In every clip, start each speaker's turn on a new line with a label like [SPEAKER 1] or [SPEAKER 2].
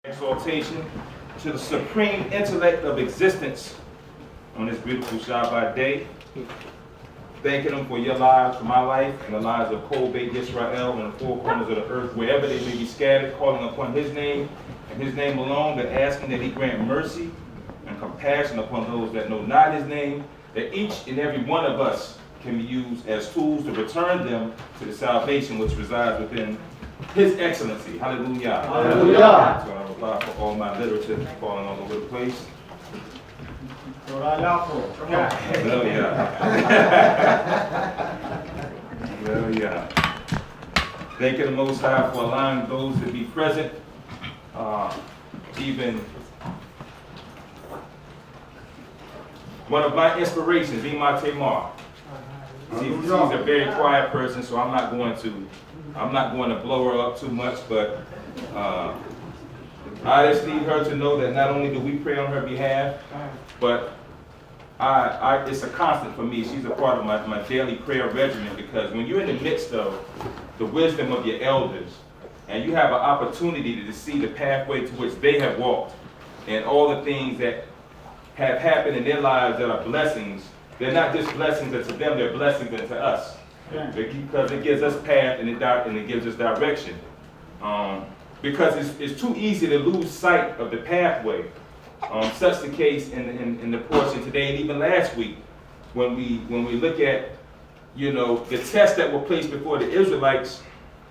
[SPEAKER 1] Exaltation to the supreme intellect of existence on this beautiful Shabbat day. Thanking Him for your lives, for my life, and the lives of Kol Beit Yisrael on the four corners of the earth, wherever they may be scattered, calling upon His name and His name alone, but asking that He grant mercy and compassion upon those that know not His name, that each and every one of us can be used as tools to return them to the salvation which resides within His excellency. Hallelujah.
[SPEAKER 2] Hallelujah.
[SPEAKER 1] So I reply for all my literature falling all over the place.
[SPEAKER 2] TORAH.
[SPEAKER 1] Hallelujah. Hallelujah. Thank you, the Most High, for allowing those to be present. Even one of my inspirations, Ima Tamar. She's a very quiet person, so I'm not going to blow her up too much, but I just need her to know that not only do we pray on her behalf, but it's a constant for me. She's a part of my daily prayer regimen, because when you're in the midst of the wisdom of your elders, and you have an opportunity to see the pathway to which they have walked, and all the things that have happened in their lives that are blessings, they're not just blessings unto them, they're blessings unto us. Because it gives us path and it gives us direction. Because it's too easy to lose sight of the pathway. Such the case in the portion today and even last week, when we look at, the tests that were placed before the Israelites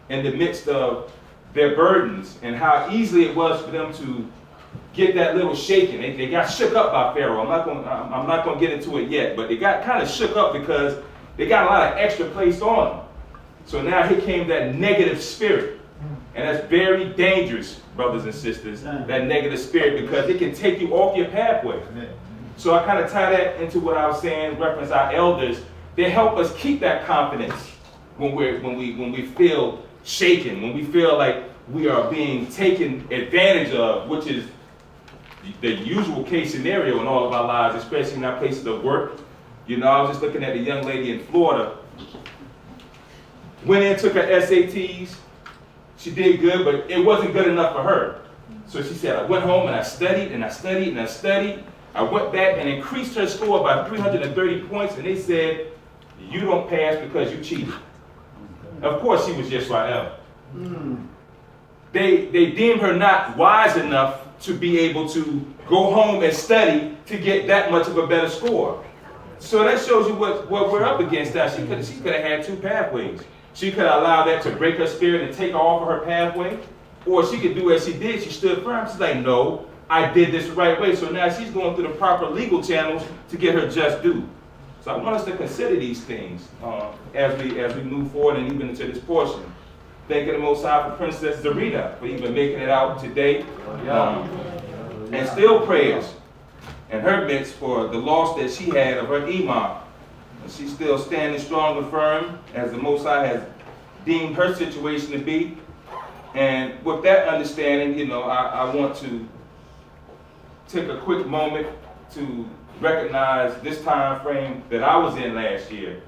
[SPEAKER 1] in the midst of their burdens, and how easily it was for them to get that little shaking. They got shook up by Pharaoh. I'm not going to get into it yet, but they got kind of shook up because they got a lot of extra placed on them. So now here came that negative spirit. And that's very dangerous, brothers and sisters, that negative spirit, because it can take you off your pathway. So I kind of tie that into what I was saying, reference our elders. They help us keep that confidence when we feel shaken, when we feel like we are being taken advantage of, which is the usual case scenario in all of our lives, especially in our places of work. I was just looking at a young lady in Florida. Went in, took her SATs. She did good, but it wasn't good enough for her. So she said, I went home and I studied and I studied and I studied. I went back and increased her score by 330 points, and they said, you don't pass because you cheated. Of course she was Yisrael. They deemed her not wise enough to be able to go home and study to get that much of a better score. So that shows you what we're up against now. She could have had two pathways. She could have allowed that to break her spirit and take her off of her pathway, or she could do as she did. She stood firm. She's like, no, I did this the right way. So now she's going through the proper legal channels to get her just due. So I want us to consider these things as we move forward and even into this portion. Thanking the Most High for Princess Zarita for even making it out today. And still prayers in her midst for the loss that she had of her imam. And she's still standing strong and firm as the Most High has deemed her situation to be. And with that understanding, I want to take a quick moment to recognize this time frame that I was in last year.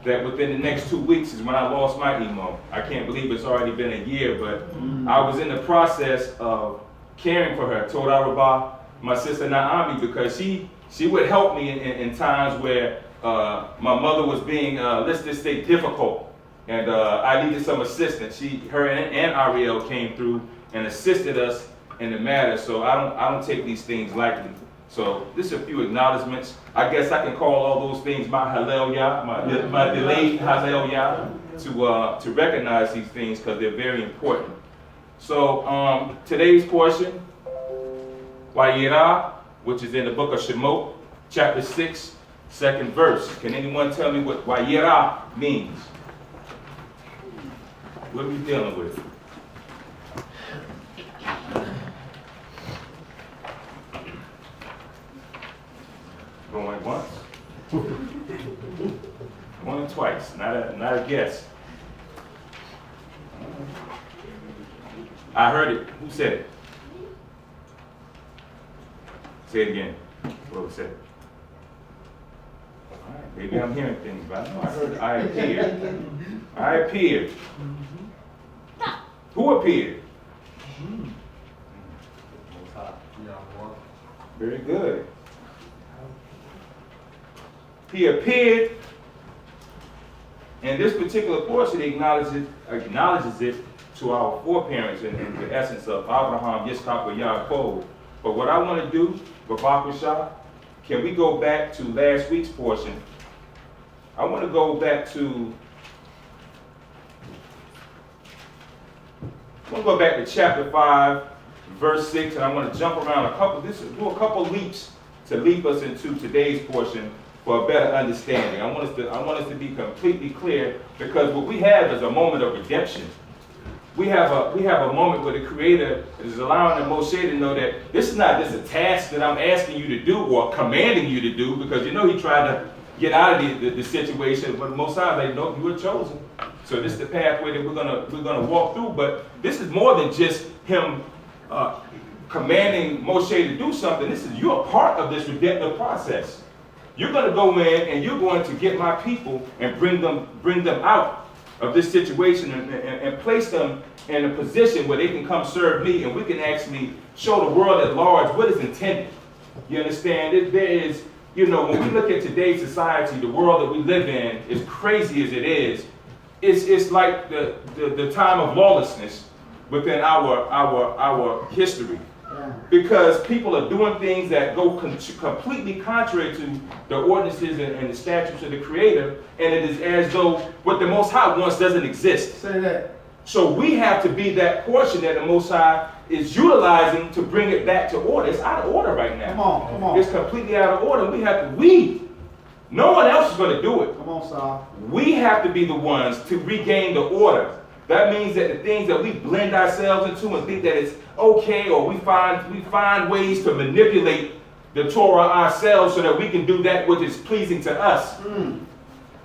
[SPEAKER 1] That within the next 2 weeks is when I lost my imam. I can't believe it's already been a year, but I was in the process of caring for her, TORAH, my sister NAAMON, because she would help me in times where my mother was being, let's just say, difficult, and I needed some assistance. Her and Ariel came through and assisted us in the matter, so I don't take these things lightly. So just a few acknowledgments. I guess I can call all those things my hallelujah, my delayed hallelujah, to recognize these things because they're very important. So today's portion, Wa'Era, which is in the book of Shemot, chapter 6, 2nd verse. Can anyone tell me what Wa'Era means? What are we dealing with? Going once? Going twice, not a guess. I heard it. Who said it? Say it again. What was said? All right, maybe I'm hearing things, but I know I heard I appeared. I appeared. Who appeared? Very good. He appeared, and this particular portion acknowledges it to our foreparents in the essence of Abraham, Yitzchak, and Yaakov. But what I want to do, Babak Rashad, can we go back to last week's portion? I want to go back to chapter 5, verse 6, and I want to jump around do a couple leaps to leap us into today's portion for a better understanding. I want us to be completely clear, because what we have is a moment of redemption. We have a moment where the Creator is allowing Moshe to know that this is not just a task that I'm asking you to do or commanding you to do, because he tried to get out of the situation, but Most High, like, no, you were chosen. So this is the pathway that we're gonna walk through. But this is more than just him commanding Moshe to do something. You're a part of this redemptive process. You're gonna go in and you're going to get my people and bring them out of this situation and place them in a position where they can come serve me, and we can actually show the world at large what is intended. You understand? There is, when we look at today's society, the world that we live in, as crazy as it is, it's like the time of lawlessness within our history. Because people are doing things that go completely contrary to the ordinances and the statutes of the Creator, and it is as though what the Most High wants doesn't exist.
[SPEAKER 2] Say that.
[SPEAKER 1] So we have to be that portion that the Most High is utilizing to bring it back to order. It's out of order right now.
[SPEAKER 2] Come on.
[SPEAKER 1] It's completely out of order. No one else is going to do it.
[SPEAKER 2] Come on, Sal.
[SPEAKER 1] We have to be the ones to regain the order. That means that the things that we blend ourselves into and think that it's okay, or we find ways to manipulate the Torah ourselves so that we can do that which is pleasing to us.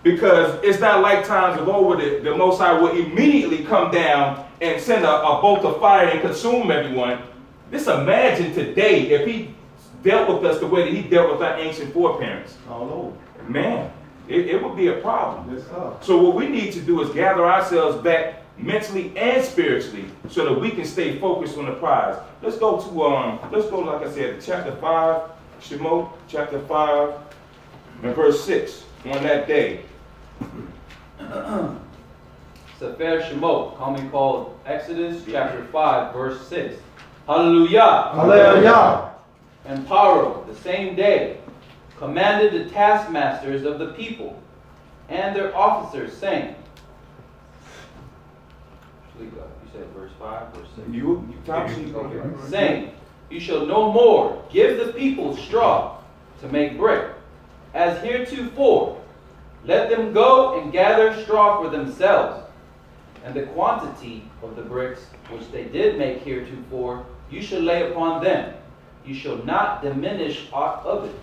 [SPEAKER 1] Because it's not like times of old where the Most High will immediately come down and send a bolt of fire and consume everyone. Just imagine today if he dealt with us the way that he dealt with our ancient foreparents.
[SPEAKER 2] All over.
[SPEAKER 1] Man, it would be a problem.
[SPEAKER 2] Yes, sir.
[SPEAKER 1] So what we need to do is gather ourselves back mentally and spiritually so that we can stay focused on the prize. Let's go like I said, to chapter 5, Shemot, chapter 5, and verse 6. On that day.
[SPEAKER 3] Sefer Shemot, commonly called Exodus, chapter 5, verse 6. Hallelujah.
[SPEAKER 2] Hallelujah.
[SPEAKER 3] And Paro, the same day, commanded the taskmasters of the people and their officers, saying, you said verse 5, verse 6.
[SPEAKER 1] You top sheet.
[SPEAKER 3] Okay. Saying, you shall no more give the people straw to make brick, as heretofore. Let them go and gather straw for themselves. And the quantity of the bricks which they did make heretofore, you shall lay upon them. You shall not diminish aught of it,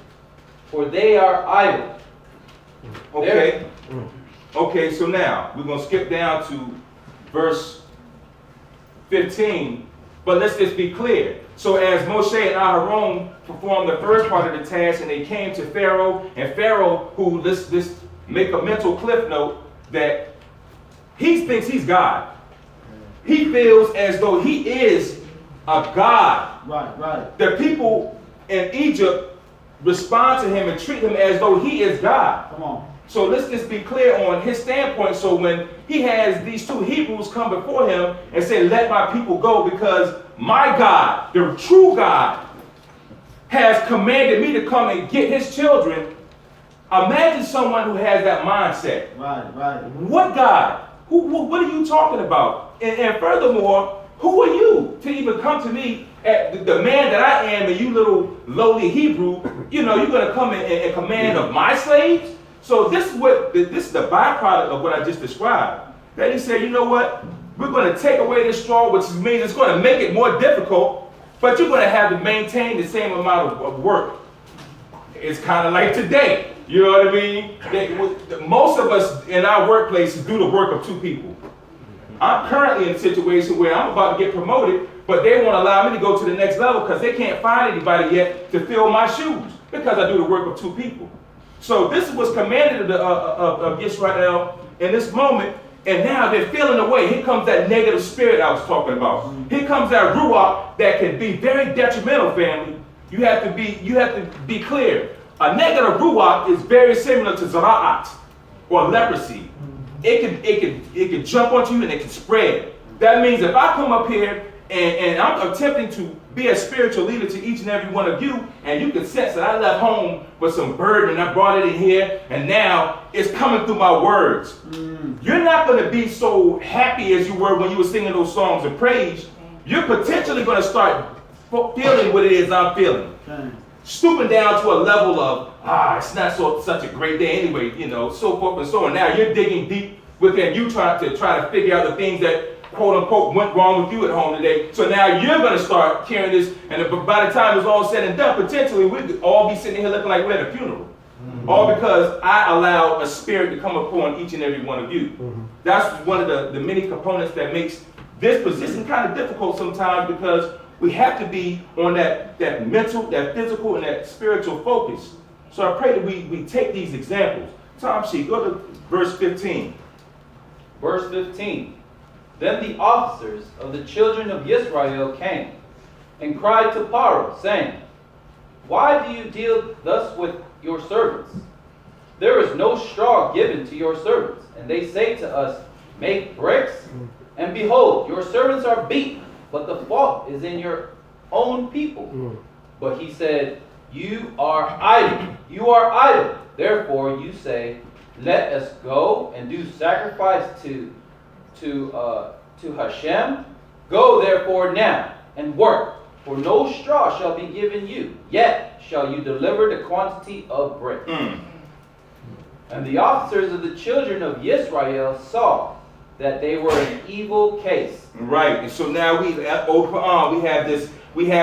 [SPEAKER 3] for they are idle.
[SPEAKER 1] Okay. Okay, so now we're going to skip down to verse 15, but let's just be clear. So as Moshe and Aharon performed the first part of the task, and they came to Pharaoh, and Pharaoh, who let's make a mental cliff note that he thinks he's God. He feels as though he is a God.
[SPEAKER 2] Right.
[SPEAKER 1] The people in Egypt respond to him and treat him as though he is God.
[SPEAKER 2] Come on.
[SPEAKER 1] So let's just be clear on his standpoint. So when he has these two Hebrews come before him and say, let my people go because my God, the true God, has commanded me to come and get his children. Imagine someone who has that mindset.
[SPEAKER 2] Right.
[SPEAKER 1] What God? What are you talking about? And furthermore, who are you to even come to me, at the man that I am, and you little lowly Hebrew, you're going to come in command of my slaves? So this is the byproduct of what I just described. That he said, you know what? We're going to take away this straw, which means it's going to make it more difficult, but you're going to have to maintain the same amount of work. It's kind of like today. You know what I mean? Most of us in our workplaces do the work of two people. I'm currently in a situation where I'm about to get promoted, but they won't allow me to go to the next level because they can't find anybody yet to fill my shoes because I do the work of two people. So this was commanded of Israel in this moment, and now they're feeling away. Here comes that negative spirit I was talking about. Here comes that ruach that can be very detrimental, family. You have to be clear. A negative ruach is very similar to zara'at or leprosy. It can jump onto you and it can spread. That means if I come up here and I'm attempting to be a spiritual leader to each and every one of you, and you can sense that I left home with some burden and I brought it in here, and now it's coming through my words. You're not going to be so happy as you were when you were singing those songs of praise. You're potentially going to start feeling what it is I'm feeling. Stooping down to a level of, it's not such a great day anyway, so forth and so on. Now you're digging deep within you trying to figure out the things that quote unquote went wrong with you at home today. So now you're going to start carrying this, and by the time it's all said and done, potentially we could all be sitting here looking like we're at a funeral. All because I allowed a spirit to come upon each and every one of you. That's one of the many components that makes this position kind of difficult sometimes, because we have to be on that mental, that physical, and that spiritual focus. So I pray that we take these examples. Tom Sheik, go to verse 15.
[SPEAKER 3] Verse 15. Then the officers of the children of Israel came and cried to Pharaoh, saying, Why do you deal thus with your servants? There is no straw given to your servants. And they say to us, Make bricks, and behold, your servants are beaten, but the fault is in your own people. But he said, You are idle. You are idle. Therefore you say, Let us go and do sacrifice to Hashem. Go therefore now and work, for no straw shall be given you, yet shall you deliver the quantity of bread. And the officers of the children of Israel saw that they were in evil case.
[SPEAKER 1] Right, and so now we have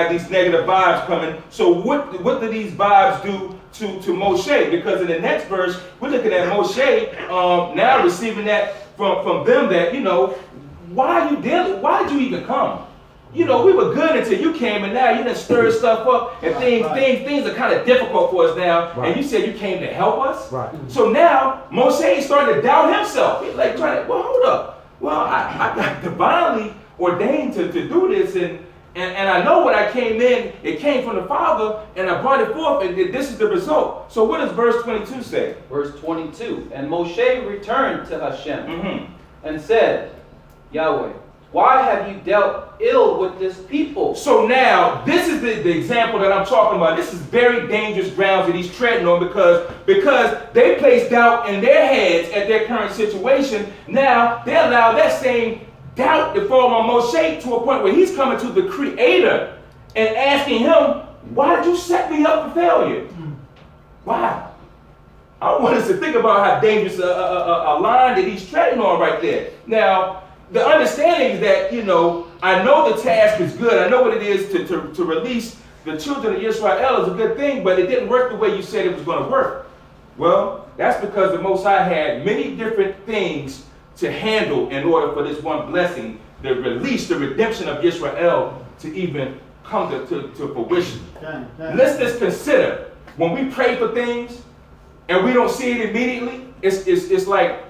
[SPEAKER 1] these negative vibes coming. So what do these vibes do to Moshe? Because in the next verse, we're looking at Moshe now receiving that from them that, why are you dealing? Why did you even come? We were good until you came, and now you done stirred stuff up, and things are kind of difficult for us now. Right. And you said you came to help us. Right. So now Moshe is starting to doubt himself. He's like hold up. Well, I got divinely ordained to do this, and I know when I came in, it came from the Father, and I brought it forth, and this is the result. So what does verse 22 say? Verse 22,
[SPEAKER 3] and Moshe returned to Hashem and said, Yahweh, why have you dealt ill with this people?
[SPEAKER 1] So now, this is the example that I'm talking about. This is very dangerous grounds that he's treading on, because they place doubt in their heads at their current situation. Now, they allow that same doubt to fall on Moshe to a point where he's coming to the Creator and asking him, why did you set me up for failure? Why? I want us to think about how dangerous a line that he's treading on right there. Now, the understanding is that, I know the task is good. I know what it is to release the children of Israel is a good thing, but it didn't work the way you said it was going to work. Well, that's because the Most High had many different things to handle in order for this one blessing, the release, the redemption of Israel, to even come to fruition. Let's just consider, when we pray for things and we don't see it immediately, it's like,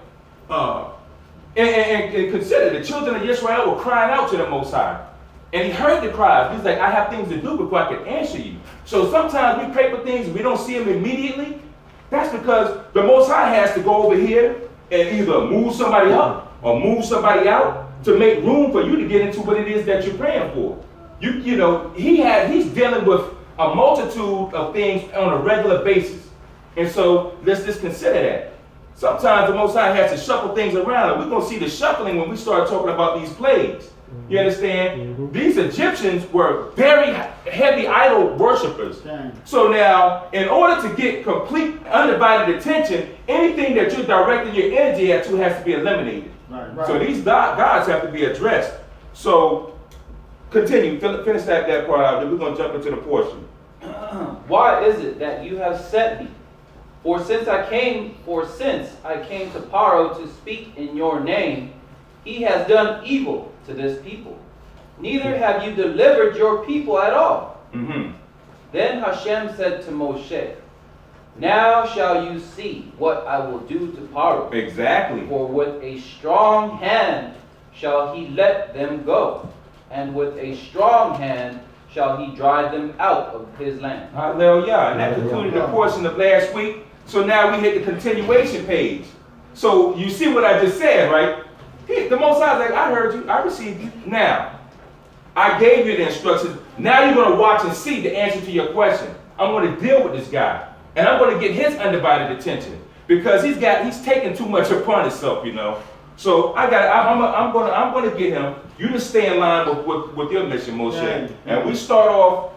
[SPEAKER 1] and consider, the children of Israel were crying out to the Most High. And he heard the cries. He's like, I have things to do before I can answer you. So sometimes we pray for things and we don't see them immediately. That's because the Most High has to go over here and either move somebody up or move somebody out to make room for you to get into what it is that you're praying for. He's dealing with a multitude of things on a regular basis. And so let's just consider that. Sometimes the Most High has to shuffle things around. And we're going to see the shuffling when we start talking about these plagues. You understand? These Egyptians were very heavy idol worshipers. So now, in order to get complete, undivided attention, anything that you're directing your energy at has to be eliminated. Right. So these gods have to be addressed. So, continue. Finish that part out. Then we're going to jump into the portion.
[SPEAKER 3] Why is it that you have sent me? For since I came to Pharaoh to speak in your name, he has done evil to this people. Neither have you delivered your people at all. Then Hashem said to Moshe, now shall you see what I will do to Pharaoh.
[SPEAKER 1] Exactly.
[SPEAKER 3] For with a strong hand shall he let them go, and with a strong hand shall he drive them out of his land.
[SPEAKER 1] Hallelujah. And that concluded the portion of last week. So now we hit the continuation page. So you see what I just said, right? The Most High is like, I heard you, I received you. Now, I gave you the instructions. Now you're going to watch and see the answer to your question. I'm going to deal with this guy. And I'm going to get his undivided attention. Because he's taking too much upon himself, you know. So I'm going to get him. You just stay in line with your mission, Moshe. And we start off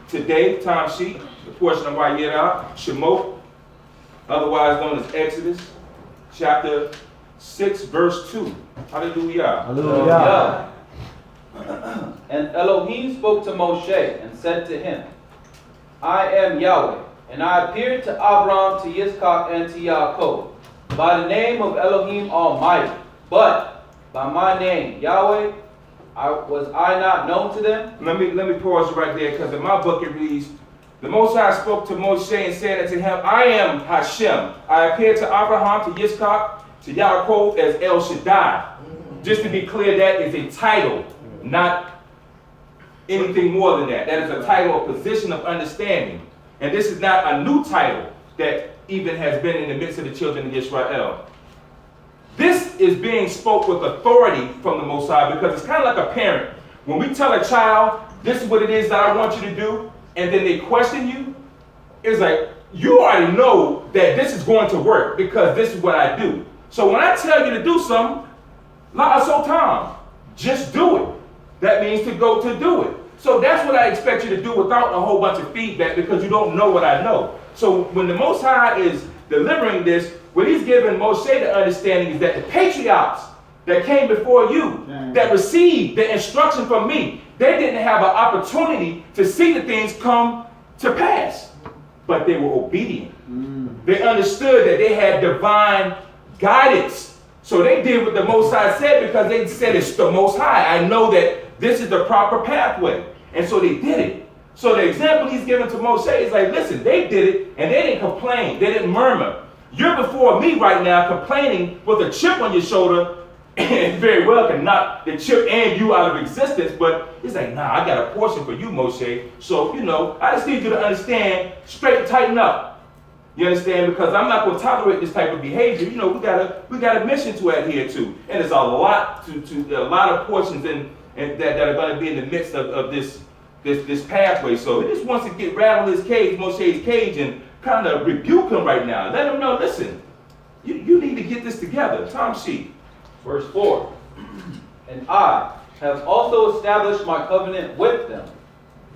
[SPEAKER 1] today, time sheet, the portion of Wa'Era, Shemot, otherwise known as Exodus, chapter 6, verse 2. Hallelujah.
[SPEAKER 2] Hallelujah.
[SPEAKER 3] And Elohim spoke to Moshe and said to him, I am Yahweh, and I appeared to Abram, to Yitzchak, and to Yaakov by the name of Elohim Almighty, but by my name Yahweh was I not known to them?
[SPEAKER 1] Let me pause right there, because in my book it reads, the Most High spoke to Moshe and said unto him, I am Hashem. I appeared to Abraham, to Yitzchak, to Yaakov as El Shaddai. Just to be clear, that is a title, not anything more than that. That is a title, a position of understanding. And this is not a new title that even has been in the midst of the children of Israel. This is being spoke with authority from the Most High, because it's kind of like a parent. When we tell a child, this is what it is that I want you to do, and then they question you, it's like, you already know that this is going to work because this is what I do. So when I tell you to do something, Tom, just do it. That means to go to do it. So that's what I expect you to do without a whole bunch of feedback, because you don't know what I know. So when the Most High is delivering this, what he's giving Moshe the understanding is that the patriarchs that came before you, that received the instruction from me, they didn't have an opportunity to see the things come to pass, but they were obedient. They understood that they had divine guidance. So they did what the Most High said, because they said, it's the Most High. I know that this is the proper pathway. And so they did it. So the example he's giving to Moshe is like, listen, they did it and they didn't complain. They didn't murmur. You're before me right now complaining with a chip on your shoulder, and very well can knock the chip and you out of existence. But it's like, nah, I got a portion for you, Moshe. So, I just need you to understand, straight and tighten up. You understand? Because I'm not going to tolerate this type of behavior. We got a mission to adhere to. And there's a lot a lot of portions that are going to be in the midst of this pathway. So he just wants to rattle Moshe's cage, and kind of rebuke him right now. Let him know, listen, you need to get this together. Time sheet.
[SPEAKER 3] Verse 4. And I have also established my covenant with them,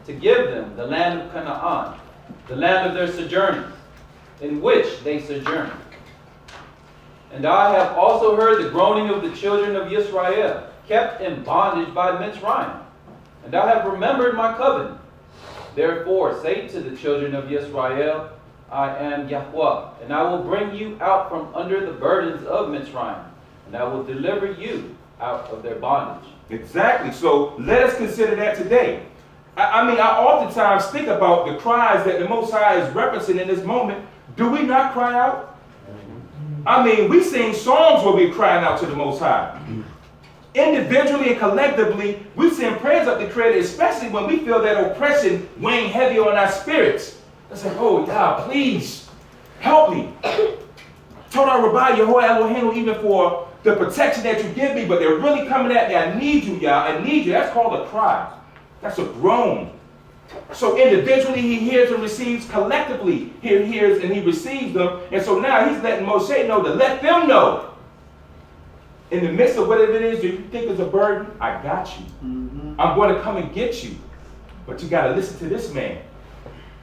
[SPEAKER 3] to give them the land of Canaan, the land of their sojourning, in which they sojourn. And I have also heard the groaning of the children of Israel, kept in bondage by Mitzrayim. And I have remembered my covenant. Therefore say to the children of Israel, I am Yahweh, and I will bring you out from under the burdens of Mitzrayim, and I will deliver you out of their bondage.
[SPEAKER 1] Exactly. So let us consider that today. I oftentimes think about the cries that the Most High is referencing in this moment. Do we not cry out? We sing songs where we're crying out to the Most High. Individually and collectively, we send prayers up to Creator, especially when we feel that oppression weighing heavy on our spirits. It's like, oh, God, please help me. TORAH Rabbi Yehovah Elohim, even for the protection that you give me, but they're really coming at me. I need you, Yah. I need you. That's called a cry. That's a groan. So individually he hears and receives, collectively he hears and he receives them. And so now he's letting Moshe know to let them know. In the midst of whatever it is that you think is a burden, I got you. I'm going to come and get you. But you got to listen to this man.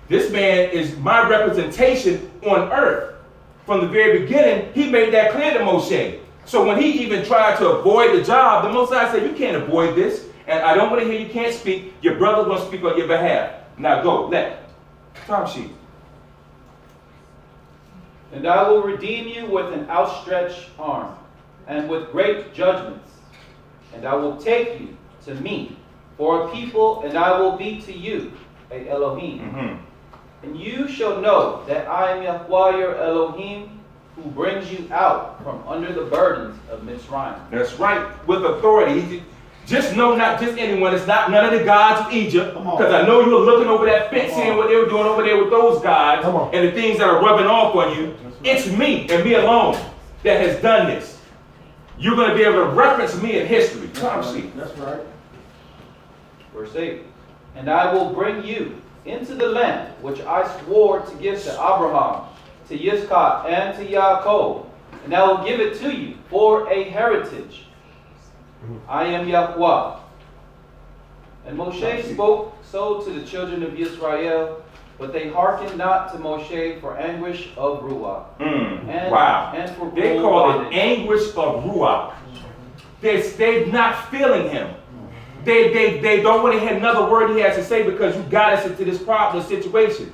[SPEAKER 1] This man is my representation on earth. From the very beginning, he made that clear to Moshe. So when he even tried to avoid the job, the Most High said, you can't avoid this. And I don't want to hear you can't speak. Your brother's going to speak on your behalf. Now go, time sheet.
[SPEAKER 3] And I will redeem you with an outstretched arm, and with great judgments. And I will take you to me for a people, and I will be to you a Elohim. And you shall know that I am Yahweh your Elohim, who brings you out from under the burdens of Mitzrayim.
[SPEAKER 1] That's right, with authority. Just know, not just anyone. It's not none of the gods of Egypt. Because I know you were looking over that fence, seeing what they were doing over there with those gods and the things that are rubbing off on you. It's me and me alone that has done this. You're going to be able to reference me in history.
[SPEAKER 2] That's right.
[SPEAKER 3] Verse 8. And I will bring you into the land which I swore to give to Abraham, to Yitzchak, and to Yaakov, and I will give it to you for a heritage. I am Yahweh. And Moshe spoke so to the children of Israel, but they hearkened not to Moshe for anguish of Ruach. And for
[SPEAKER 1] they call it anguish of Ruach. They're not feeling him. They don't want to hear another word he has to say because you got us into this problem situation.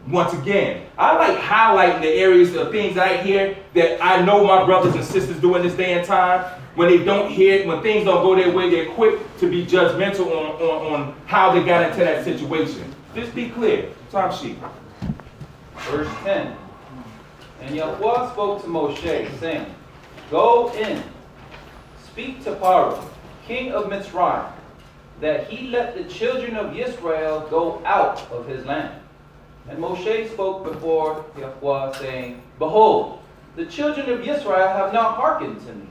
[SPEAKER 1] Once again, I like highlighting the areas of things I hear that I know my brothers and sisters do in this day and time. When they don't hear it, when things don't go their way, they're quick to be judgmental on how they got into that situation. Just be clear. Time sheet.
[SPEAKER 3] Verse 10. And Yahweh spoke to Moshe, saying, Go in, speak to Pharaoh, king of Mitzrayim, that he let the children of Israel go out of his land. And Moshe spoke before Yahweh, saying, Behold, the children of Israel have not hearkened to me.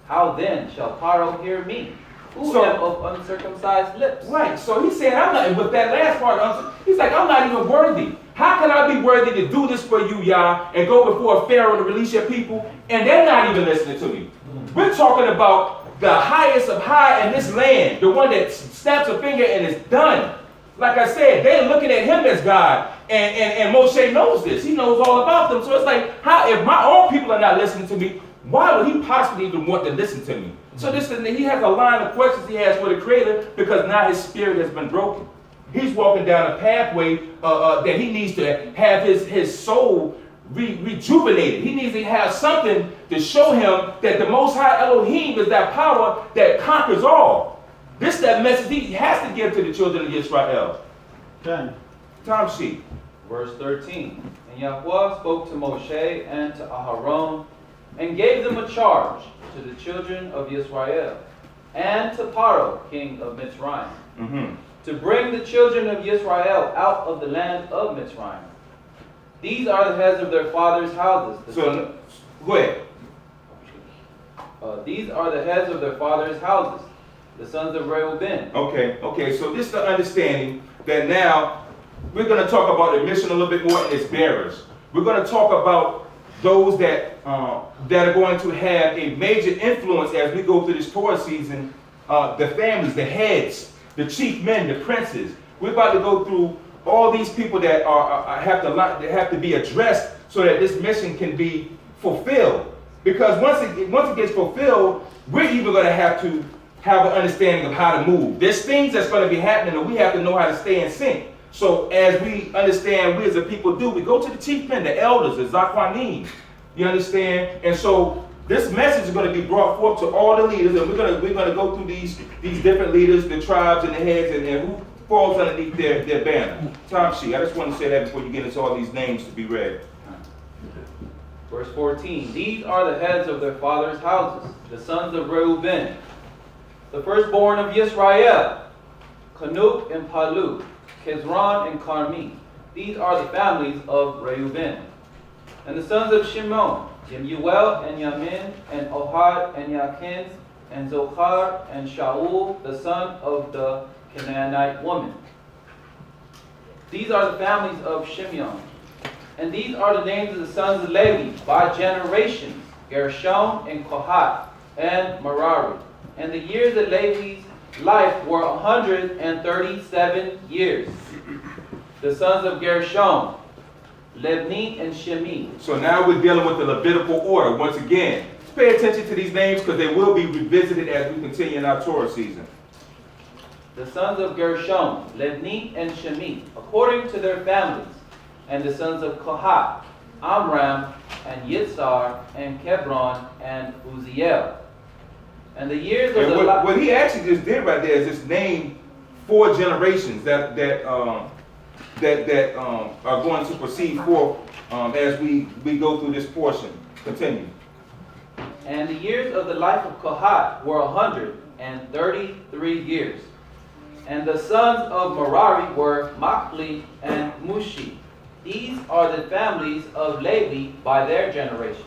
[SPEAKER 3] How then shall Pharaoh hear me, who am of uncircumcised lips?
[SPEAKER 1] Right, so he's saying, I'm not, with that last part, he's like, I'm not even worthy. How can I be worthy to do this for you, Yah, and go before Pharaoh to release your people? And they're not even listening to me. We're talking about the highest of high in this land, the one that snaps a finger and is done. Like I said, they're looking at him as God, and Moshe knows this. He knows all about them. So it's like, how if my own people are not listening to me, why would he possibly even want to listen to me? So he has a line of questions he has for the Creator because now his spirit has been broken. He's walking down a pathway that he needs to have his soul rejuvenated. He needs to have something to show him that the Most High Elohim is that power that conquers all. This is that message he has to give to the children of Israel.
[SPEAKER 2] Okay.
[SPEAKER 1] Time sheet.
[SPEAKER 3] Verse 13. And Yahweh spoke to Moshe and to Aharon, and gave them a charge to the children of Israel, and to Pharaoh, king of Mitzrayim, to bring the children of Israel out of the land of Mitzrayim. These are the heads of their fathers' houses.
[SPEAKER 1] Go ahead.
[SPEAKER 3] These are the heads of their fathers' houses, the sons of Reuben.
[SPEAKER 1] Okay, so this is the understanding that now we're going to talk about the mission a little bit more and its bearers. We're going to talk about those that are going to have a major influence as we go through this Torah season, the families, the heads, the chief men, the princes. We're about to go through all these people that have to be addressed so that this mission can be fulfilled. Because once it gets fulfilled, we're even going to have an understanding of how to move. There's things that's going to be happening, and we have to know how to stay in sync. So as we understand, we as a people do, we go to the chief men, the elders, the ZAQEN. You understand? And so this message is going to be brought forth to all the leaders, and we're going to go through these different leaders, the tribes and the heads, and who falls underneath their banner. Time sheet. I just want to say that before you get into all these names to be read.
[SPEAKER 3] Verse 14. These are the heads of their fathers' houses, the sons of Reuben, the firstborn of Yisrael, Kanuk and Palu, Kezron and Carmi. These are the families of Reuben. And the sons of Shimon, Yemuel and Yamin, and Ohad and Yakin, and Zochar and Shaul, the son of the Canaanite woman. These are the families of Shimeon. And these are the names of the sons of Levi by generations, Gershon and Kohath and Merari. And the years of Levi's life were 137 years. The sons of Gershon, Libni and Shimi.
[SPEAKER 1] So now we're dealing with the Levitical order. Once again, pay attention to these names because they will be revisited as we continue in our Torah season.
[SPEAKER 3] The sons of Gershon, Libni and Shimi, according to their families. And the sons of Kohath, Amram and Yitzhar and Kebron and Uziel. And the years of the
[SPEAKER 1] what he actually just did right there is just name 4 generations that are going to proceed forth as we go through this portion. Continue.
[SPEAKER 3] And the years of the life of Kohath were 133 years. And the sons of Merari were Machli and Mushi. These are the families of Levi by their generations.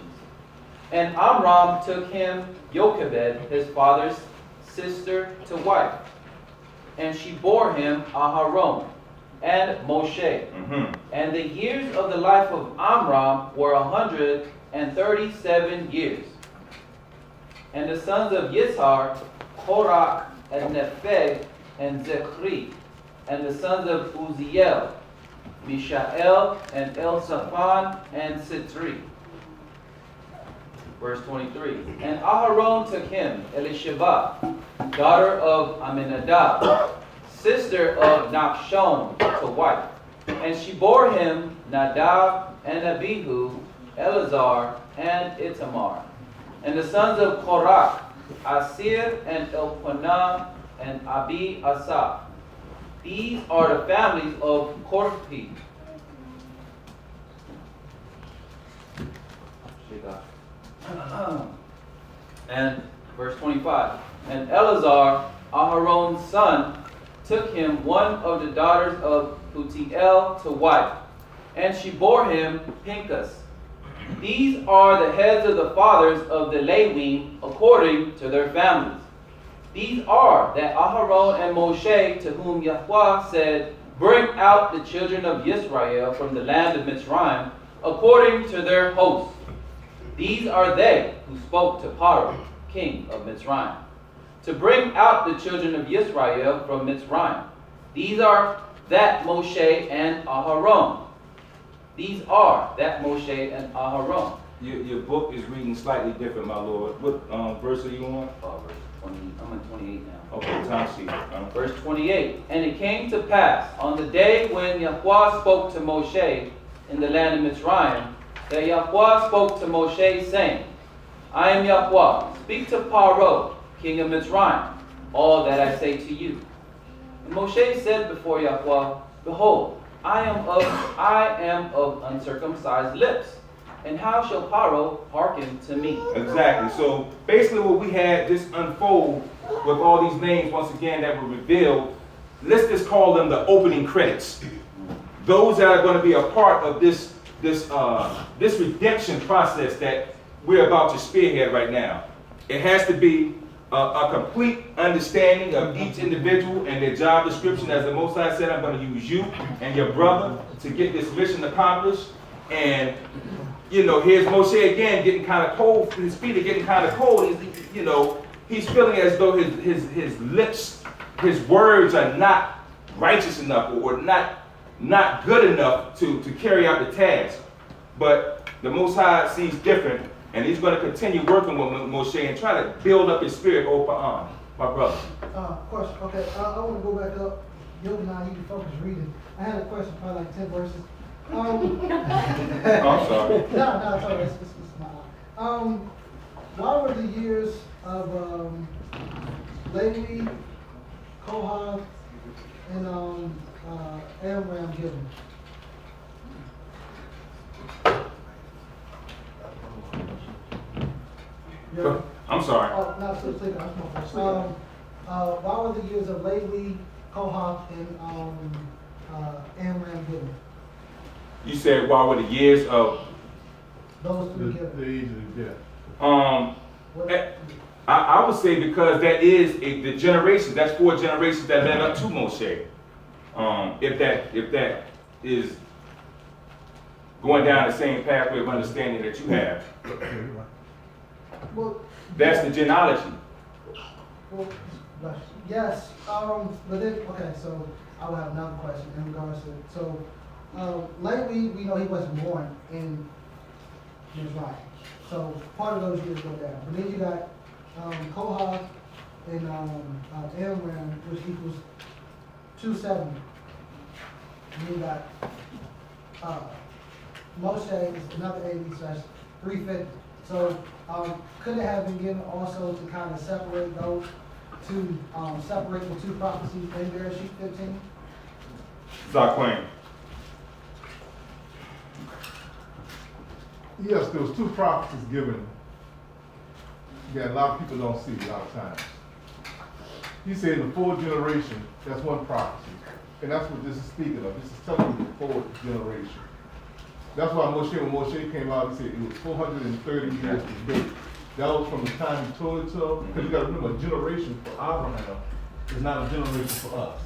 [SPEAKER 3] And Amram took him Jochebed, his father's sister, to wife. And she bore him Aharon and Moshe. And the years of the life of Amram were 137 years. And the sons of Yishar, Korach and Nepheg and Zechri. And the sons of Uziel, Mishael and Elzaphan and Sitri. Verse 23. And Aharon took him Elisheba, daughter of Aminadab, sister of Nachshon, to wife. And she bore him Nadab and Abihu, Eleazar and Itamar. And the sons of Korach, Asir and Elkanah and Abi Asaph. These are the families of Korhi. And verse 25. And Eleazar, Aharon's son, took him one of the daughters of Putiel to wife, and she bore him Pinchas. These are the heads of the fathers of the Levim according to their families. These are that Aharon and Moshe, to whom Yahweh said, Bring out the children of Israel from the land of Mitzrayim according to their hosts. These are they who spoke to Paro, king of Mitzrayim, to bring out the children of Israel from Mitzrayim. These are that Moshe and Aharon. These are that Moshe and Aharon.
[SPEAKER 1] Your book is reading slightly different, my Lord. What verse are you on?
[SPEAKER 3] Verse 20, I'm on 28 now.
[SPEAKER 1] Okay, time sheet.
[SPEAKER 3] Verse 28. And it came to pass on the day when Yahweh spoke to Moshe in the land of Mitzrayim, that Yahweh spoke to Moshe, saying, I am Yahweh, speak to Paro, king of Mitzrayim, all that I say to you. And Moshe said before Yahweh, Behold, I am of uncircumcised lips, and how shall Paro hearken to me?
[SPEAKER 1] Exactly. So basically what we had just unfold with all these names once again that were revealed, let's just call them the opening credits. Those that are going to be a part of this redemption process that we're about to spearhead right now. It has to be a complete understanding of each individual and their job description. As the Most High said, I'm going to use you and your brother to get this mission accomplished. And, you know, here's Moshe again getting kind of cold. His feet are getting kind of cold. He's feeling as though his lips, his words are not righteous enough or not good enough to carry out the task. But the Most High sees different. And he's going to continue working with Moshe and try to build up his spirit over on my brother.
[SPEAKER 4] Question. Okay, I want to go back up. You can focus reading. I had a question, probably like 10 verses.
[SPEAKER 1] I'm sorry.
[SPEAKER 4] No, it's all right. It's my why were the years of Levi, Kohath, and Amram given?
[SPEAKER 1] Yeah. I'm sorry.
[SPEAKER 4] Oh, no, so it's that's my question. Why were the years of Levi, Kohath, and Amram given?
[SPEAKER 1] You said why were the years of
[SPEAKER 4] Those three given.
[SPEAKER 2] The age of death.
[SPEAKER 1] I would say because that is the generation. That's 4 generations that led up to Moshe. If that is going down the same pathway of understanding that you have,
[SPEAKER 4] Well,
[SPEAKER 1] that's the genealogy.
[SPEAKER 4] Well, yes. But then, okay. So I will have another question in regards to it. So, Levi, we know he wasn't born in Mitzrayim. So part of those years go down. But then you got Kohath and Amram, which equals 270. And you got Moshe is another 80/350. So could it have been given also to kind of separate those two, separate the two prophecies in Bereshit 15?
[SPEAKER 1] ZAQEN.
[SPEAKER 2] Yes, there was 2 prophecies given
[SPEAKER 5] that a lot of people don't see a lot of times. He said the fourth generation, that's one prophecy. And that's what this is speaking of. This is telling you the fourth generation. That's why when Moshe came out, he said it was 430 years to date. That was from the time he told it to him. Because you got to remember, a generation for Abraham is not a generation for us.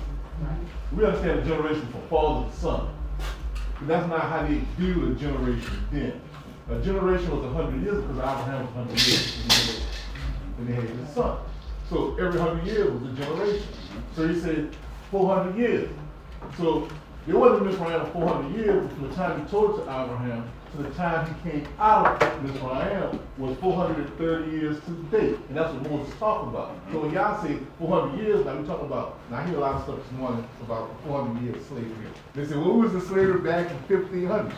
[SPEAKER 5] We understand a generation from father to son. But that's not how they viewed a generation then. A generation was 100 years because Abraham was 100 years. And they had his son. So every 100 years was a generation. So he said 400 years. So there wasn't Mizraim 400 years from the time he told it to Abraham to the time he came out of Mizraim was 430 years to the date. And that's what Moses talking about. So when y'all say 400 years, now we talking about, now I hear a lot of stuff this morning about 400 years of slavery. They say, well, who was the slavery back in 1500?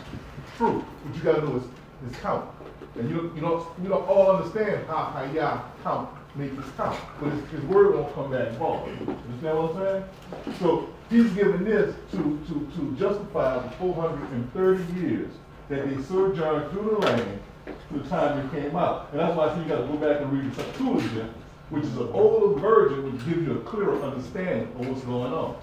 [SPEAKER 5] True. What you gotta do is count. And you don't all understand how y'all count, make this count. But his word won't come back wrong. You understand what I'm saying? So he's giving this to justify the 430 years that they sojourned through the land to the time they came out. And that's why I say you got to go back and read the Septuagint, which is an older version, which gives you a clearer understanding of what's going on.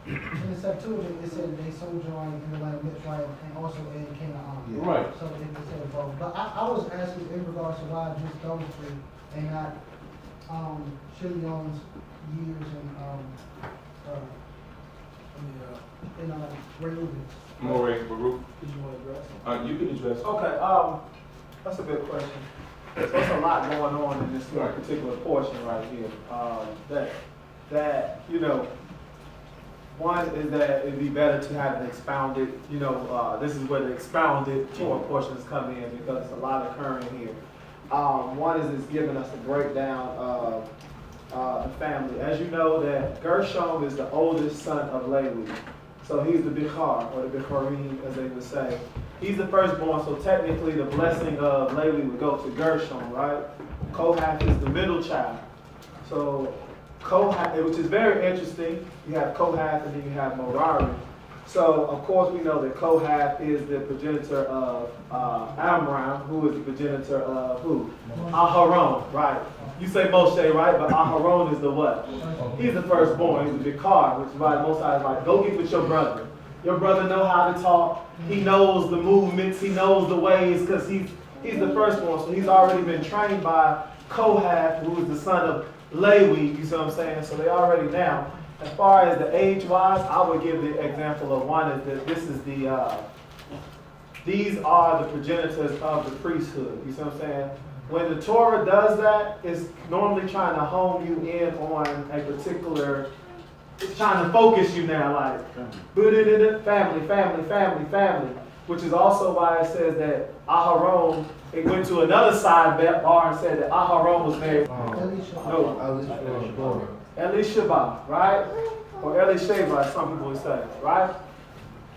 [SPEAKER 4] In the Septuagint, it said they sojourned in the land of Mitzrayim and also in Canaan.
[SPEAKER 5] Right.
[SPEAKER 4] So it said both. But I was asking in regards to why just those three and not Shimion's years and Reuben's.
[SPEAKER 1] More Baruch.
[SPEAKER 6] Did you want to address it?
[SPEAKER 1] You can address it.
[SPEAKER 6] Okay, that's a good question. So there's a lot going on in this particular portion right here. That you know, one is that it'd be better to have it expounded. You know, this is where the expounded portions come in because there's a lot occurring here. One is it's giving us a breakdown of the family. As you know, that Gershom is the oldest son of Levi. So he's the Bichar, or the Bicharim, as they would say. He's the firstborn, so technically the blessing of Levi would go to Gershom, right? Kohath is the middle child. So Kohath, which is very interesting, you have Kohath and then you have Merari. So of course we know that Kohath is the progenitor of Amram, who is the progenitor of who? Aharon, right? You say Moshe, right? But Aharon is the what? He's the firstborn. He's the Vikar, which is why Most High is like, go get with your brother. Your brother know how to talk. He knows the movements. He knows the ways because he's the firstborn. So he's already been trained by Kohath, who is the son of Lewi. You see what I'm saying? So they already now. As far as the age-wise, I would give the example of one is that this is these are the progenitors of the priesthood. You see what I'm saying? When the Torah does that, it's normally trying to hone you in on a particular, it's trying to focus you now, like, family, which is also why it says that Aharon, it went to another side bar and said that Aharon was married. Elisheba, right? Or Elisheba, as some people would say, right?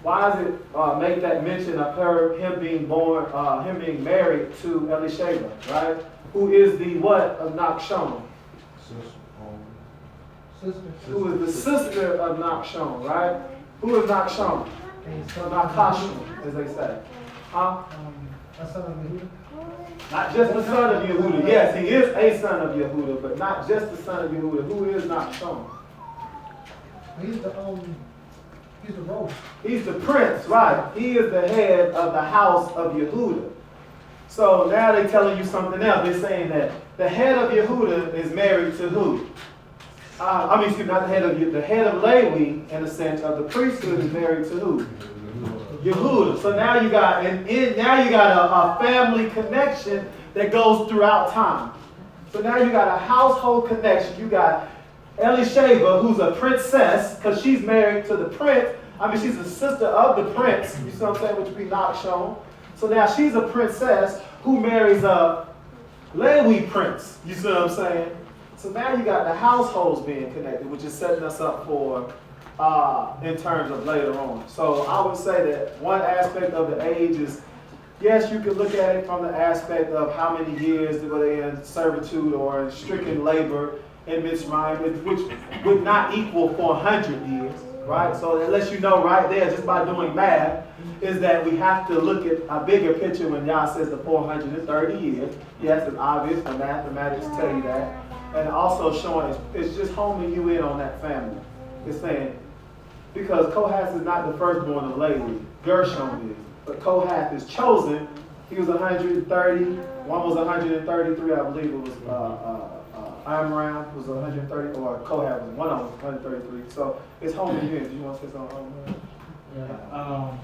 [SPEAKER 6] Why does it make that mention of him being born, him being married to Elisheba, right? Who is the what of Nachshon?
[SPEAKER 4] Sister.
[SPEAKER 6] Who is the sister of Nachshon, right? Who is Nachshon? So Nakashon, as they say. Huh?
[SPEAKER 4] A son of Yehuda.
[SPEAKER 6] Not just the son of Yehuda. Yes, he is a son of Yehuda, but not just the son of Yehuda. Who is Nachshon?
[SPEAKER 4] He's the role.
[SPEAKER 6] He's the prince, right? He is the head of the house of Yehuda. So now they're telling you something else. They're saying that the head of Yehuda is married to who? Not the head of Yehuda. The head of Levi, in a sense, of the priesthood is married to who? Yehuda. So now you got a family connection that goes throughout time. So now you got a household connection. You got Elisheba, who's a princess, because she's married to the prince. She's the sister of the prince, you see what I'm saying, which would be Nachshon. So now she's a princess who marries a Lewi prince, you see what I'm saying? So now you got the households being connected, which is setting us up for, in terms of later on. So I would say that one aspect of the age is, yes, you can look at it from the aspect of how many years were they in servitude or stricken labor in Mitzrayim, which would not equal 400 years. right? So it lets you know right there, just by doing math, is that we have to look at a bigger picture when Yah says the 430 years. Yes, it's obvious, the mathematics tell you that. And also showing, it's just homing you in on that family. It's saying, because Kohath is not the firstborn of Levi, Gershon is. But Kohath is chosen. He was 130, one was 133, I believe it was Amram was 130, or Kohath was one of them, 133. So it's homing you in. Do you want to say something?
[SPEAKER 7] Yeah.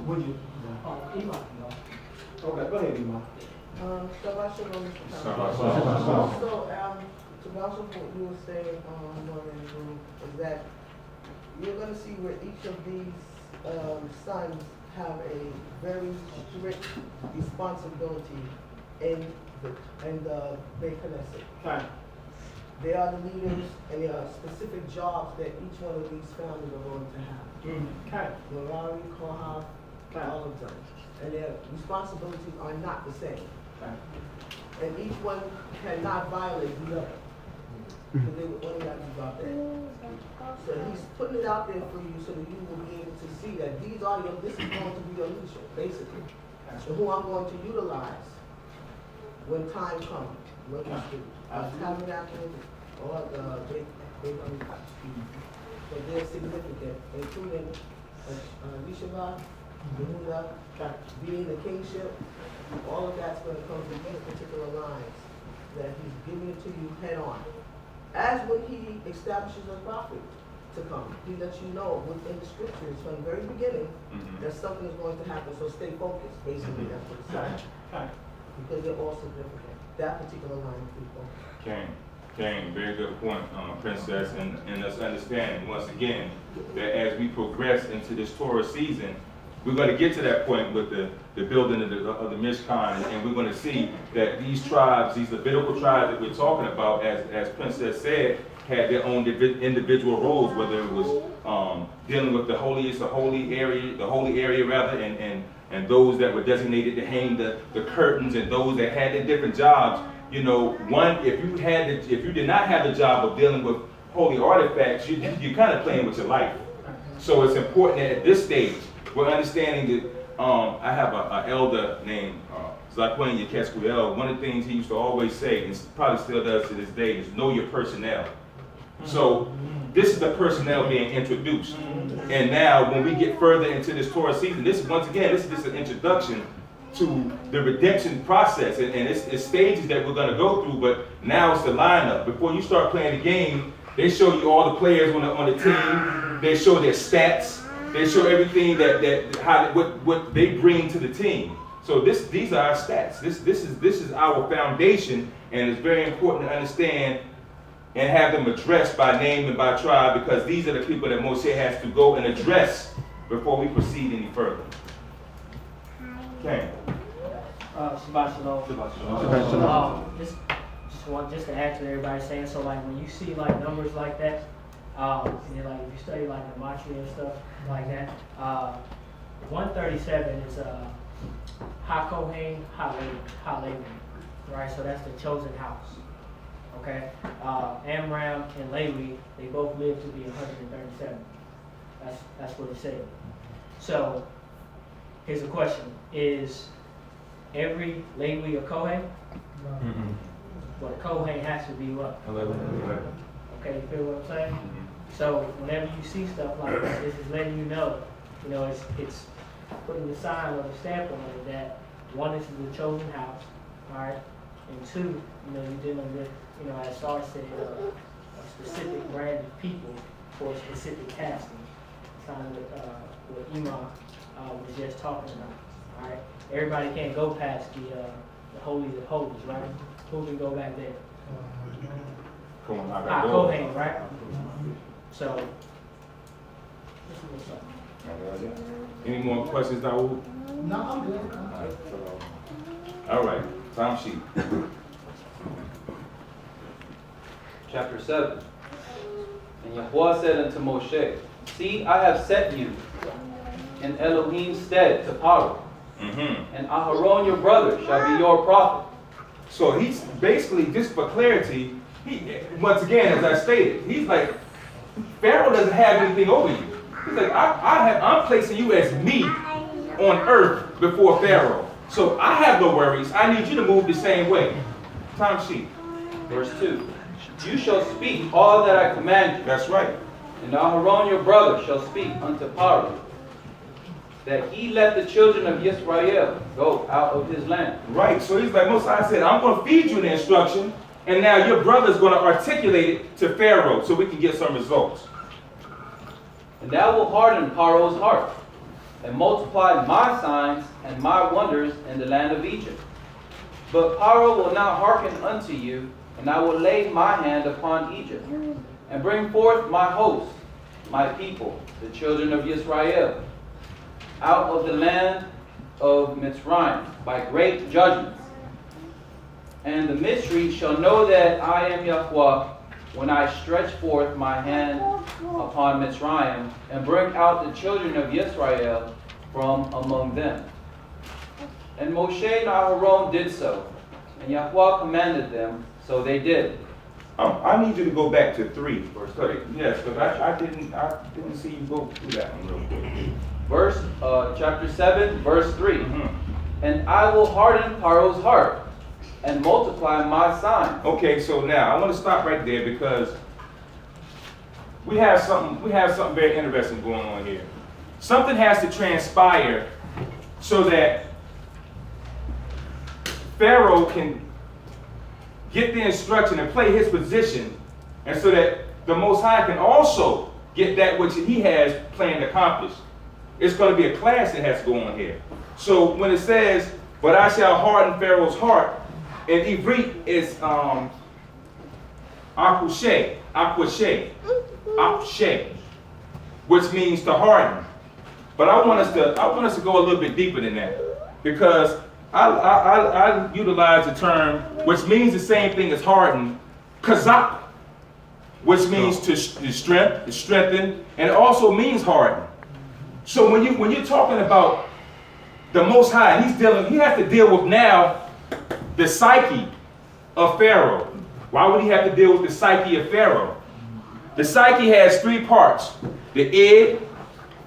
[SPEAKER 6] Would you? Okay, go ahead, Imam.
[SPEAKER 8] Shabbat shalom, Mr.
[SPEAKER 1] Shabbat
[SPEAKER 8] Thomas.
[SPEAKER 1] shalom.
[SPEAKER 8] Also, to bounce off what you were saying, Norman, is that you're gonna see where each of these, sons have a very strict responsibility in the Beit Knesset.
[SPEAKER 6] Okay.
[SPEAKER 8] They are the leaders, and there are specific jobs that each one of these families are going to have.
[SPEAKER 6] Okay.
[SPEAKER 8] Merari, Kohath, all of them. And their responsibilities are not the same. And each one cannot violate the other. Because they would only have to drop that. So he's putting it out there for you so that you will be able to see that this is going to be your leadership, basically. So who I'm going to utilize when time comes. What is the tabernacle or the but they're significant, including Yeshiva, Yehuda, being the kingship. All of that's going to come from these particular lines that he's giving it to you head on. As when he establishes a prophet to come, he lets you know within the scriptures from the very beginning that something is going to happen. So stay focused, basically, that's what it's saying. Because they're all significant. That particular line of people.
[SPEAKER 1] King, very good point, Princess, and us understanding once again that as we progress into this Torah season, we're going to get to that point with the building of the Mishkan, and we're going to see that these tribes, these Levitical tribes that we're talking about, as Princess said, had their own individual roles, whether it was dealing with the holiest, the holy area rather, and those that were designated to hang the curtains, and those that had their different jobs. You know, if you did not have the job of dealing with holy artifacts, you're kind of playing with your life. So it's important that at this stage, we're understanding that I have an elder named ZAQEN Yekesquiel. One of the things he used to always say, and probably still does to this day, is know your personnel. So this is the personnel being introduced. And now when we get further into this Torah season, this is just an introduction to the redemption process. And it's stages that we're going to go through, but now it's the lineup. Before you start playing the game, they show you all the players on the team. They show their stats. They show everything what they bring to the team. So these are our stats. This is our foundation, and it's very important to understand and have them addressed by name and by tribe, because these are the people that Moshe has to go and address before we proceed any further. Okay.
[SPEAKER 7] Shabbat shalom.
[SPEAKER 1] Shabbat shalom.
[SPEAKER 7] Just to add to everybody saying, so like when you see like numbers like that, and then like if you study like the Gematria and stuff like that, 137 is HaKohen, HaLevi, right? So that's the chosen house. Okay, Amram and Levi, they both lived to be 137. That's what it said. So here's a question: is every Levi a Kohen? Well, the Kohen has to be what?
[SPEAKER 1] 11.
[SPEAKER 7] Okay, you feel what I'm saying? So whenever you see stuff like that, this is letting you know, it's putting the sign or the stamp on it that one, this is the chosen house, all right, and two, you're dealing with, as Sar said, a specific brand of people for a specific casting. It's kind of what Imam was just talking about, all right. Everybody can't go past the holies of holies, right? Who can go back there? Kohen, right? So, this is what's up.
[SPEAKER 1] Any more questions, Dawood?
[SPEAKER 4] No, I'm good.
[SPEAKER 1] All right, time sheet.
[SPEAKER 3] Chapter 7. And Yahuwah said unto Moshe, See, I have set you in Elohim's stead to power, and Aharon your brother shall be your prophet.
[SPEAKER 1] So he's basically, just for clarity, once again, as I stated, he's like, Pharaoh doesn't have anything over you. He's like, I'm placing you as me on earth before Pharaoh. So I have no worries. I need you to move the same way. Time sheet.
[SPEAKER 3] Verse 2. You shall speak all that I command you.
[SPEAKER 1] That's right.
[SPEAKER 3] And Aharon your brother shall speak unto Pharaoh, that he let the children of Israel go out of his land.
[SPEAKER 1] Right. So he's like, Moses said, I'm going to feed you the instruction, and now your brother's going to articulate it to Pharaoh so we can get some results.
[SPEAKER 3] And thou wilt harden Pharaoh's heart, and multiply my signs and my wonders in the land of Egypt. But Pharaoh will not hearken unto you, and I will lay my hand upon Egypt, and bring forth my host, my people, the children of Israel, out of the land of Mitzrayim by great judgments. And the mystery shall know that I am Yahweh when I stretch forth my hand upon Mitzrayim and bring out the children of Israel from among them. And Moshe and Aharon did so, and Yahweh commanded them, so they did.
[SPEAKER 1] I need you to go back to 3. Verse 3. Yes, because I didn't see you go through that one real quick.
[SPEAKER 3] Chapter 7, verse 3. And I will harden Pharaoh's heart and multiply my signs.
[SPEAKER 1] Okay, so now I want to stop right there because we have something very interesting going on here. Something has to transpire so that Pharaoh can get the instruction and play his position, and so that the Most High can also get that which he has planned to accomplish. It's going to be a clash that has to go on here. So when it says, but I shall harden Pharaoh's heart, in Ivrit it's akushe, which means to harden. But I want us to go a little bit deeper than that, because I utilize the term, which means the same thing as harden, kazak, which means to strengthen, and it also means harden. So when you're talking about the Most High, he has to deal with now the psyche of Pharaoh. Why would he have to deal with the psyche of Pharaoh? The psyche has 3 parts: the id,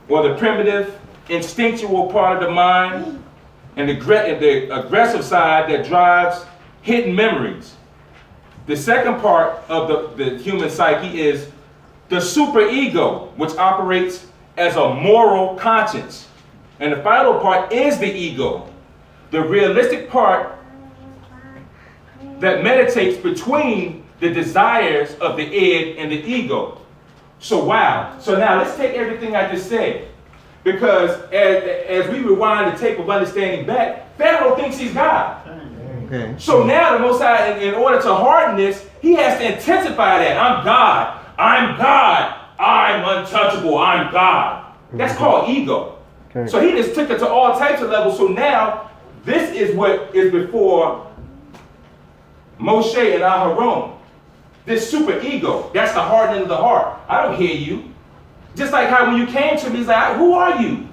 [SPEAKER 1] or the primitive, instinctual part of the mind, and the aggressive side that drives hidden memories. The second part of the human psyche is the superego, which operates as a moral conscience. And the final part is the ego, the realistic part that meditates between the desires of the id and the ego. So wow. So now let's take everything I just said. Because as we rewind the tape of understanding back, Pharaoh thinks he's God.
[SPEAKER 2] Okay.
[SPEAKER 1] So now the Most High, in order to harden this, he has to intensify that. I'm God. I'm God. I'm untouchable. I'm God. That's called ego.
[SPEAKER 2] Okay.
[SPEAKER 1] So he just took it to all types of levels. So now this is what is before Moshe and Aharon. This super ego. That's the hardening of the heart. I don't hear you. Just like how when you came to me, he's like, who are you?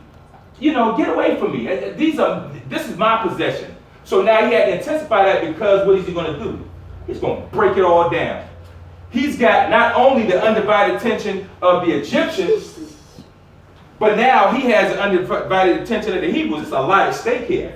[SPEAKER 1] You know, get away from me. This is my possession. So now he had to intensify that, because what is he going to do? He's going to break it all down. He's got not only the undivided attention of the Egyptians, but now he has the undivided attention of the Hebrews. It's a lot at stake here.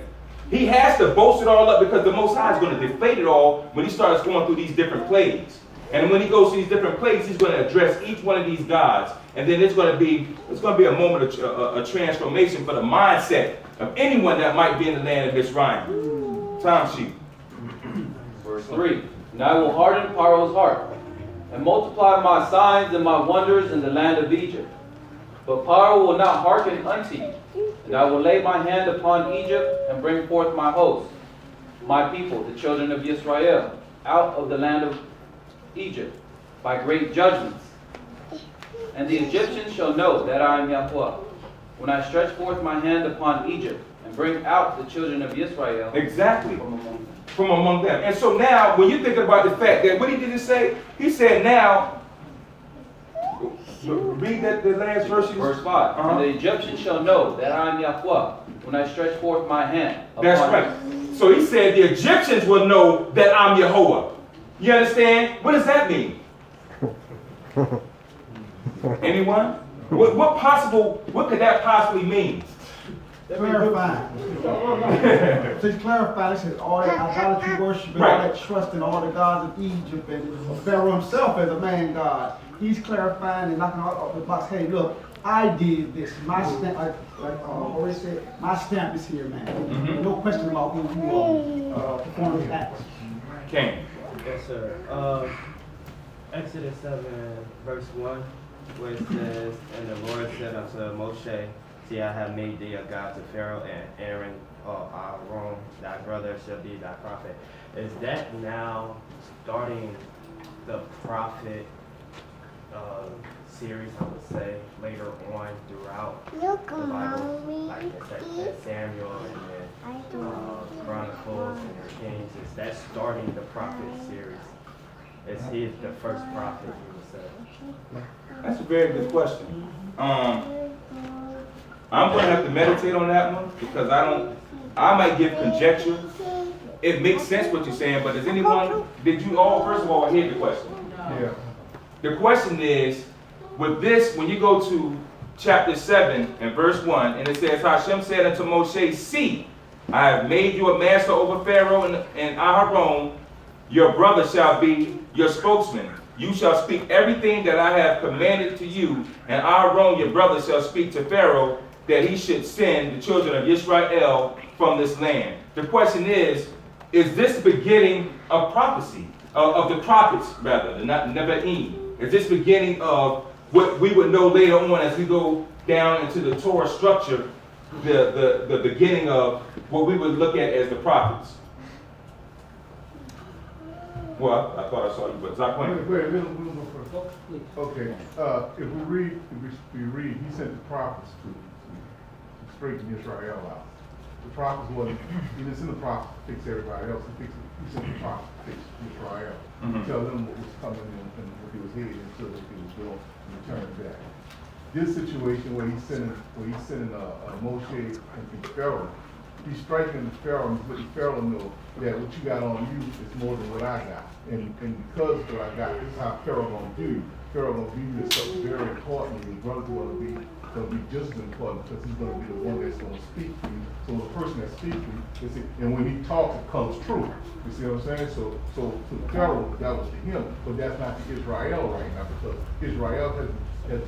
[SPEAKER 1] He has to boast it all up, because the Most High is going to deflate it all when he starts going through these different plagues. And when he goes to these different plagues, he's going to address each one of these gods. And then it's going to be a moment of a transformation for the mindset of anyone that might be in the land of Mitzrayim. Time sheet.
[SPEAKER 3] Verse 3. And I will harden Pharaoh's heart, and multiply my signs and my wonders in the land of Egypt. But Pharaoh will not hearken unto you. And I will lay my hand upon Egypt, and bring forth my host, my people, the children of Israel, out of the land of Egypt by great judgments. And the Egyptians shall know that I am Yahweh when I stretch forth my hand upon Egypt and bring out the children of Israel
[SPEAKER 1] Exactly.
[SPEAKER 3] from among them.
[SPEAKER 1] And so now, when you think about the fact that, what he did say? He said now, read the last verse.
[SPEAKER 3] Verse 5. And the Egyptians shall know that I am Yahweh when I stretch forth my hand upon
[SPEAKER 1] That's right. So he said the Egyptians will know that I'm Yehovah. You understand? What does that mean? Anyone? What could that possibly mean?
[SPEAKER 2] Clarify. Just clarify, this is all that idolatry worship and all
[SPEAKER 1] Right.
[SPEAKER 2] that trust in all the gods of Egypt and Pharaoh himself as a man god. He's clarifying and knocking off the box. Hey, look, I did this. My stamp, like Jorge said, my stamp is here, man.
[SPEAKER 1] Mhm.
[SPEAKER 2] No question about who you are performing the acts.
[SPEAKER 1] King.
[SPEAKER 9] Yes, sir. Exodus 7, verse 1, where it says, "And the Lord said unto Moshe, See, I have made thee a god to Pharaoh, and Aaron or Aaron, thy brother, shall be thy prophet." Is that now starting the prophet series, I would say, later on throughout the Bible? Like at Samuel and then Chronicles and the Kings. Is that starting the prophet series? Is he the first prophet, you would say?
[SPEAKER 1] That's a very good question. I'm gonna have to meditate on that one because I might give conjecture. It makes sense what you're saying, but did you all, first of all, hear the question?
[SPEAKER 5] Yeah.
[SPEAKER 1] The question is, with this, when you go to chapter 7 and verse 1, and it says, Hashem said unto Moshe, See, I have made you a master over Pharaoh and Aaron, your brother shall be your spokesman. You shall speak everything that I have commanded to you, and Aaron, your brother, shall speak to Pharaoh that he should send the children of Israel from this land. The question is this the beginning of prophecy, of the prophets, rather, the Nevi'im? Is this beginning of what we would know later on as we go down into the Torah structure, the beginning of what we would look at as the prophets? Well, I thought I saw you, but ZAQEN.
[SPEAKER 5] Wait, we'll go first. Okay, if we read, he sent the prophets to straighten Israel out. The prophets wasn't, he didn't send the prophets to fix everybody else, he sent the prophets to fix Israel.
[SPEAKER 1] Mhm.
[SPEAKER 5] Tell them what was coming and what he was heading into, what he was doing, and return back. This situation where he's sending Moshe and Pharaoh, he's striking the Pharaoh and letting Pharaoh know that what you got on you is more than what I got. And because of what I got, this is how Pharaoh gonna do you. Pharaoh gonna view you as something very important, and your brother's gonna be just as important because he's gonna be the one that's gonna speak for you. So the person that speaks for you, and when he talks, it comes true. You see what I'm saying? So to Pharaoh, that was to him, but that's not to Israel right now because Israel has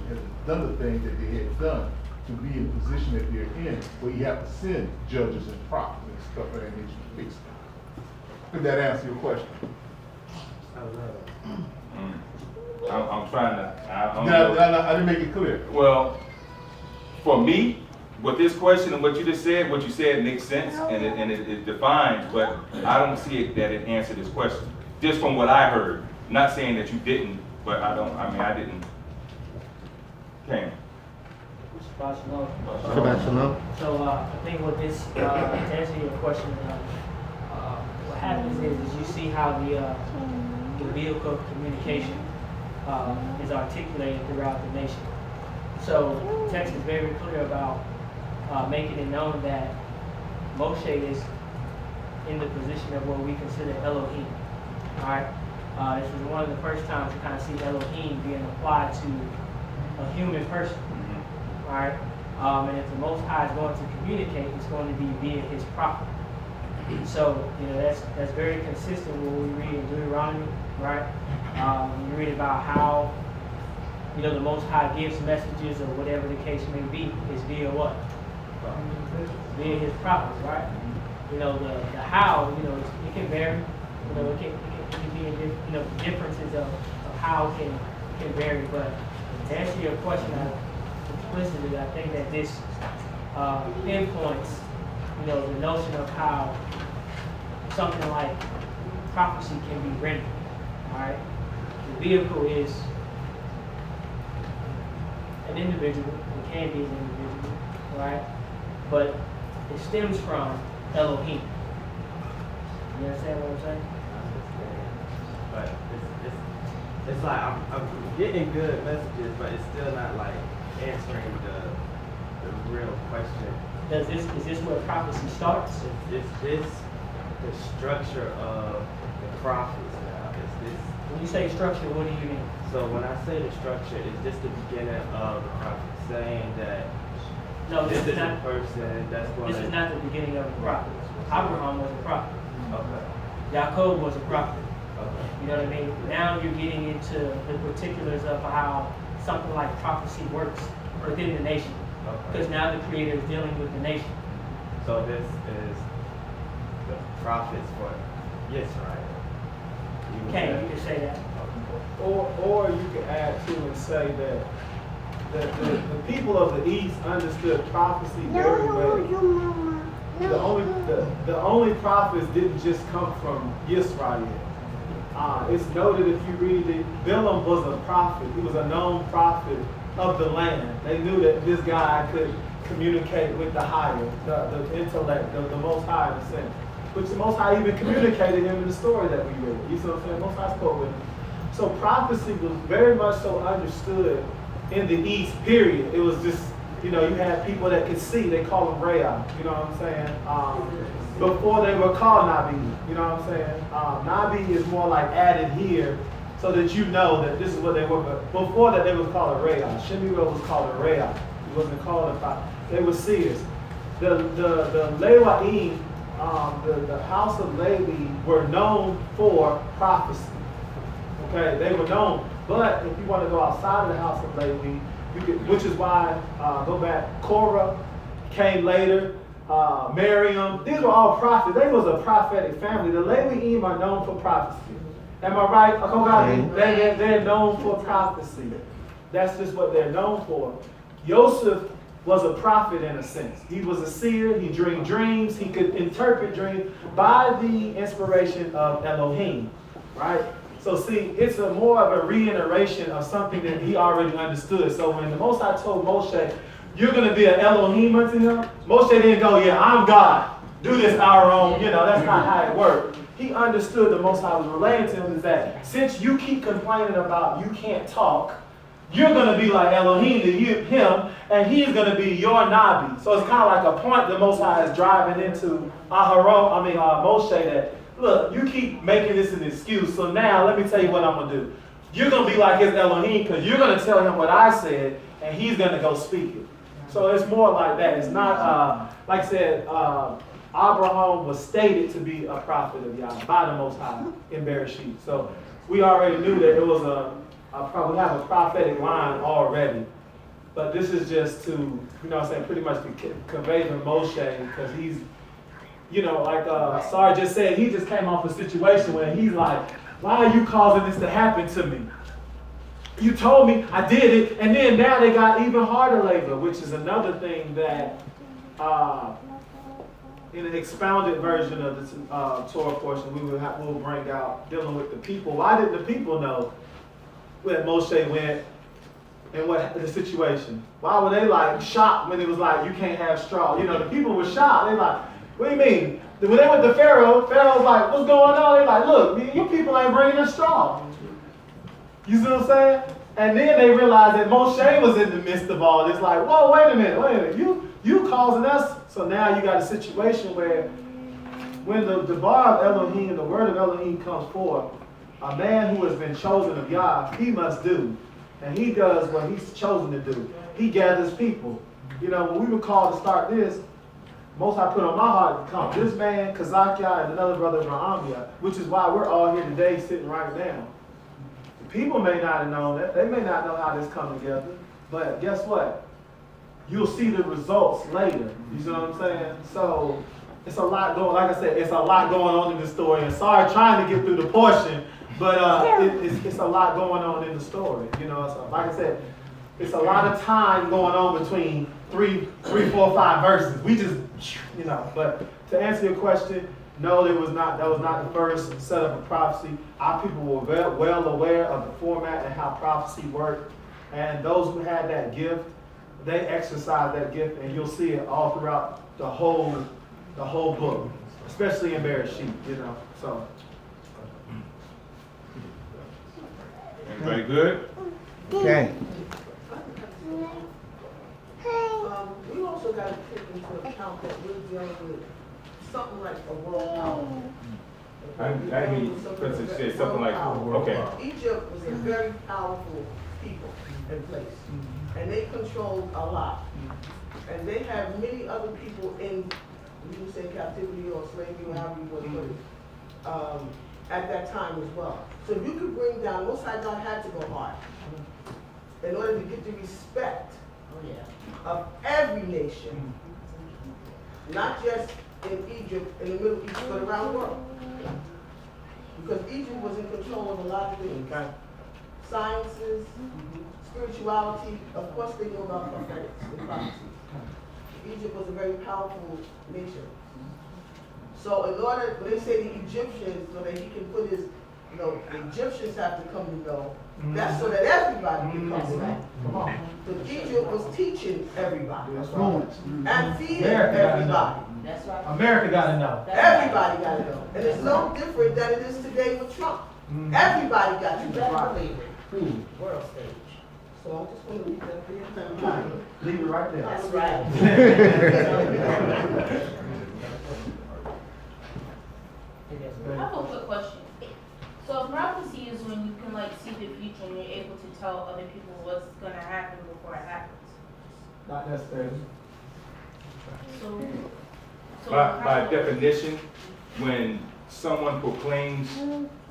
[SPEAKER 5] done the thing that they had done to be in the position that they're in, where you have to send judges and prophets and stuff like that nature to fix them. Did that answer your question?
[SPEAKER 1] I'm trying to.
[SPEAKER 5] I didn't make it clear.
[SPEAKER 1] Well, for me, with this question and what you just said, what you said makes sense and it defines, but I don't see it that it answered this question. Just from what I heard. Not saying that you didn't, but I didn't. Okay.
[SPEAKER 7] So I think what this, to answer your question, what happens is you see how the vehicle of communication is articulated throughout the nation. So the text is very clear about making it known that Moshe is in the position of what we consider Elohim. All right. This was one of the first times to kind of see Elohim being applied to a human person. All right. And if the Most High is going to communicate, it's going to be via His prophet. So that's very consistent with what we read in Deuteronomy, right? You read about how the Most High gives messages or whatever the case may be is via what? Via His prophets, right? The how, it can vary. It can be in differences of how it can vary. But to answer your question explicitly, I think that this pinpoints, the notion of how something like prophecy can be rendered. All right, the vehicle is an individual. It can be an individual, right? But it stems from Elohim. You understand what I'm saying?
[SPEAKER 9] But it's like I'm getting good messages, but it's still not like answering the real question.
[SPEAKER 7] Is this where prophecy starts?
[SPEAKER 9] Is this the structure of the prophets now? Is this.
[SPEAKER 7] When you say structure, what do you mean?
[SPEAKER 9] So when I say the structure, it's just the beginning of the prophet saying that
[SPEAKER 7] No,
[SPEAKER 9] this is a
[SPEAKER 7] not.
[SPEAKER 9] person that's going
[SPEAKER 7] This is
[SPEAKER 9] to.
[SPEAKER 7] not the beginning of the prophet. Abraham was a prophet.
[SPEAKER 9] Okay.
[SPEAKER 7] Jacob was a prophet.
[SPEAKER 9] Okay.
[SPEAKER 7] You know what I mean? Now you're getting into the particulars of how something like prophecy works within the nation. Because
[SPEAKER 9] Okay.
[SPEAKER 7] now the Creator is dealing with the nation.
[SPEAKER 9] So this is the prophets for Israel.
[SPEAKER 7] Okay, you can say that.
[SPEAKER 6] Or you could add to and say that the people of the East understood prophecy very well. The only prophets didn't just come from Israel. It's noted if you read it, Balaam was a prophet. He was a known prophet of the land. They knew that this guy could communicate with the higher, the intellect, the Most High in a sense. Which the Most High even communicated him in the story that we read. You see what I'm saying? Most High spoke with him. So prophecy was very much so understood in the East, period. It was just, you had people that could see, they call them Raya, you know what I'm saying? Before they were called Nabi, you know what I'm saying? Nabi is more like added here so that you know that this is what they were. But before that, they was called a Raya. Shemuel was called a Raya. He wasn't called a prophet. They were seers. The Lewaim, the house of Levi were known for prophecy. Okay, they were known. But if you want to go outside of the house of Levi, which is why, go back, Korah came later, Miriam, these were all prophets. They was a prophetic family. The Levi'im are known for prophecy. Am I right? They're known for prophecy. That's just what they're known for. Joseph was a prophet in a sense. He was a seer. He dreamed dreams. He could interpret dreams by the inspiration of Elohim, right? So see, it's more of a reiteration of something that he already understood. So when the Most High told Moshe, you're going to be an Elohim unto him, Moshe didn't go, yeah, I'm God. Do this our own. That's not how it worked. He understood the Most High was relating to him is that since you keep complaining about you can't talk, you're going to be like Elohim to him, and he's going to be your Nabi. So it's kind of like a point the Most High is driving into Moshe that, look, you keep making this an excuse, so now let me tell you what I'm going to do. You're going to be like his Elohim because you're going to tell him what I said, and he's going to go speak it. So it's more like that. It's not, like I said, Abraham was stated to be a prophet of Yahweh by the Most High in Bereshit. So we already knew that it was we have a prophetic line already. But this is just to, pretty much to convey to Moshe because he's, like Sar just said, he just came off a situation where he's like, why are you causing this to happen to me? You told me I did it, and then now they got even harder labor, which is another thing that in an expounded version of the Torah portion we'll bring out dealing with the people. Why did the people know where Moshe went and what the situation? Why were they like shocked when it was like you can't have straw? The people were shocked. They like, what do you mean? When they went to Pharaoh, Pharaoh's like, what's going on? They like, look, you people ain't bringing us straw. You see what I'm saying? And then they realized that Moshe was in the midst of all this. Like, whoa, wait a minute. You causing us. So now you got a situation where when the bar of Elohim, the word of Elohim comes forth, a man who has been chosen of Yah, he must do. And he does what he's chosen to do. He gathers people. When we were called to start this, Most I put on my heart to come. This man, Kazakia, and another brother, Rahamia, which is why we're all here today sitting right now. The people may not have known that. They may not know how this come together. But guess what? You'll see the results later. You see what I'm saying? So it's a lot going, like I said, it's a lot going on in the story. And sorry trying to get through the portion, but it's a lot going on in the story. So like I said, it's a lot of time going on between 3, 4, 5 verses. We just, but to answer your question, no, that was not the first set of a prophecy. Our people were well aware of the format and how prophecy worked. And those who had that gift, they exercised that gift, and you'll see it all throughout the whole book, especially in Bereshit, so.
[SPEAKER 1] Everybody good?
[SPEAKER 2] Okay.
[SPEAKER 8] We also got to take into account that we're dealing with something like a world power.
[SPEAKER 1] I mean, Princess said something like, okay.
[SPEAKER 8] Egypt was a very powerful people and place, and they controlled a lot. And they had many other people in, you can say captivity or slavery, or however you want to put it, at that time as well. So if you could bring down, Most High God had to go hard in order to get the respect of every nation, not just in Egypt, in the Middle East, but around the world. Because Egypt was in control of a lot of things. Sciences, spirituality, of course they know about prophetics and prophecy. Egypt was a very powerful nation. So in order, when they say the Egyptians, so that he can put his, the Egyptians have to come to know, that's so that everybody can come to know. Because Egypt was teaching everybody. And feeding everybody.
[SPEAKER 7] That's right.
[SPEAKER 6] America gotta know.
[SPEAKER 8] Everybody got to know. And it's no different than it is today with Trump. Everybody got to know.
[SPEAKER 7] World stage.
[SPEAKER 8] So I just want to leave that there.
[SPEAKER 6] Leave it right there.
[SPEAKER 7] That's right.
[SPEAKER 10] I have a quick question. So prophecy is when you can like see the future and you're able to tell other people what's gonna happen before it happens.
[SPEAKER 6] Not necessarily.
[SPEAKER 10] So
[SPEAKER 1] By definition, when someone proclaims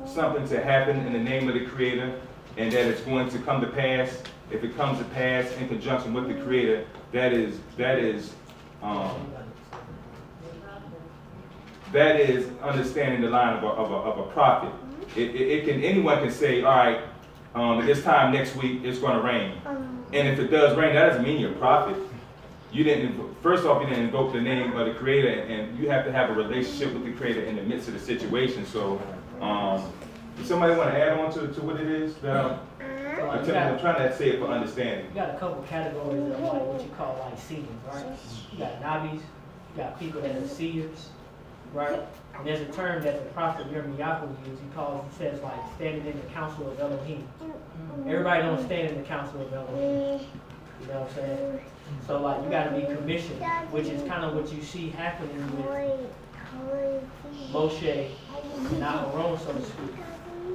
[SPEAKER 1] something to happen in the name of the Creator and that it's going to come to pass, if it comes to pass in conjunction with the Creator, that is understanding the line of a prophet. Anyone can say, all right, at this time next week it's going to rain, and if it does rain, that doesn't mean you're a prophet. First off, you didn't invoke the name of the Creator, and you have to have a relationship with the Creator in the midst of the situation. So, does somebody want to add on to what it is that I'm trying to say it for understanding?
[SPEAKER 7] You got a couple categories of like what you call like seers, right? You got nabis, you got people that are seers, right? And there's a term that the prophet Yirmiyahu used. He says like standing in the council of Elohim. Everybody don't stand in the council of Elohim. You know what I'm saying? So like you got to be commissioned, which is kind of what you see happening with Moshe and Aaron, so to speak.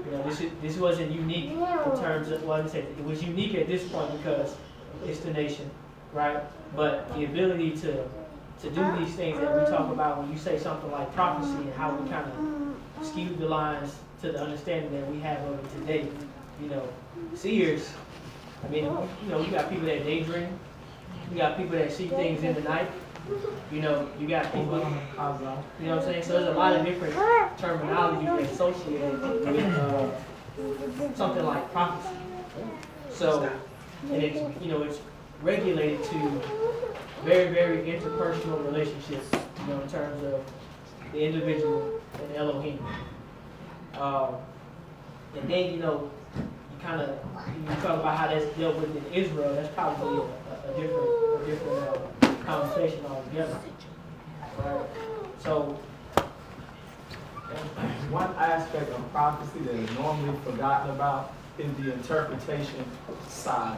[SPEAKER 7] You know, this wasn't unique in terms of, well, it was unique at this point because it's the nation, right? But the ability to do these things that we talk about when you say something like prophecy and how we kind of skew the lines to the understanding that we have of it today. You know, seers, I mean, you know, you got people that daydream. You got people that see things in the night. You know, you got people, you know what I'm saying? So there's a lot of different terminology associated with something like prophecy. So, and it's, you know, it's regulated to very, very interpersonal relationships, you know, in terms of the individual and Elohim. And then, you know, you talk about how that's dealt with in Israel. That's probably a different conversation altogether. Right? So,
[SPEAKER 6] One aspect of prophecy that is normally forgotten about is the interpretation side.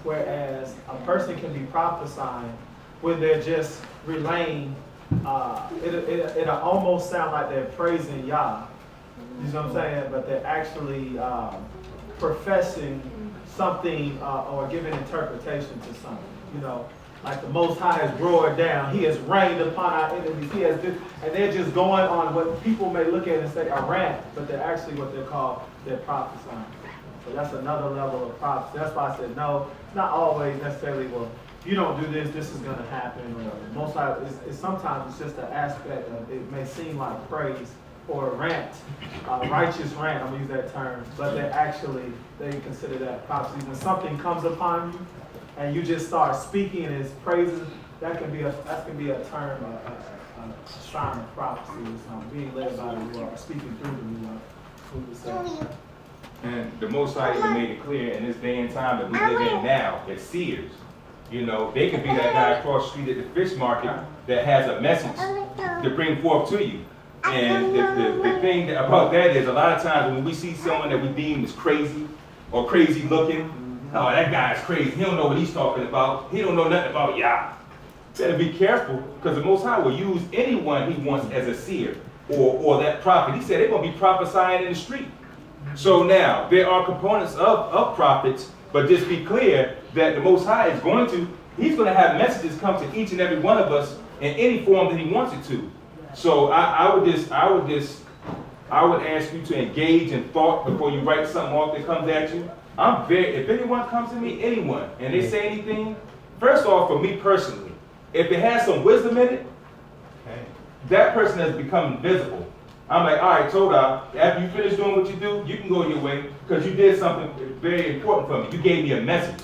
[SPEAKER 6] Whereas a person can be prophesying when they're just relaying, it'll almost sound like they're praising Yah. You know what I'm saying? But they're actually professing something or giving interpretation to something. You know, like the Most High has roared down. He has rained upon our enemies. He has this, and they're just going on what people may look at and say a rant, but they're actually what they're prophesying. So that's another level of prophecy. That's why I said no, not always necessarily, well, you don't do this, this is going to happen. Or most likely, sometimes it's just an aspect of, it may seem like praise or a rant, righteous rant, I'm going to use that term, but they consider that prophecy. When something comes upon you and you just start speaking in his praises, that can be a term, a sign of prophecy or something, being led by the Lord, speaking through the Lord.
[SPEAKER 1] And the Most High even made it clear in this day and time that we live in now, as seers. You know, they could be that guy across the street at the fish market that has a message to bring forth to you. And the thing about that is a lot of times when we see someone that we deem as crazy or crazy looking, oh, that guy's crazy. He don't know what he's talking about. He don't know nothing about Yah. Better be careful, because the Most High will use anyone he wants as a seer. or that prophet. He said they're going to be prophesying in the street. So now, there are components of prophets, but just be clear that the Most High is going to, he's going to have messages come to each and every one of us in any form that he wants it to. So I would ask you to engage in thought before you write something off that comes at you. If anyone comes to me, anyone, and they say anything, first off, for me personally, if it has some wisdom in it, that person has become invisible. I'm like, all right, Torah, after you finish doing what you do, you can go your way because you did something very important for me. You gave me a message.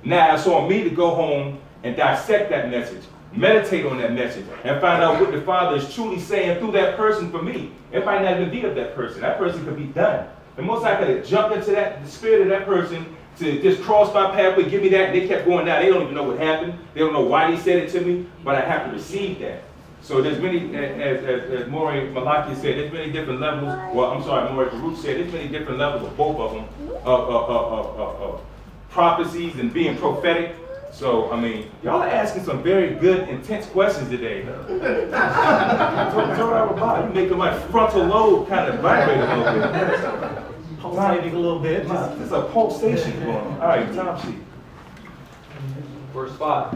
[SPEAKER 1] Now it's on me to go home and dissect that message, meditate on that message, and find out what the Father is truly saying through that person for me. It might not even be of that person. That person could be done. The Most High could have jumped into the spirit of that person to just cross my pathway, give me that, and they kept going down. They don't even know what happened. They don't know why he said it to me, but I have to receive that. So there's many, as Maury Malaki said, there's many different levels. Well, I'm sorry, Maury Baruch said, there's many different levels of both of them, of prophecies and being prophetic. So, I mean, y'all are asking some very good, intense questions today. You making my frontal lobe kind of vibrate a little bit. Pulsating a little bit. There's a pulsation going on. All right, time sheet.
[SPEAKER 3] Verse 5.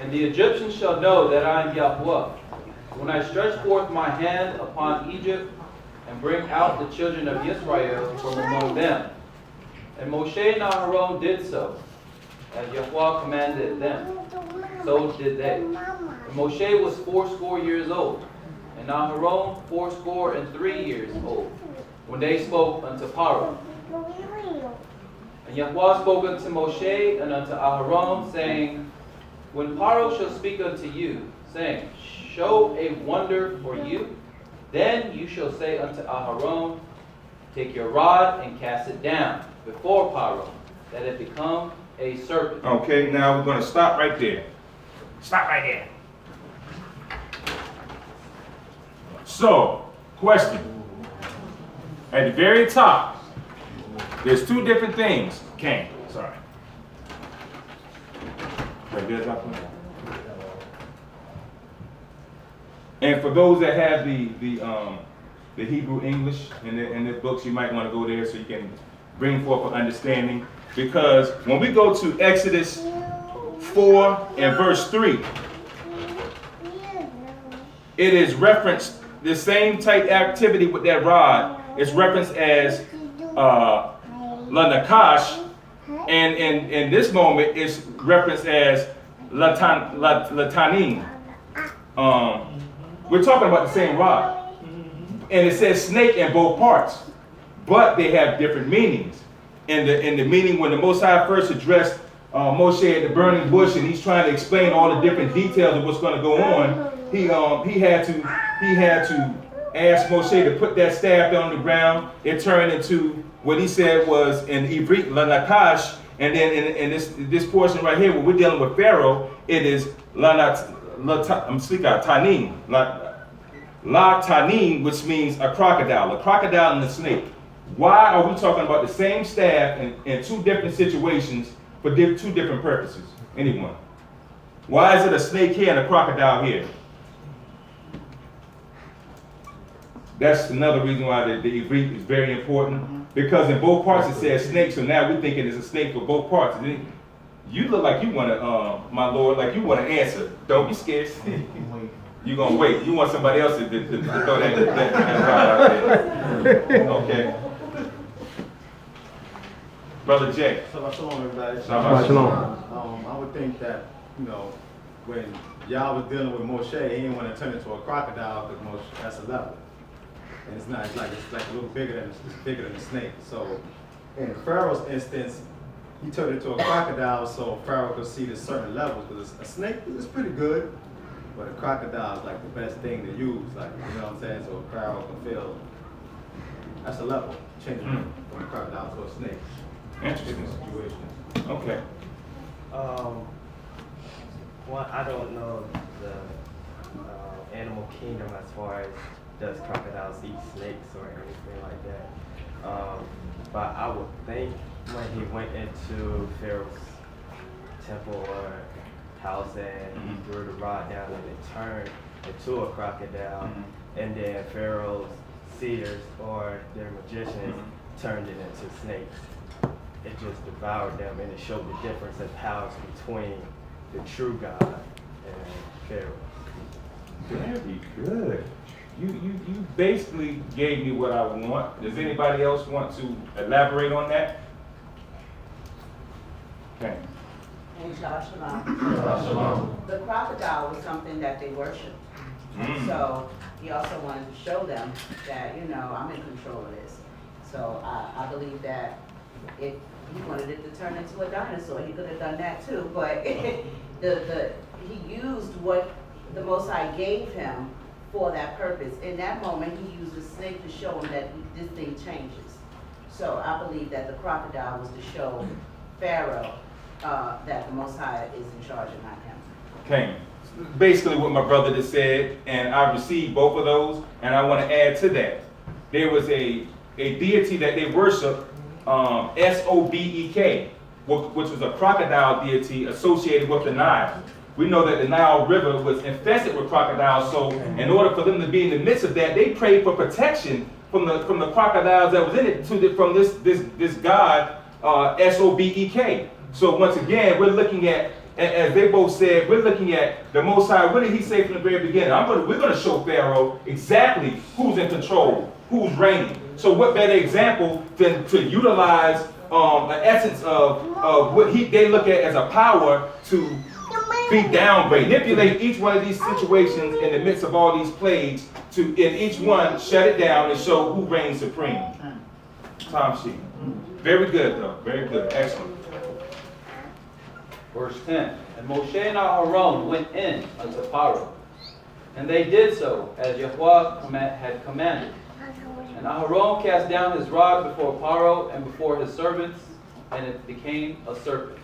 [SPEAKER 3] And the Egyptians shall know that I am Yahweh, when I stretch forth my hand upon Egypt and bring out the children of Israel from among them. And Moshe and Aaron did so, as Yahweh commanded them. So did they. And Moshe was 80 years old, and Aaron 83 years old, when they spoke unto Pharaoh. And Yahweh spoke unto Moshe and unto Aaron, saying, when Pharaoh shall speak unto you, saying, show a wonder for you, then you shall say unto Aaron, take your rod and cast it down before Pharaoh, that it become a serpent.
[SPEAKER 1] Okay, now we're going to stop right there. Stop right there. So, question. At the very top, there's two different things. Sorry. Right there's our point. And for those that have the Hebrew English in the books, you might want to go there so you can bring forth an understanding. Because when we go to Exodus 4 and verse 3, it is referenced, the same type activity with that rod is referenced as Lanakash, and in this moment it's referenced as Latanim. We're talking about the same rod. And it says snake in both parts, but they have different meanings. In the meaning when the Most High first addressed Moshe at the burning bush, and he's trying to explain all the different details of what's going to go on, he had to ask Moshe to put that staff down on the ground. It turned into what he said was in Ivrit Lanakash, and then in this portion right here where we're dealing with Pharaoh, it is Tanim, La Tanim, which means a crocodile and a snake. Why are we talking about the same staff in two different situations for two different purposes? Anyone? Why is it a snake here and a crocodile here? That's another reason why the Ivrit is very important. Because in both parts it says snake, so now we're thinking it's a snake for both parts. You look like you want to, my Lord, like you want to answer. Don't be scared. You're going to wait. You want somebody else to throw that rod out there. Okay. Brother Jay.
[SPEAKER 11] Shalom, everybody.
[SPEAKER 1] Shalom.
[SPEAKER 11] I would think that, when Yah was dealing with Moshe, he didn't want to turn into a crocodile because that's a level. And it's like a little bigger than a snake. So in Pharaoh's instance, he turned it into a crocodile so Pharaoh could see the certain levels. Because a snake is pretty good, but a crocodile is like the best thing to use. Like, you know what I'm saying? So Pharaoh can feel that's a level, changing from a crocodile to a snake.
[SPEAKER 1] Interesting
[SPEAKER 11] Situation.
[SPEAKER 1] Okay.
[SPEAKER 9] Well, I don't know the animal kingdom as far as does crocodiles eat snakes or anything like that. But I would think when he went into Pharaoh's temple or palace and he threw the rod down and it turned, into a crocodile, and then Pharaoh's seers or their magicians turned it into snakes. It just devoured them, and it showed the difference in powers between the true God and Pharaoh.
[SPEAKER 1] Very good. You basically gave me what I want. Does anybody else want to elaborate on that? Okay.
[SPEAKER 12] And Shalom. The crocodile was something that they worshipped. So he also wanted to show them that, you know, I'm in control of this. So I believe that if he wanted it to turn into a dinosaur, he could have done that too. But he used what the Most High gave him for that purpose. In that moment, he used a snake to show him that this thing changes. So I believe that the crocodile was to show Pharaoh that the Most High is in charge and not him.
[SPEAKER 1] Okay. Basically what my brother just said, and I received both of those, and I want to add to that. There was a deity that they worship, Sobek, which was a crocodile deity associated with the Nile. We know that the Nile River was infested with crocodiles, so in order for them to be in the midst of that, they prayed for protection from the crocodiles that was in it from this god, Sobek. So once again, we're looking at, as they both said, we're looking at the Most High. What did he say from the very beginning? We're going to show Pharaoh exactly who's in control, who's reigning. So what better example than to utilize the essence of what they look at as a power to be downgraded, manipulate each one of these situations in the midst of all these plagues to, in each one, shut it down and show who reigns supreme. Tom sheet. Very good, though. Very good. Excellent.
[SPEAKER 3] Verse 10, And Moshe and Aaron went in unto Pharaoh, and they did so as Yahweh had commanded. And Aaron cast down his rod before Pharaoh and before his servants, and it became a serpent.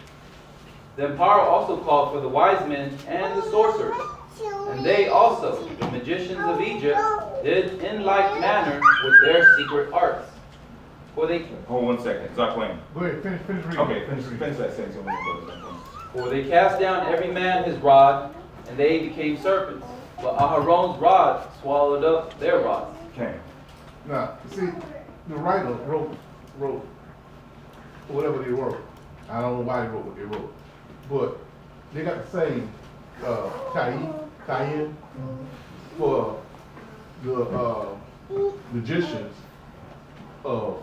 [SPEAKER 3] Then Pharaoh also called for the wise men and the sorcerers, and they also, the magicians of Egypt, did in like manner with their secret arts. For they
[SPEAKER 1] Hold 1 second. ZAQEN.
[SPEAKER 5] Go ahead, finish reading.
[SPEAKER 1] Okay, finish that sentence.
[SPEAKER 3] For they cast down every man his rod, and they became serpents. But Aharon's rod swallowed up their rods.
[SPEAKER 1] Okay.
[SPEAKER 5] Now, you see, the writer wrote whatever they wrote. I don't know why they wrote what they wrote. But they got the same Kayin for the magicians of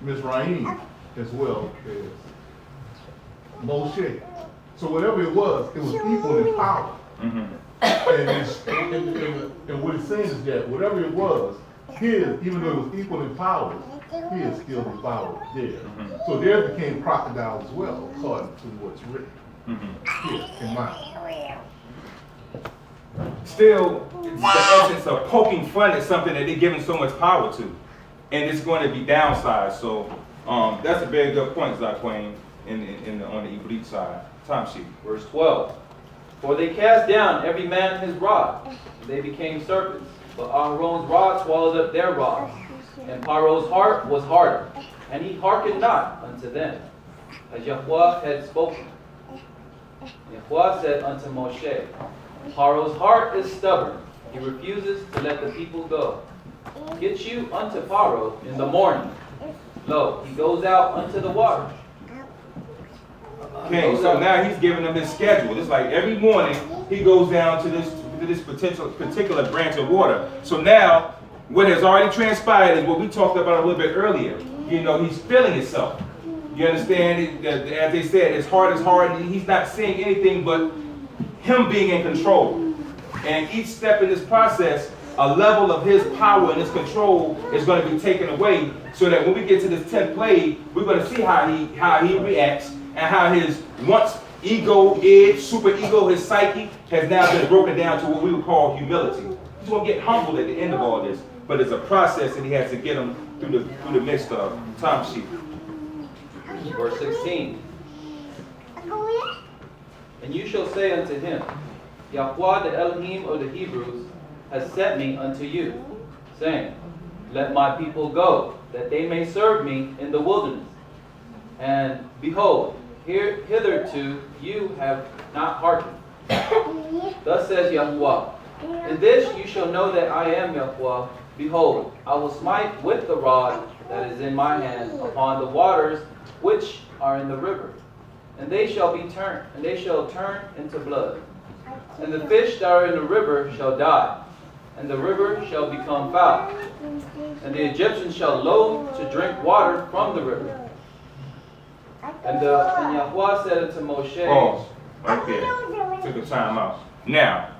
[SPEAKER 5] Mizraim as well as Moshe. So whatever it was equal in power. And what it's saying is that whatever it was, his, even though it was equal in power, his still devoured theirs. So theirs became crocodiles as well, according to what's written here in mine.
[SPEAKER 1] Still, it's the essence of poking fun at something that they're giving so much power to. And it's going to be downsized. So that's a very good point, ZAQEN, on the Ibrit side. Time sheet.
[SPEAKER 3] Verse 12. For they cast down every man his rod, and they became serpents. But Aharon's rod swallowed up their rods. And Pharaoh's heart was hardened, and he hearkened not unto them, as Yahweh had spoken. Yahweh said unto Moshe, Pharaoh's heart is stubborn, he refuses to let the people go. Get you unto Pharaoh in the morning. Lo, he goes out unto the water.
[SPEAKER 1] Okay, so now he's giving them his schedule. It's like every morning he goes down to this particular branch of water. So now what has already transpired is what we talked about a little bit earlier. You know, he's feeling himself. You understand? As they said, his heart is hard. He's not seeing anything but him being in control. And each step in this process, a level of his power and his control is going to be taken away, so that when we get to this 10th plague, we're going to see how he reacts, and how his once ego, super ego, his psyche has now been broken down to what we would call humility. He's going to get humbled at the end of all this, but it's a process that he has to get him through the midst of. Time sheet.
[SPEAKER 3] Verse 16. And you shall say unto him, Yahweh the Elohim of the Hebrews has sent me unto you, saying, Let my people go, that they may serve me in the wilderness. And behold, hitherto you have not hearkened. Thus says Yahuwah, in this you shall know that I am Yahuwah. Behold, I will smite with the rod that is in my hand upon the waters which are in the river, and they shall turn into blood. And the fish that are in the river shall die, and the river shall become foul. And the Egyptians shall loathe to drink water from the river. And Yahuwah said unto Moshe,
[SPEAKER 1] Pause. Right there. Took a time out. Now,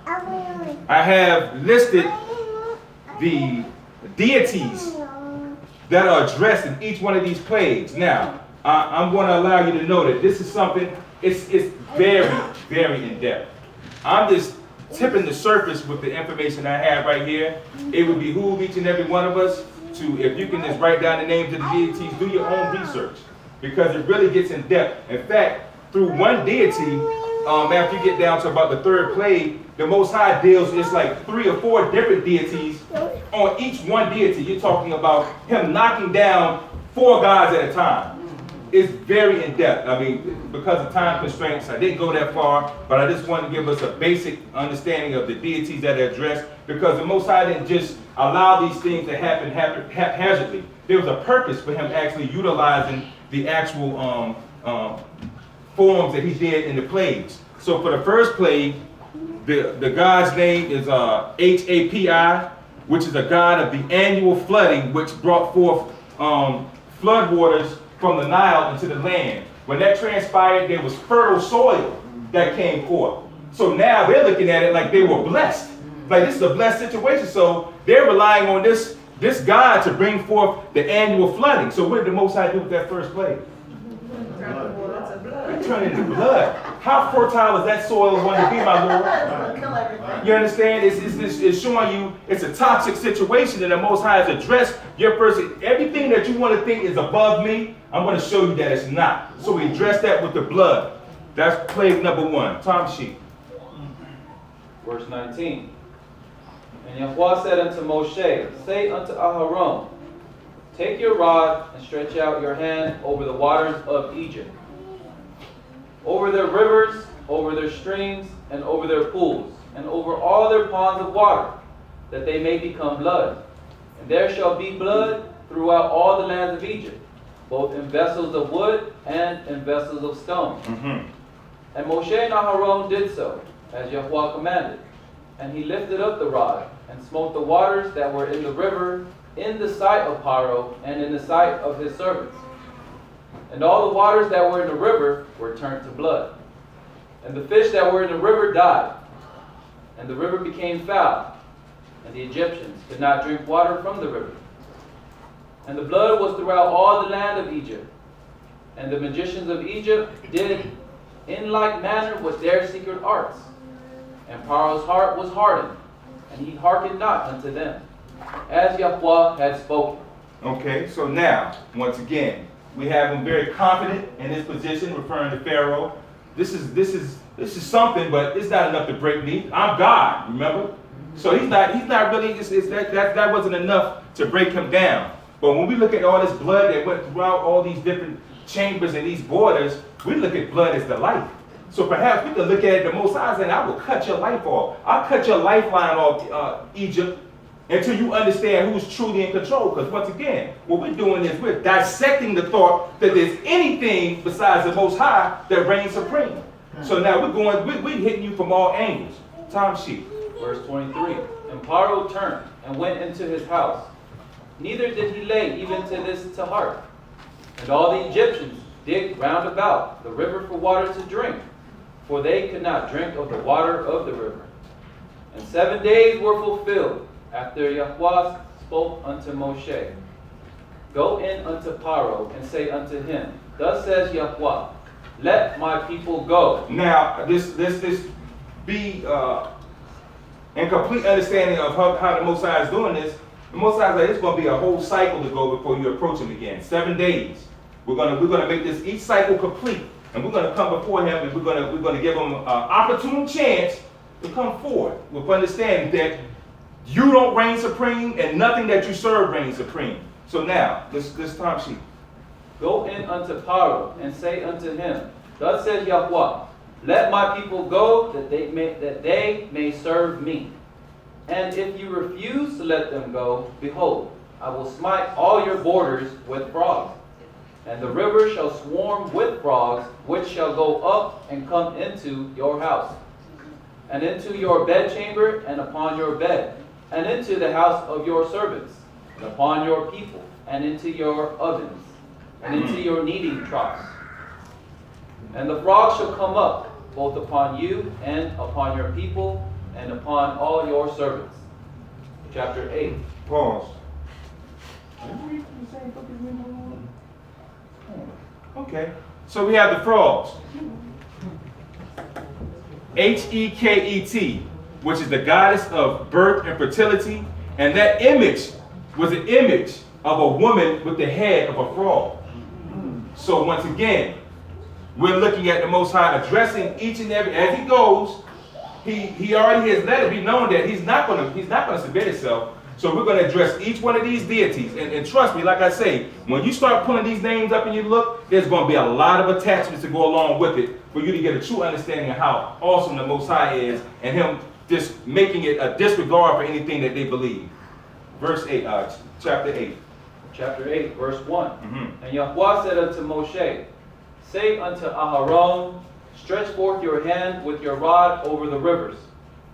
[SPEAKER 1] I have listed the deities that are addressed in each one of these plagues. Now, I'm going to allow you to know that this is something, it's very, very in-depth. I'm just tipping the surface with the information I have right here. It would behoove each and every one of us to, if you can just write down the names of the deities, do your own research, because it really gets in depth. In fact, through one deity, after you get down to about the third plague, the Most High deals, it's like 3 or 4 different deities on each one deity. You're talking about him knocking down 4 gods at a time. It's very in-depth. I mean, because of time constraints, I didn't go that far, but I just wanted to give us a basic understanding of the deities that are addressed, because the Most High didn't just allow these things to happen haphazardly. There was a purpose for him actually utilizing the actual forms that he did in the plagues. So for the first plague, the god's name is Hapi, which is a god of the annual flooding, which brought forth flood waters from the Nile into the land. When that transpired, there was fertile soil that came forth. So now they're looking at it like they were blessed. Like this is a blessed situation. So they're relying on this God to bring forth the annual flooding. So what did the Most High do with that first plague? It turned into blood. How fertile is that soil going to be, my Lord? You understand? It's showing you it's a toxic situation, and the Most High has addressed your person. Everything that you want to think is above me, I'm going to show you that it's not. So we address that with the blood. That's plague number 1. Tom sheet.
[SPEAKER 3] Verse 19. And Yahuwah said unto Moshe, say unto Aharon, take your rod and stretch out your hand over the waters of Egypt, over their rivers, over their streams, and over their pools, and over all their ponds of water, that they may become blood. And there shall be blood throughout all the lands of Egypt, both in vessels of wood and in vessels of stone. And Moshe and Aharon did so, as Yahuwah commanded. And he lifted up the rod, and smote the waters that were in the river in the sight of Paro, and in the sight of his servants. And all the waters that were in the river were turned to blood. And the fish that were in the river died. And the river became foul, and the Egyptians could not drink water from the river. And the blood was throughout all the land of Egypt. And the magicians of Egypt did in like manner with their secret arts. And Paro's heart was hardened, and he hearkened not unto them, as Yahuwah had spoken.
[SPEAKER 1] Okay, so now, once again, we have him very confident in his position, referring to Pharaoh. This is something, but it's not enough to break me. I'm God, remember? So he's not really, that wasn't enough to break him down. But when we look at all this blood that went throughout all these different chambers and these borders, we look at blood as the life. So perhaps we could look at it the Most High saying, I will cut your life off. I'll cut your lifeline off, Egypt, until you understand who's truly in control. Because once again, what we're doing is we're dissecting the thought that there's anything besides the Most High that reigns supreme. So now we're hitting you from all angles. Time sheet.
[SPEAKER 3] Verse 23. And Paro turned and went into his house. Neither did he lay even to this to heart. And all the Egyptians digged round about the river for water to drink, for they could not drink of the water of the river. And 7 days were fulfilled after Yahuwah spoke unto Moshe. Go in unto Paro and say unto him, thus says Yahuwah, let my people go.
[SPEAKER 1] Now, this be in complete understanding of how the Most High is doing this. The Most High is like, it's going to be a whole cycle to go before you approach him again. 7 days. We're gonna make this each cycle complete, and we're gonna come before him, and we're gonna give him an opportune chance to come forward with understanding that you don't reign supreme, and nothing that you serve reigns supreme. So now, this time sheet.
[SPEAKER 3] Go in unto Paro and say unto him, thus says Yahuwah, Let my people go that they may serve me. And if you refuse to let them go, behold, I will smite all your borders with frogs. And the river shall swarm with frogs, which shall go up and come into your house, and into your bedchamber, and upon your bed, and into the house of your servants, and upon your people, and into your ovens, and into your kneading troughs. And the frogs shall come up, both upon you, and upon your people, and upon all your servants. Chapter 8.
[SPEAKER 1] Pause. Okay, so we have the frogs. Heket, which is the goddess of birth and fertility, and that image was an image of a woman with the head of a frog. So once again, we're looking at the Most High addressing each and every, as he goes, he already has let it be known that he's not gonna submit himself. So we're going to address each one of these deities. And trust me, like I say, when you start pulling these names up and you look, there's going to be a lot of attachments to go along with it for you to get a true understanding of how awesome the Most High is and him just making it a disregard for anything that they believe. Verse 8, chapter 8.
[SPEAKER 3] Chapter 8, verse 1. And Yahweh said unto Moshe, say unto Aharon, stretch forth your hand with your rod over the rivers,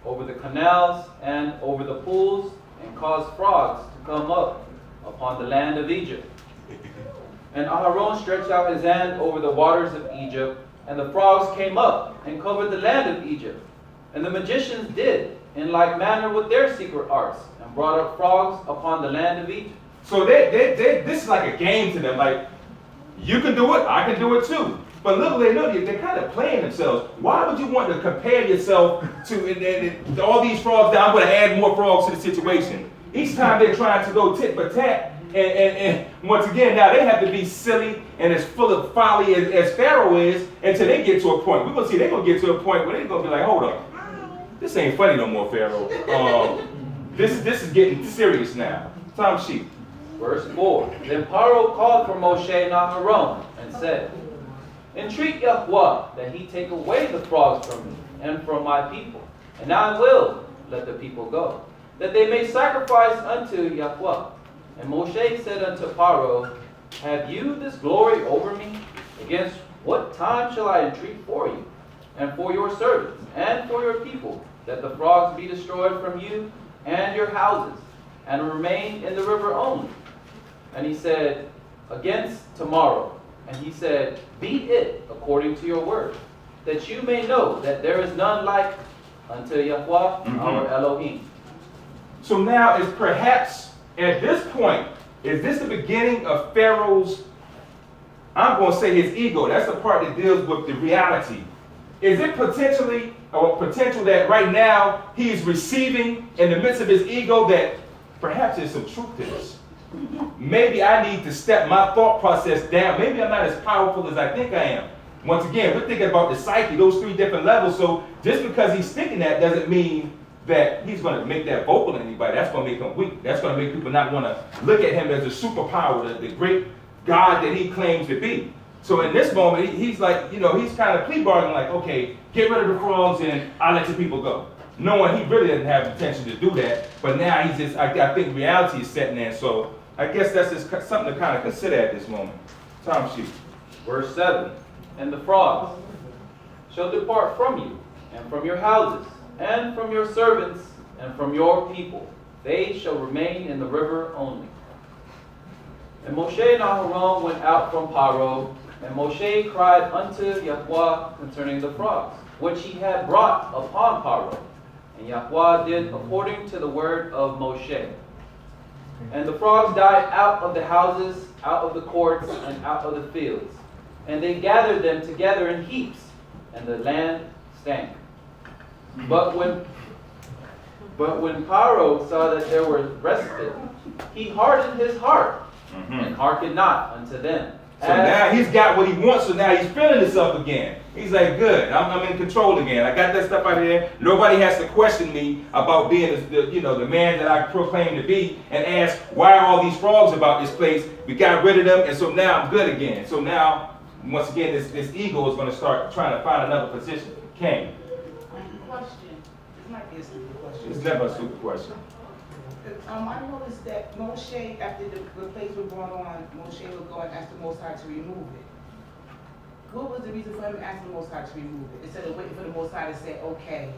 [SPEAKER 3] over the canals, and over the pools, and cause frogs to come up upon the land of Egypt. And Aharon stretched out his hand over the waters of Egypt, and the frogs came up and covered the land of Egypt. And the magicians did in like manner with their secret arts, and brought up frogs upon the land of Egypt.
[SPEAKER 1] So this is like a game to them. Like, you can do it, I can do it too. But little they know, they're kind of playing themselves. Why would you want to compare yourself to all these frogs that I'm going to add more frogs to the situation? Each time they're trying to go tit for tat. And once again, now they have to be silly and as full of folly as Pharaoh is until they get to a point. We're going to see they're going to get to a point where they're going to be like, hold up. This ain't funny no more, Pharaoh. This is getting serious now. Time sheet.
[SPEAKER 3] Verse 4. Then Paro called for Moshe and Aharon and said, entreat Yahweh that he take away the frogs from me and from my people, and I will let the people go, that they may sacrifice unto Yahweh. And Moshe said unto Paro, have you this glory over me? Against what time shall I entreat for you, and for your servants, and for your people, that the frogs be destroyed from you and your houses, and remain in the river only? And he said, against tomorrow. And he said, be it according to your word, that you may know that there is none like unto Yahweh our Elohim.
[SPEAKER 1] So now is perhaps at this point, is this the beginning of Pharaoh's, I'm going to say his ego. That's the part that deals with the reality. Is it potentially, or potential that right now he is receiving in the midst of his ego that perhaps there's some truth to this? Maybe I need to step my thought process down. Maybe I'm not as powerful as I think I am. Once again, we're thinking about the psyche, those three different levels. So just because he's thinking that doesn't mean that he's going to make that vocal to anybody. That's going to make him weak. That's going to make people not want to look at him as a superpower, the great God that he claims to be. So in this moment, he's like, he's kind of plea bargaining like, okay, get rid of the frogs and I'll let the people go. Knowing he really doesn't have the intention to do that. But now he's just, I think reality is setting in. So I guess that's just something to kind of consider at this moment. Time sheet.
[SPEAKER 3] Verse 7. And the frogs shall depart from you, and from your houses, and from your servants, and from your people. They shall remain in the river only. And Moshe and Aharon went out from Paro, and Moshe cried unto Yahweh concerning the frogs, which he had brought upon Paro. And Yahweh did according to the word of Moshe. And the frogs died out of the houses, out of the courts, and out of the fields. And they gathered them together in heaps, and the land stank. But when Paro saw that there was respite, he hardened his heart, and hearkened not unto them.
[SPEAKER 1] So now he's got what he wants, so now he's feeling himself again. He's like, good, I'm in control again. I got that stuff out of there. Nobody has to question me about being the man that I proclaim to be and ask, why are all these frogs about this place? We got rid of them, and so now I'm good again. So now, once again, this ego is going to start trying to find another position. King.
[SPEAKER 12] Question, this might be a stupid question.
[SPEAKER 1] It's never a stupid question.
[SPEAKER 12] I noticed that Moshe, after the plagues were brought on, Moshe would go and ask the Most High to remove it. What was the reason for him asking the Most High to remove it, instead of waiting for the Most High to say, okay,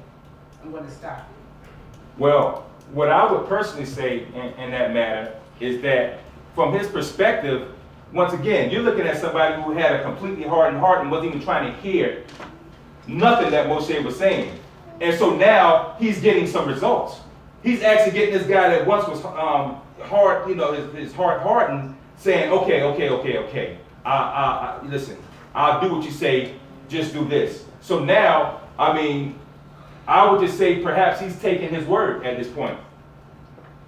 [SPEAKER 12] I'm going to stop it?
[SPEAKER 1] Well, what I would personally say in that matter is that from his perspective, once again, you're looking at somebody who had a completely hardened heart and wasn't even trying to hear nothing that Moshe was saying. And so now he's getting some results. He's actually getting this guy that once was hard, you know, his heart hardened, saying, okay. Listen, I'll do what you say, just do this. So now, I mean, I would just say perhaps he's taking his word at this point.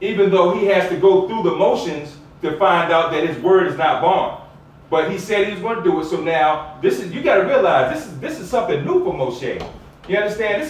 [SPEAKER 1] Even though he has to go through the motions to find out that his word is not bond. But he said he was going to do it, so now, you got to realize, this is something new for Moshe. You understand?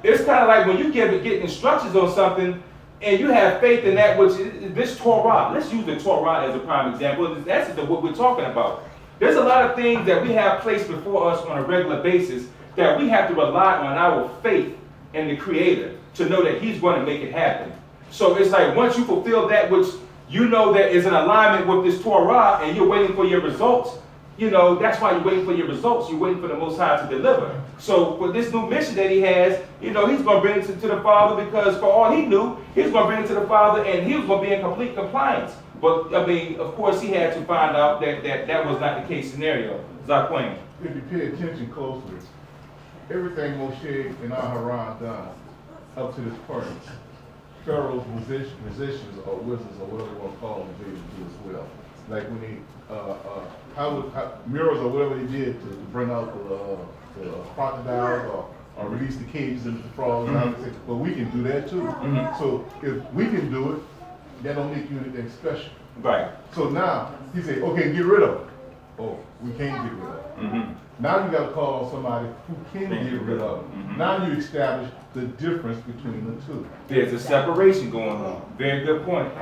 [SPEAKER 1] It's kind of like when you get instructions on something and you have faith in that which this Torah. Let's use the Torah as a prime example. That's what we're talking about. There's a lot of things that we have placed before us on a regular basis that we have to rely on our faith in the Creator to know that He's going to make it happen. So it's like once you fulfill that which you know that is in alignment with this Torah and you're waiting for your results, you know, that's why you're waiting for your results. You're waiting for the Most High to deliver. So for this new mission that he has, you know, he's going to bring it to the Father because for all he knew, he's going to bring it to the Father and he was going to be in complete compliance. But, I mean, of course, he had to find out that was not the case scenario. ZAQEN.
[SPEAKER 5] If you pay attention closely, everything Moshe and Aharon done up to this point, Pharaoh's musicians or wizards or whatever you want to call them, they did as well. Like when he, mirrors or whatever he did to bring out the crocodiles or release the cages into the frogs. Mm-hmm. But we can do that too. Mm-hmm. So if we can do it, that don't make you anything special.
[SPEAKER 1] Right.
[SPEAKER 5] So now he said, okay, get rid of it. Oh, we can't get rid of it. Mm-hmm. Now you got to call on somebody who can get rid of it. Mm-hmm. Now you establish the difference between the two.
[SPEAKER 1] There's a separation going on. Very good point.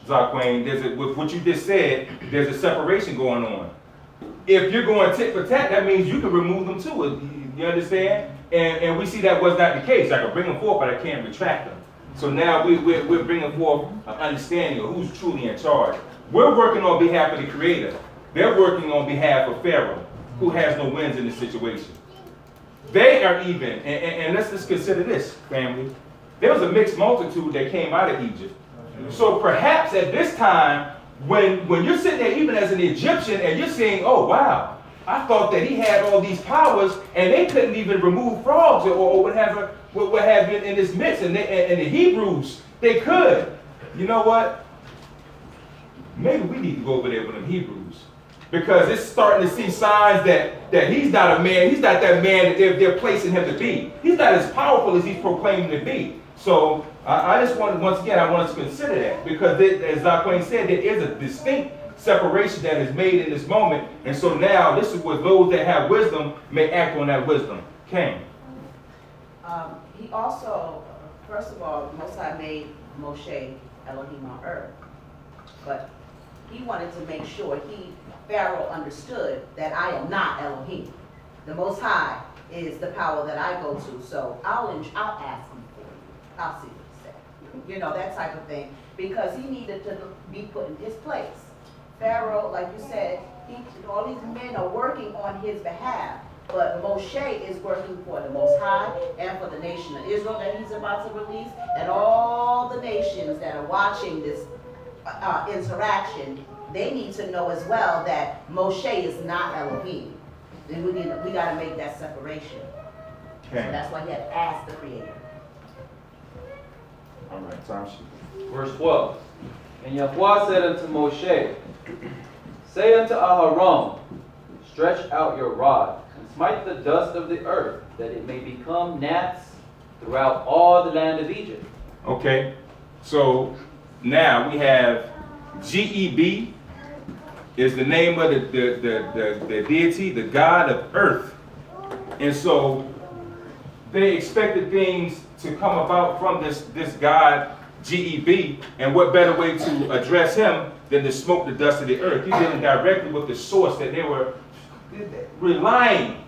[SPEAKER 1] ZAQEN, with what you just said, there's a separation going on. If you're going tit for tat, that means you can remove them too. You understand? And we see that was not the case. I can bring them forth, but I can't retract them. So now we're bringing forth an understanding of who's truly in charge. We're working on behalf of the Creator. They're working on behalf of Pharaoh, who has no wins in this situation. They are even, and let's just consider this, family. There was a mixed multitude that came out of Egypt. So perhaps at this time, when you're sitting there even as an Egyptian and you're saying, oh wow, I thought that he had all these powers and they couldn't even remove frogs or what have you in this midst, and the Hebrews, they could. You know what? Maybe we need to go over there with them Hebrews. Because it's starting to see signs that he's not a man, he's not that man that they're placing him to be. He's not as powerful as he's proclaiming to be. So I just wanted, once again, I want us to consider that. Because as ZAQEN said, there is a distinct separation that is made in this moment. And so now this is where those that have wisdom may act on that wisdom. Cain.
[SPEAKER 12] He also, first of all, Most High made Moshe Elohim on earth. But he wanted to make sure Pharaoh understood that I am not Elohim. The Most High is the power that I go to. So I'll ask him for you. I'll see what he says. You know, that type of thing. Because he needed to be put in his place. Pharaoh, like you said, all these men are working on his behalf. But Moshe is working for the Most High and for the nation of Israel that he's about to release. And all the nations that are watching this interaction, they need to know as well that Moshe is not Elohim. Then we got to make that separation. Okay. So that's why he had to ask the Creator.
[SPEAKER 1] All right, time sheet.
[SPEAKER 3] Verse 12. And Yahweh said unto Moshe, say unto Aharon, stretch out your rod, and smite the dust of the earth, that it may become gnats throughout all the land of Egypt.
[SPEAKER 1] Okay, so now we have GEB is the name of the deity, the God of earth. And so they expected things to come about from this God, GEB, and what better way to address him than to smoke the dust of the earth. He's dealing directly with the source that they were relying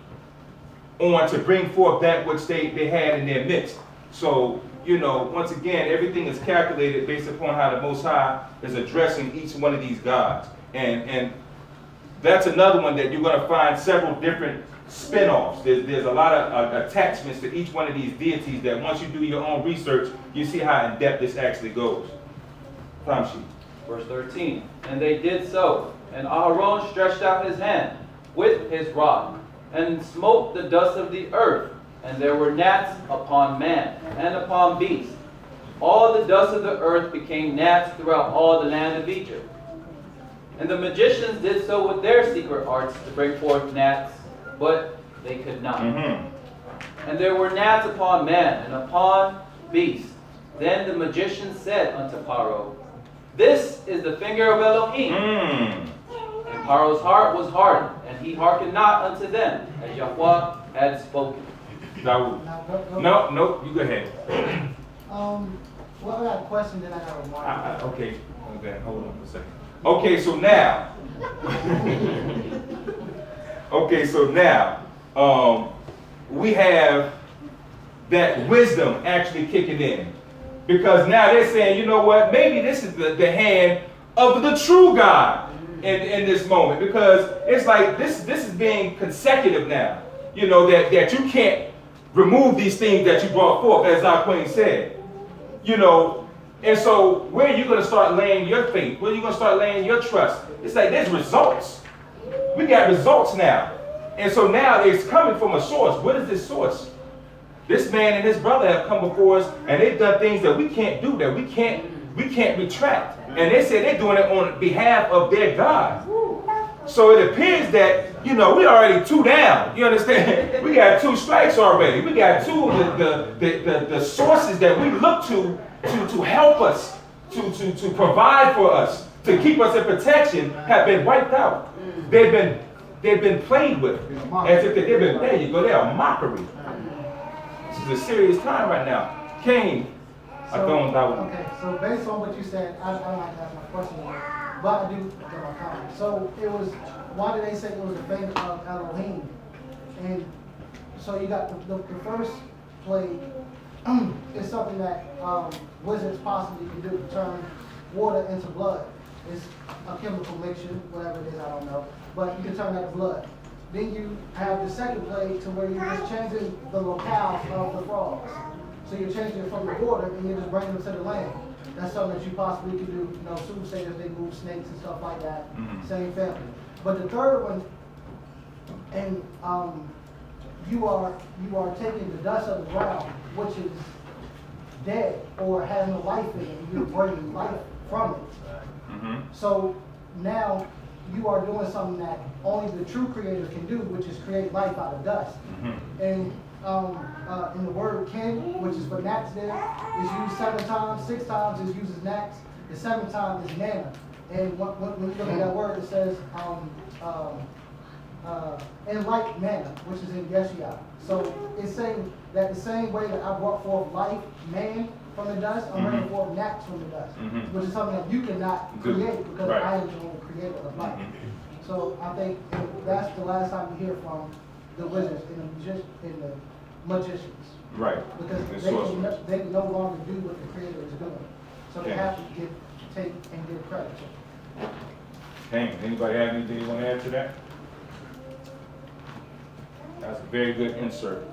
[SPEAKER 1] on to bring forth that which they had in their midst. So, you know, once again, everything is calculated based upon how the Most High is addressing each one of these gods. And that's another one that you're going to find several different spin-offs. There's a lot of attachments to each one of these deities that once you do your own research, you see how in depth this actually goes. Time sheet.
[SPEAKER 3] Verse 13. And they did so, and Aharon stretched out his hand with his rod, and smote the dust of the earth, and there were gnats upon man and upon beast. All the dust of the earth became gnats throughout all the land of Egypt. And the magicians did so with their secret arts to bring forth gnats, but they could not. And there were gnats upon man and upon beast. Then the magician said unto Pharaoh, This is the finger of Elohim. And Pharaoh's heart was hardened, and he hearkened not unto them, as Yahweh had spoken.
[SPEAKER 1] No, you go ahead.
[SPEAKER 4] Well, I got a question, then I got a remark.
[SPEAKER 1] Okay, hold on for a second. Okay, so now, we have that wisdom actually kicking in. Because now they're saying, you know what, maybe this is the hand of the true God in this moment. Because it's like this is being consecutive now. You know, that you can't remove these things that you brought forth, as our queen said. You know, and so where are you going to start laying your faith? Where are you going to start laying your trust? It's like there's results. We got results now. And so now it's coming from a source. What is this source? This man and his brother have come before us, and they've done things that we can't do, that we can't retract. And they say they're doing it on behalf of their God. So it appears that, you know, we already 2 down. You understand? We got 2 strikes already. We got 2 of the sources that we look to help us, to provide for us, to keep us in protection, have been wiped out. They've been played with, as if they've been, there you go, they're a mockery. This is a serious time right now. Cain,
[SPEAKER 4] Okay, so based on what you said, I don't like to ask my question yet, but I do get my comment. So it was, why did they say it was the finger of Elohim? And so you got the first plague is something that wizards possibly can do, to turn water into blood. It's a chemical mixture, whatever it is, I don't know. But you can turn that to blood. Then you have the second plague to where you're just changing the locale of the frogs. So you're changing it from the water and you're just bringing them to the land. That's something that you possibly could do. You know, soothsayers, they move snakes and stuff like that. Same family. But the third one, and you are taking the dust of the ground, which is dead or has no life in it, and you're bringing life from it. So now you are doing something that only the true creator can do, which is create life out of dust. And in the word kin, which is for gnats there, is used 7 times, 6 times is used as gnats, the 7th time is manna. And when you look at that word, it says and like manna, which is in Yeshua. So it's saying that the same way that I brought forth life, man, from the dust, I'm bringing forth gnats from the dust, which is something that you cannot create because I am the one creator of life. So I think that's the last time you hear from the wizards and the magicians.
[SPEAKER 1] Right.
[SPEAKER 4] Because they can no longer do what the creator is doing. So they have to take and give credit.
[SPEAKER 1] Hey, anybody have anything you want to add to that? That's a very good insert.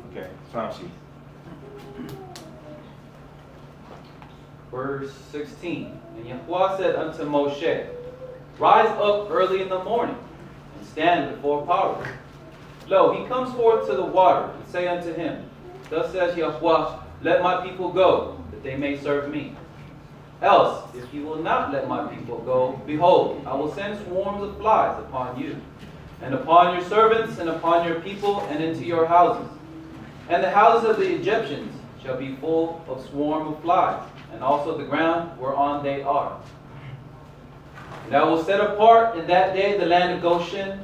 [SPEAKER 1] Okay, time sheet.
[SPEAKER 3] Verse 16. And Yahweh said unto Moshe, Rise up early in the morning, and stand before Pharaoh. Lo, he comes forth to the water, and say unto him, Thus says Yahweh, Let my people go, that they may serve me. Else, if you will not let my people go, behold, I will send swarms of flies upon you, and upon your servants, and upon your people, and into your houses. And the houses of the Egyptians shall be full of swarm of flies, and also the ground whereon they are. And I will set apart in that day the land of Goshen,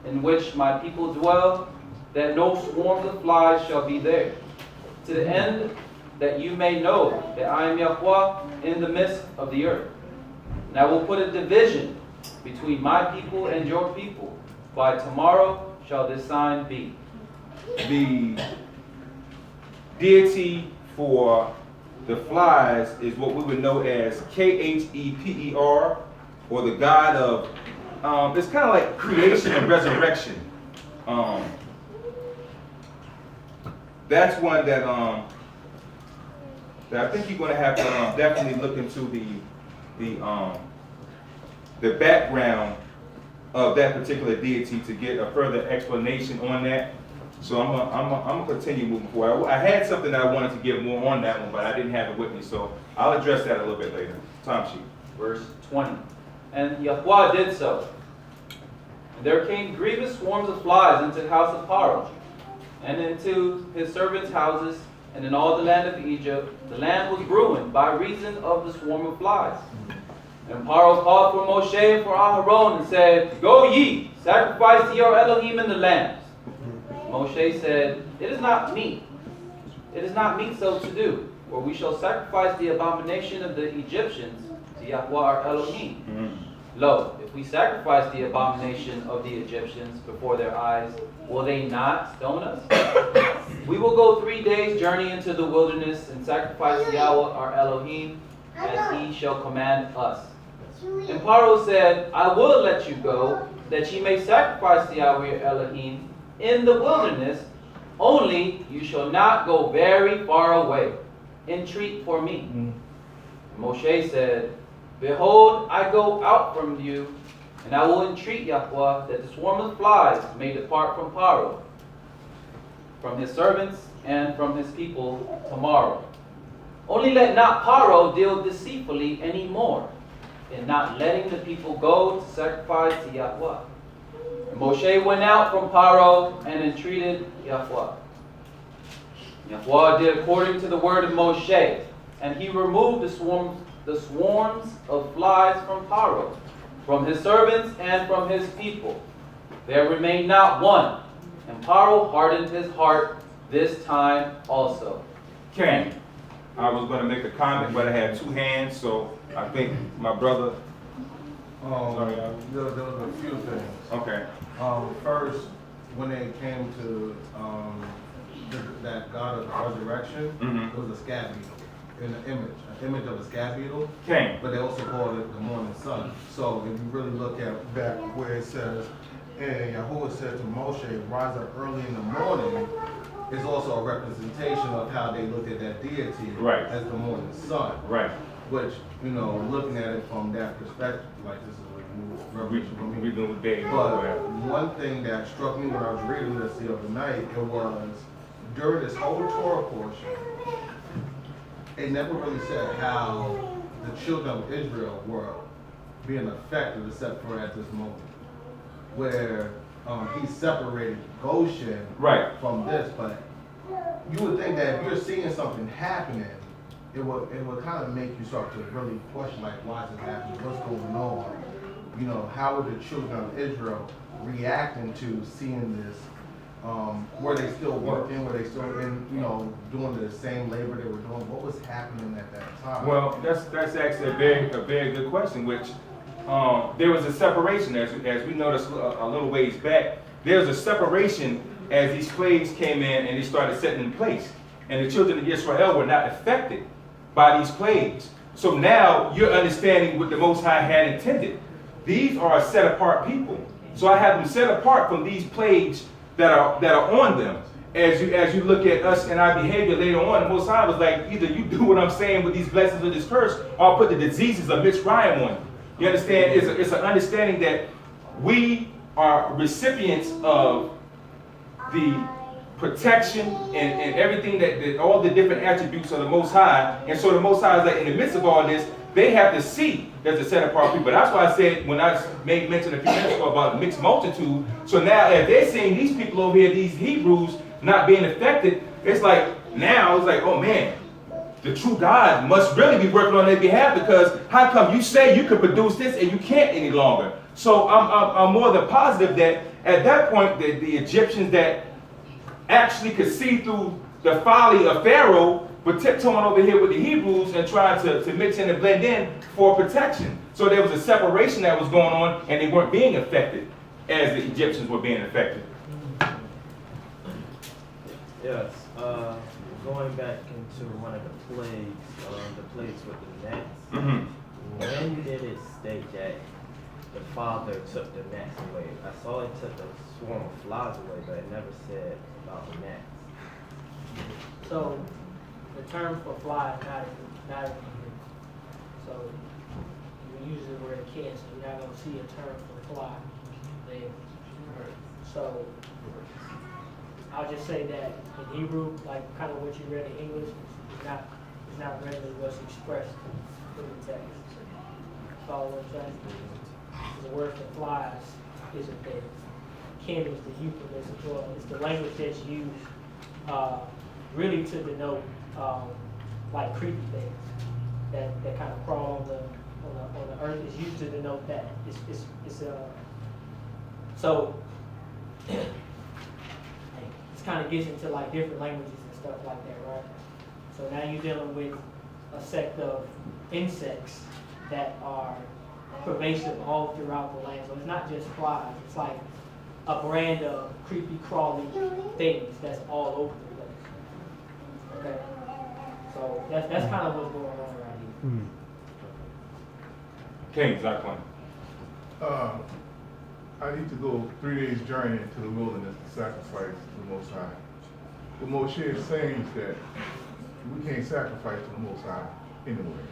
[SPEAKER 3] in which my people dwell, that no swarms of flies shall be there, to the end that you may know that I am Yahweh in the midst of the earth. And I will put a division between my people and your people. By tomorrow shall this sign be.
[SPEAKER 1] the deity for the flies is what we would know as Kheper, or the god of, it's kind of like creation and resurrection. That's one that that I think you're going to have to definitely look into the background of that particular deity to get a further explanation on that. So I'm gonna continue moving forward. I had something that I wanted to give more on that one, but I didn't have it with me, so I'll address that a little bit later. Time sheet.
[SPEAKER 3] Verse 20. And Yahweh did so. And there came grievous swarms of flies into the house of Paro, and into his servants' houses, and in all the land of Egypt. The land was ruined by reason of the swarm of flies. And Paro called for Moshe and for Aharon and said, Go ye, sacrifice to your Elohim in the land. Moshe said, It is not meet so to do, for we shall sacrifice the abomination of the Egyptians to Yahweh our Elohim. Lo, if we sacrifice the abomination of the Egyptians before their eyes, will they not stone us? We will go 3 days' journey into the wilderness and sacrifice to Yahweh our Elohim, as he shall command us. And Paro said, I will let you go, that ye may sacrifice to Yahweh your Elohim in the wilderness, only you shall not go very far away. Entreat for me. Moshe said, Behold, I go out from you, and I will entreat Yahweh that the swarm of flies may depart from Paro, from his servants, and from his people tomorrow. Only let not Paro deal deceitfully any more, in not letting the people go to sacrifice to Yahweh. And Moshe went out from Paro and entreated Yahweh. Yahweh did according to the word of Moshe, and he removed the swarms of flies from Paro, from his servants and from his people. There remained not one, and Paro hardened his heart this time also.
[SPEAKER 1] Okay. I was going to make a comment, but I had two hands, so I think my brother. Sorry,
[SPEAKER 5] there was a few things.
[SPEAKER 1] Okay.
[SPEAKER 5] First, when it came to that God of the resurrection, it was a scab beetle in an image of a scab beetle.
[SPEAKER 1] Okay.
[SPEAKER 5] But they also call it the morning sun. So if you really look at back where it says, and Yahweh said to Moshe, rise up early in the morning, is also a representation of how they looked at that deity as the morning sun. Right. Which, looking at it from that perspective, like this is like new revelation for me. But one thing that struck me when I was reading this the other night, it was during this whole Torah portion, it never really said how the children of Israel were being affected except for at this moment, where he separated Goshen from this. But you would think that if you're seeing something happening, it would kind of make you start to really question, like, why is this happening? What's going on? How are the children of Israel reacting to seeing this? Were they still working? Were they still doing the same labor they were doing? What was happening at that time?
[SPEAKER 1] Well, that's actually a very good question. Which there was a separation, as we noticed a little ways back. There was a separation as these plagues came in and they started setting in place, and the children of Israel were not affected by these plagues. So now you're understanding what the Most High had intended. These are set apart people. So I have them set apart from these plagues that are on them. As you look at us and our behavior later on, the Most High was like, either you do what I'm saying with these blessings or this curse, or I'll put the diseases of Mitzrayim on you. You understand? It's an understanding that we are recipients of the protection and everything that all the different attributes of the Most High. And so the Most High is like, in the midst of all this, they have to see there's a set apart people. That's why I said when I made mention a few minutes ago about the mixed multitude. So now if they're seeing these people over here, these Hebrews not being affected, it's like, oh man, the true God must really be working on their behalf, because how come you say you could produce this and you can't any longer? So I'm more than positive that at that point the Egyptians that actually could see through the folly of Pharaoh were tiptoeing over here with the Hebrews and trying to mix in and blend in for protection. So there was a separation that was going on, and they weren't being affected as the Egyptians were being affected.
[SPEAKER 9] Yes, going back into one of the plagues with the gnats. When did it state that the Father took the gnats away? I saw it took the swarm of flies away, but it never said about the gnats.
[SPEAKER 7] So, the term for fly is not in here. So, we use the word cancer, you're not gonna see a term for fly there. So, I'll just say that in Hebrew, like kind of what you read in English, is not readily what's expressed in the text. Follow what I'm saying? The word for flies isn't there. Kin is the euphemism as well. It's the language that's used really to denote like creepy things that kind of crawl on the earth. It's used to denote that. So it kind of gets into like different languages and stuff like that, right? So now you're dealing with a sect of insects that are pervasive all throughout the land. So it's not just flies, it's like a brand of creepy, crawly things that's all over the place. Okay? So that's kind of what's going on right here.
[SPEAKER 1] King, ZAQEN.
[SPEAKER 5] I need to go 3 days journey into the wilderness to sacrifice to the Most High. What Moshe is saying is that we can't sacrifice to the Most High anyway.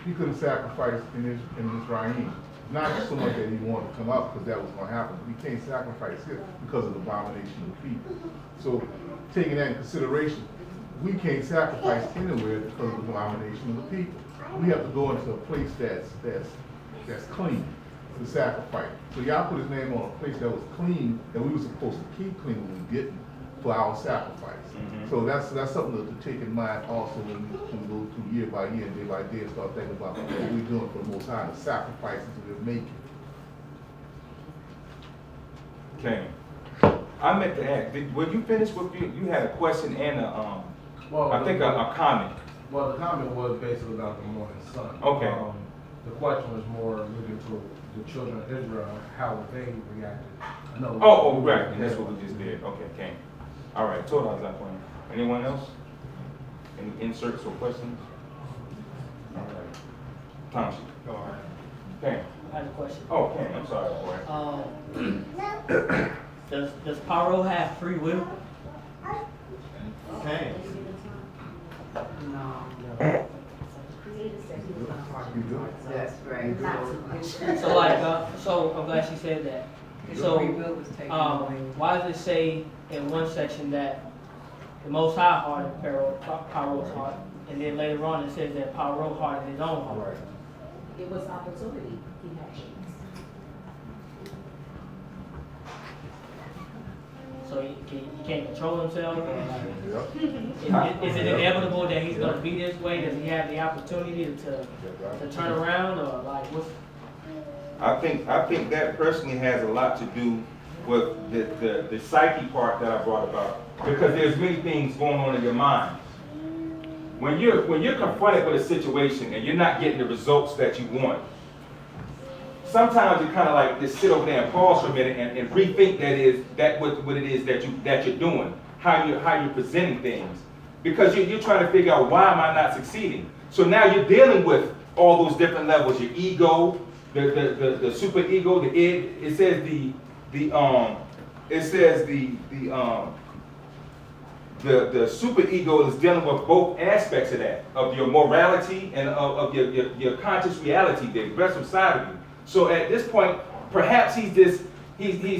[SPEAKER 5] He couldn't sacrifice in this Rahim. Not so much that he wanted to come up because that was going to happen. But he can't sacrifice here because of the abomination of the people. So taking that in consideration, we can't sacrifice anywhere because of the abomination of the people. We have to go into a place that's clean to sacrifice. So y'all put his name on a place that was clean that we were supposed to keep clean when we didn't for our sacrifice. So that's something to take in mind also when we go through year by year and day by day and start thinking about what we're doing for the Most High, the sacrifices we're making.
[SPEAKER 1] King, I meant to ask, were you finished with you had a question and a comment?
[SPEAKER 13] Well, the comment was basically about the morning sun.
[SPEAKER 1] Okay.
[SPEAKER 13] The question was more looking to the children of Israel, how they reacted.
[SPEAKER 1] Right, and that's what we just did. Okay, King. All right, TORAH, ZAQEN. Anyone else? Any inserts or questions? All right. Tomshi.
[SPEAKER 11] All right.
[SPEAKER 1] King.
[SPEAKER 7] I have a question.
[SPEAKER 1] Oh, King, I'm sorry, boy.
[SPEAKER 7] Does Paro have free will?
[SPEAKER 9] Okay.
[SPEAKER 12] No. That's right.
[SPEAKER 7] So like, so I'm glad she said that. So, why does it say in one section that the Most High hardened Paro's heart, and then later on it says that Paro hardened his own heart?
[SPEAKER 14] It was opportunity he had.
[SPEAKER 7] So he can't control himself? Or like, is it inevitable that he's going to be this way? Does he have the opportunity to turn around, or like what's?
[SPEAKER 1] I think that personally has a lot to do with the psyche part that I brought about, because there's many things going on in your mind. When you're confronted with a situation and you're not getting the results that you want, sometimes you kind of like just sit over there and pause for a minute and rethink what it is that you're doing, how you're presenting things, because you're trying to figure out, why am I not succeeding? So now you're dealing with all those different levels, your ego, the super ego, the id. It says the super ego is dealing with both aspects of that, of your morality and of your conscious reality, the aggressive side of you. So at this point, perhaps he's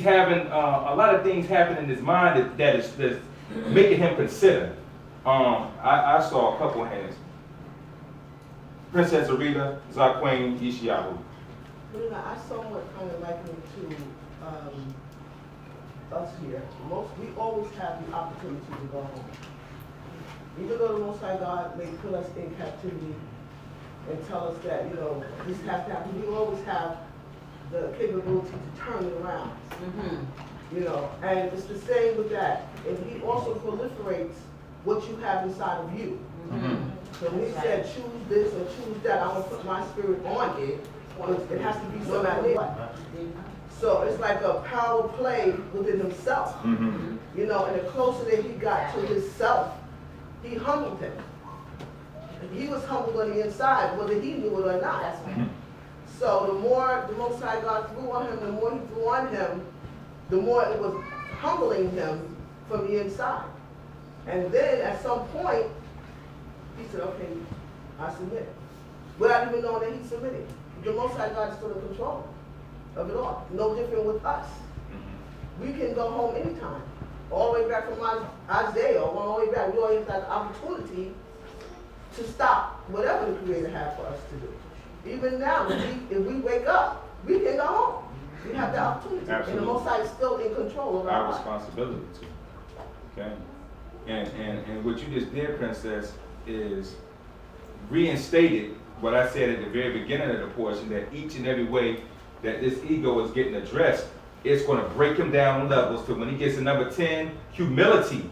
[SPEAKER 1] having a lot of things happen in his mind that's making him consider. I saw a couple hands. Princess Arita, ZAQEN, Yishayahu.
[SPEAKER 8] I somewhat kind of liken it to us here. We always have the opportunity to go home. Even though the Most High God may put us in captivity and tell us that, this has to happen, we always have the capability to turn it around. And it's the same with that. And he also proliferates what you have inside of you. So when he said choose this or choose that, I want to put my spirit on it, It has to be no matter what. So it's like a power play within himself.
[SPEAKER 1] Mm-hmm.
[SPEAKER 8] You know, and the closer that he got to himself, he humbled him. He was humbled on the inside, whether he knew it or not.
[SPEAKER 14] That's right.
[SPEAKER 8] So the more the Most High God threw on him, the more he threw on him, the more it was humbling him from the inside. And then at some point, he said, okay, I submit. Without even knowing that he submitted. The Most High God is still in control of it all. No different with us. We can go home anytime. All the way back from Isaiah, all the way back. We always have the opportunity to stop whatever the Creator had for us to do. Even now, if we wake up, we can go home. We have the opportunity.
[SPEAKER 1] Absolutely.
[SPEAKER 8] And the Most High is still in control of
[SPEAKER 1] Our
[SPEAKER 8] our life.
[SPEAKER 1] responsibility too. Okay? And what you just did, Princess, is reinstated what I said at the very beginning of the portion, that each and every way that this ego is getting addressed, it's going to break him down levels to when he gets to number 10, humility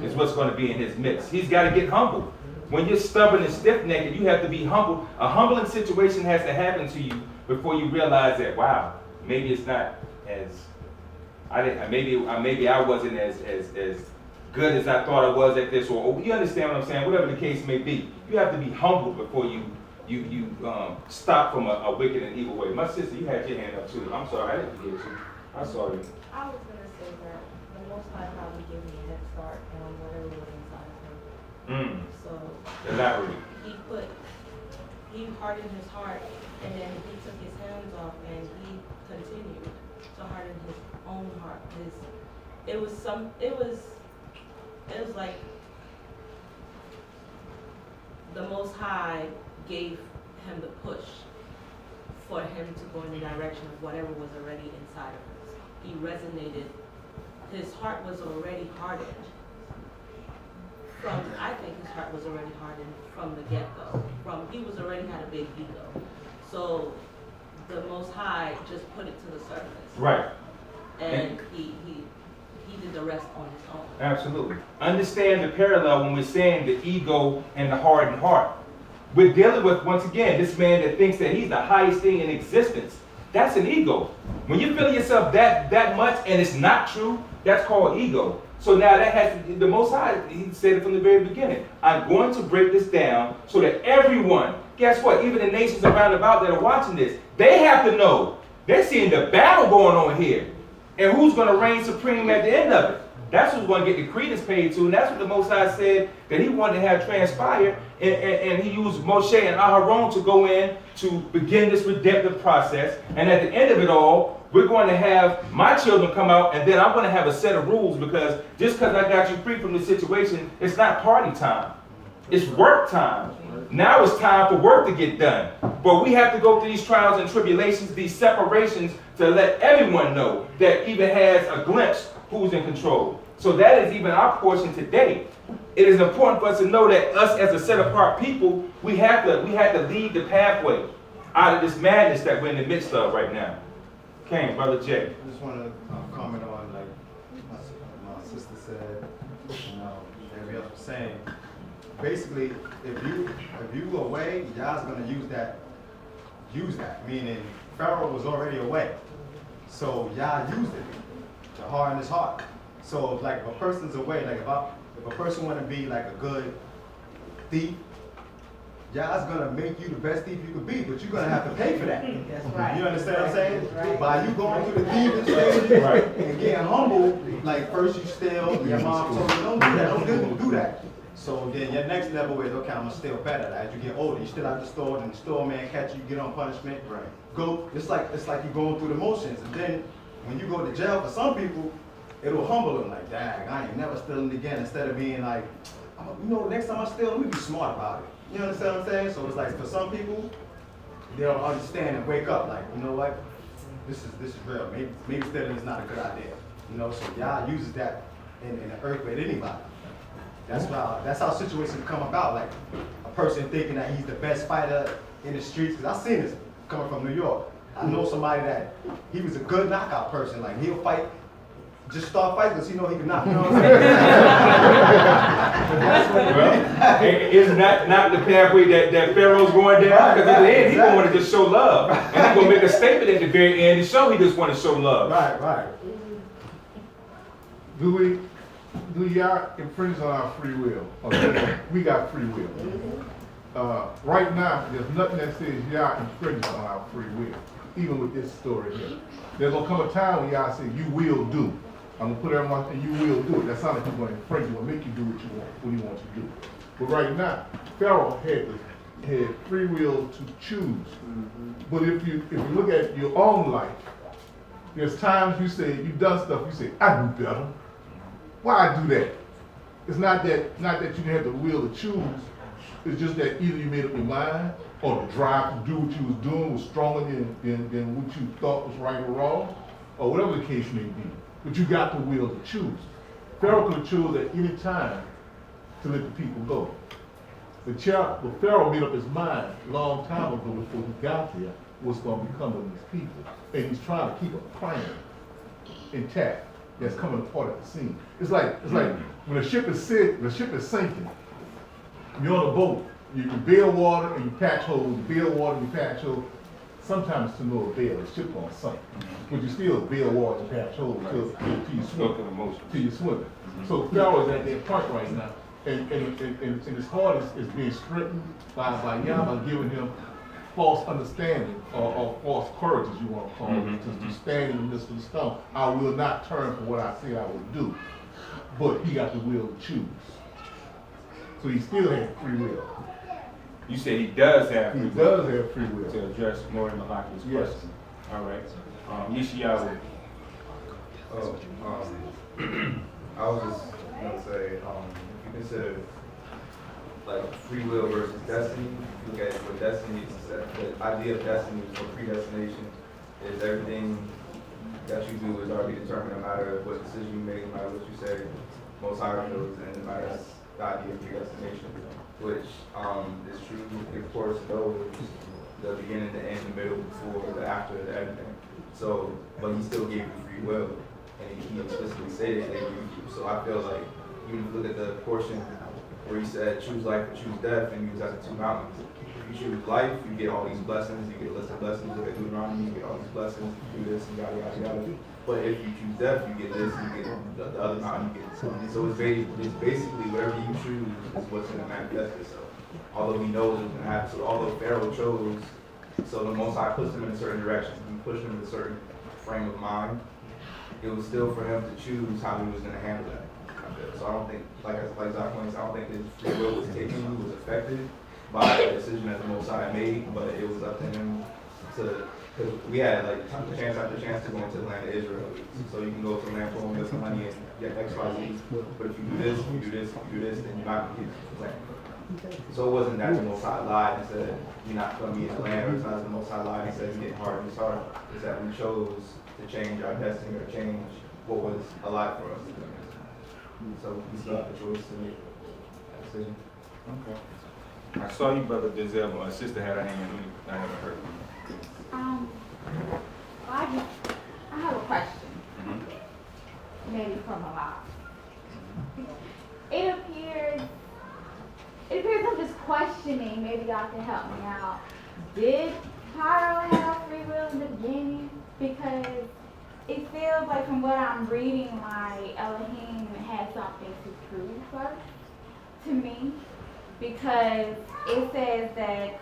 [SPEAKER 1] is what's going to be in his midst. He's got to get humble. When you're stubborn and stiff-necked, you have to be humble. A humbling situation has to happen to you before you realize that, wow, maybe it's not as, maybe I wasn't as good as I thought I was at this, or you understand what I'm saying, whatever the case may be. You have to be humble before you stop from a wicked and evil way. My sister, you had your hand up too. I'm sorry, I didn't forget you. I'm sorry.
[SPEAKER 14] I was gonna say that the Most High probably gave me a head start on whatever was inside of him. So
[SPEAKER 1] Elaborate.
[SPEAKER 14] he hardened his heart, and then he took his hands off, and he continued to harden his own heart. It was like the Most High gave him the push for him to go in the direction of whatever was already inside of him. He resonated, his heart was already hardened. I think his heart was already hardened from the get-go. He was already had a big ego. So the Most High just put it to the surface.
[SPEAKER 1] Right.
[SPEAKER 14] And he did the rest on his own.
[SPEAKER 1] Absolutely. Understand the parallel when we're saying the ego and the hardened heart. We're dealing with, once again, this man that thinks that he's the highest thing in existence. That's an ego. When you feel yourself that much and it's not true, that's called ego. So now that has to, the Most High, he said it from the very beginning. I'm going to break this down so that everyone, guess what, even the nations around about that are watching this, they have to know. They're seeing the battle going on here. And who's going to reign supreme at the end of it? That's who's going to get the credence paid to. And that's what the Most High said that he wanted to have transpire. And he used Moshe and Aharon to go in to begin this redemptive process. And at the end of it all, we're going to have my children come out, and then I'm going to have a set of rules, because just because I got you free from the situation, it's not party time. It's work time. Now it's time for work to get done. But we have to go through these trials and tribulations, these separations, to let everyone know that even has a glimpse who's in control. So that is even our portion today. It is important for us to know that us as a set apart people, we have to lead the pathway out of this madness that we're in the midst of right now. Okay, Brother Jay.
[SPEAKER 11] I just want to comment on, like my sister said, everybody else was saying. Basically, if you away, y'all's gonna use that. Meaning Pharaoh was already away, so y'all used it to harden his heart. So like if a person's away, like if a person want to be like a good thief, y'all's gonna make you the best thief you could be, but you're gonna have to pay for that.
[SPEAKER 8] That's right.
[SPEAKER 11] You understand what I'm saying?
[SPEAKER 8] Right.
[SPEAKER 11] By you going through the thieving stages and getting humble, like first you steal, your mom told you don't do that, don't do that. So then your next level is, okay, I'm gonna steal better. As you get older, you still out the store, and the store man catch you, get on punishment. Right. It's like you're going through the motions, and then when you go to jail, for some people, it'll humble them. Like, dang, I ain't never stealing again. Instead of being like, next time I steal, let me be smart about it. You understand what I'm saying? So it's like for some people, they'll understand and wake up. Like, you know what? This is real. Maybe stealing is not a good idea. So y'all uses that in the earth with anybody. That's how situations come about. Like a person thinking that he's the best fighter in the streets. Because I've seen this coming from New York. I know somebody that he was a good knockout person. Like he'll fight, just start fighting because he know he can knock. You know what I'm saying?
[SPEAKER 1] Well, it's not the pathway that Pharaoh's going down, because at the end, he's going to want to just show love. And he's going to make a statement at the very end to show he just want to show love.
[SPEAKER 2] Right.
[SPEAKER 5] Do y'all infringe on our free will? Okay. We got free will. Right now, there's nothing that says y'all infringe on our free will, even with this story here. There's going to come a time when y'all say, you will do. I'm going to put everyone, and you will do it. That sounds like he's going to infringe or make you do what you want to do. But right now, Pharaoh had free will to choose. But if you look at your own life, there's times you say, you've done stuff, you say, I do better. Why I do that? It's not that you didn't have the will to choose. It's just that either you made up your mind or the drive to do what you was doing was stronger than what you thought was right or wrong, or whatever the case may be. But you got the will to choose. Pharaoh could have chosen at any time to let the people go. But Pharaoh made up his mind a long time ago before he got there what's going to become of these people. And he's trying to keep a plan intact that's coming apart at the seam. It's like when a ship is sinking, you're on a boat, you can bail water and you patch holes, bail water and you patch holes. Sometimes it's to no avail, the ship gonna sink. But you still bail water and patch holes till you swim. So Pharaoh is at that point right now. And his heart is being strengthened by Yah, giving him false understanding or false courage, as you want to call it, to stand in the midst of the storm. I will not turn from what I say I will do. But he got the will to choose. So he still has free will.
[SPEAKER 1] You said he does have free will.
[SPEAKER 5] He does have free will.
[SPEAKER 1] To address more than Malachi's
[SPEAKER 5] Yes.
[SPEAKER 1] question. All right. Yeshiyahu.
[SPEAKER 15] I was just going to say, if you consider like free will versus destiny, if you look at what destiny is, the idea of destiny or predestination is everything that you do is already determined, no matter what decision you make, no matter what you say, most high knows, and no matter the idea of predestination, which is true, of course, knows the beginning, the end, the middle, before, the after, the everything. So, but he still gave you free will, and he explicitly stated that he gave you. So I feel like, even if you look at the portion where he said, choose life or choose death, and he was at the two mountains. If you choose life, you get all these blessings, you get a list of blessings, look at Deuteronomy, you get all these blessings, you do this, and yada, yada, yada. But if you choose death, you get this, you get the other mountain, you get something. So it's basically whatever you choose is what's going to manifest itself. Although he knows what's going to happen. So although Pharaoh chose, so the Most High pushed him in a certain direction, he pushed him in a certain frame of mind, it was still for him to choose how he was going to handle that. So I don't think, like ZAQEN said, I don't think his free will was taken, he was affected by the decision that the Most High made, but it was up to him to, because we had like chance after chance to go into the land of Israel. So you can go to the land full of milk and honey and get X, Y, Z. But if you do this, you do this, you do this, then you're not going to get the land. So it wasn't that the Most High lied and said, you're not going to be in the land, or it's not the Most High lied and said, it's getting hard and it's hard. It's that we chose to change our destiny or change what was a lie for us. So we still have the choice to make that decision.
[SPEAKER 1] Okay. I saw you, Brother Denzel, but my sister had a hand. I haven't heard from you.
[SPEAKER 16] I have a question. Maybe from a lot. It appears I'm just questioning, maybe y'all can help me out. Did Pharaoh have free will in the beginning? Because it feels like from what I'm reading, like Elohim had something to prove first to me. Because it says that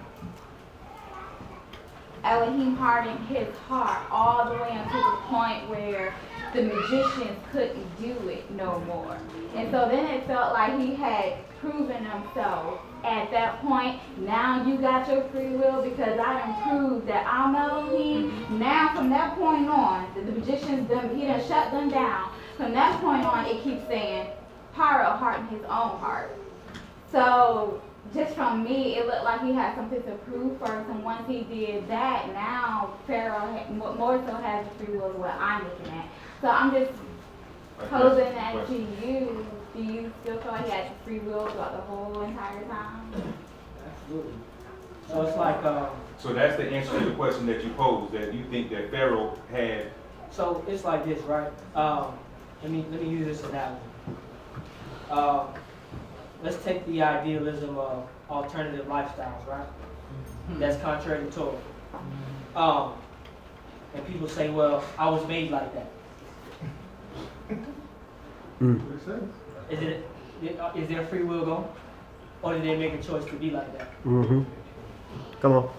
[SPEAKER 16] Elohim hardened his heart all the way until the point where the magicians couldn't do it no more. And so then it felt like he had proven himself at that point. Now you got your free will because I done proved that I'm Elohim. Now from that point on, the magicians, he done shut them down. From that point on, it keeps saying, Pharaoh hardened his own heart. So just from me, it looked like he had something to prove first, and once he did that, now Pharaoh more so has the free will is what I'm looking at. So I'm just posing that to you. Do you still feel like he had free will throughout the whole entire time?
[SPEAKER 7] Absolutely. So it's like
[SPEAKER 1] So that's the answer to the question that you posed, that you think that Pharaoh had.
[SPEAKER 7] So it's like this, right? Let me use this analogy. let's take the idealism of alternative lifestyles, right? That's contrary to Torah. And people say, well, I was made like that. Is there free will gone? Or did they make a choice to be like that?
[SPEAKER 17] Come on.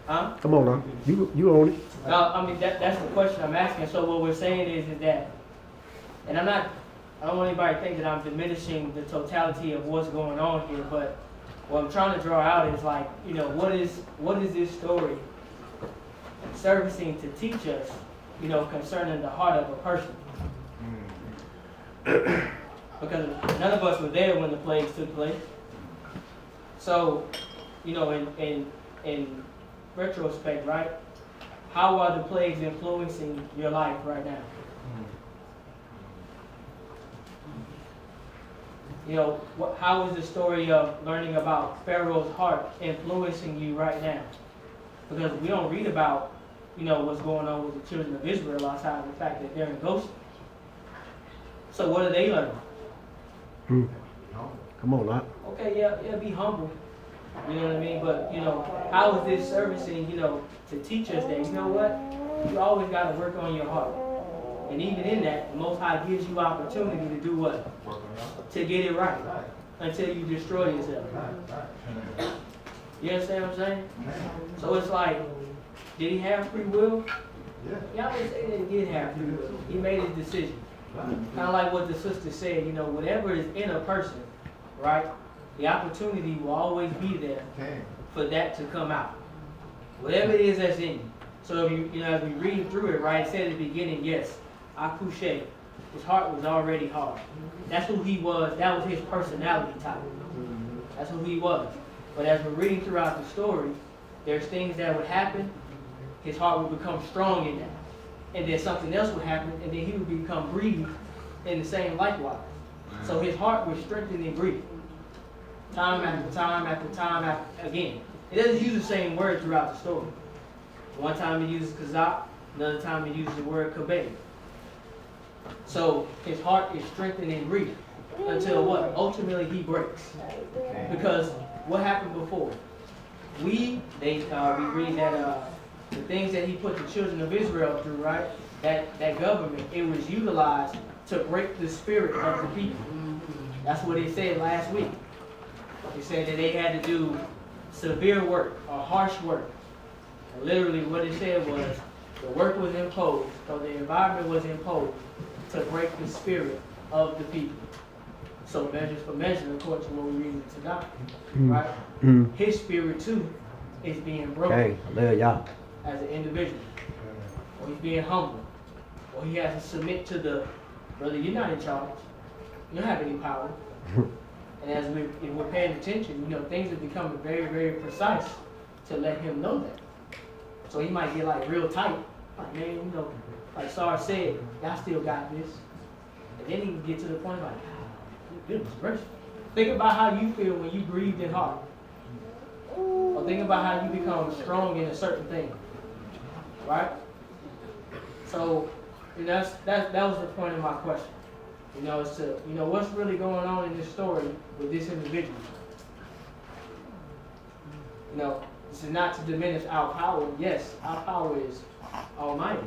[SPEAKER 7] Huh?
[SPEAKER 17] Come on now. You own it.
[SPEAKER 7] I mean, that's the question I'm asking. So what we're saying is that, and I don't want anybody to think that I'm diminishing the totality of what's going on here, but what I'm trying to draw out is like, you know, what is this story servicing to teach us, you know, concerning the heart of a person? Because none of us were there when the plagues took place. So, you know, in retrospect, right? How are the plagues influencing your life right now? You know, how is the story of learning about Pharaoh's heart influencing you right now? Because we don't read about, you know, what's going on with the children of Israel outside of the fact that they're in Goshen. So what are they learning?
[SPEAKER 17] Come on now.
[SPEAKER 7] Okay, yeah, be humble. You know what I mean? But, you know, how is this servicing, you know, to teach us that, you know what? You always got to work on your heart. And even in that, the Most High gives you opportunity to do what? To get it right. Until you destroy yourself. You understand what I'm saying? So it's like, did he have free will? Yeah, I would say that he did have free will. He made his decision. Kind of like what the sister said, you know, whatever is in a person, right? The opportunity will always be there for that to come out. Whatever it is that's in you. So if you know, as we read through it, right, it said at the beginning, yes, Akushe, his heart was already hard. That's who he was. That was his personality type. That's who he was. But as we're reading throughout the story, there's things that would happen. His heart would become strong in that. And then something else would happen, and then he would become grieved in the same likewise. So his heart was strengthened in grief. Time after time after time after again. It doesn't use the same word throughout the story. One time it uses kazak, another time it uses the word kabeh. So his heart is strengthened in grief until what? Ultimately he breaks. Because what happened before? We read that the things that he put the children of Israel through, right? That government, it was utilized to break the spirit of the people. That's what it said last week. It said that they had to do severe work or harsh work. And literally what it said was the work was imposed, so the environment was imposed to break the spirit of the people. So measures for measure, according to what we read in Tanakh, right? His spirit too is being broken as an individual. Or he's being humble. Or he has to submit to the, brother, you're not in charge. You don't have any power. And as if we're paying attention, you know, things are becoming very, very precise to let him know that. So he might get like real tight. Like, man, you know, like Sarah said, y'all still got this. And then he can get to the point like, goodness gracious. Think about how you feel when you grieved in heart. Or think about how you become strong in a certain thing. Right? So, you know, that was the point of my question. You know, it's to, you know, what's really going on in this story with this individual. You know, this is not to diminish our power. Yes, our power is almighty.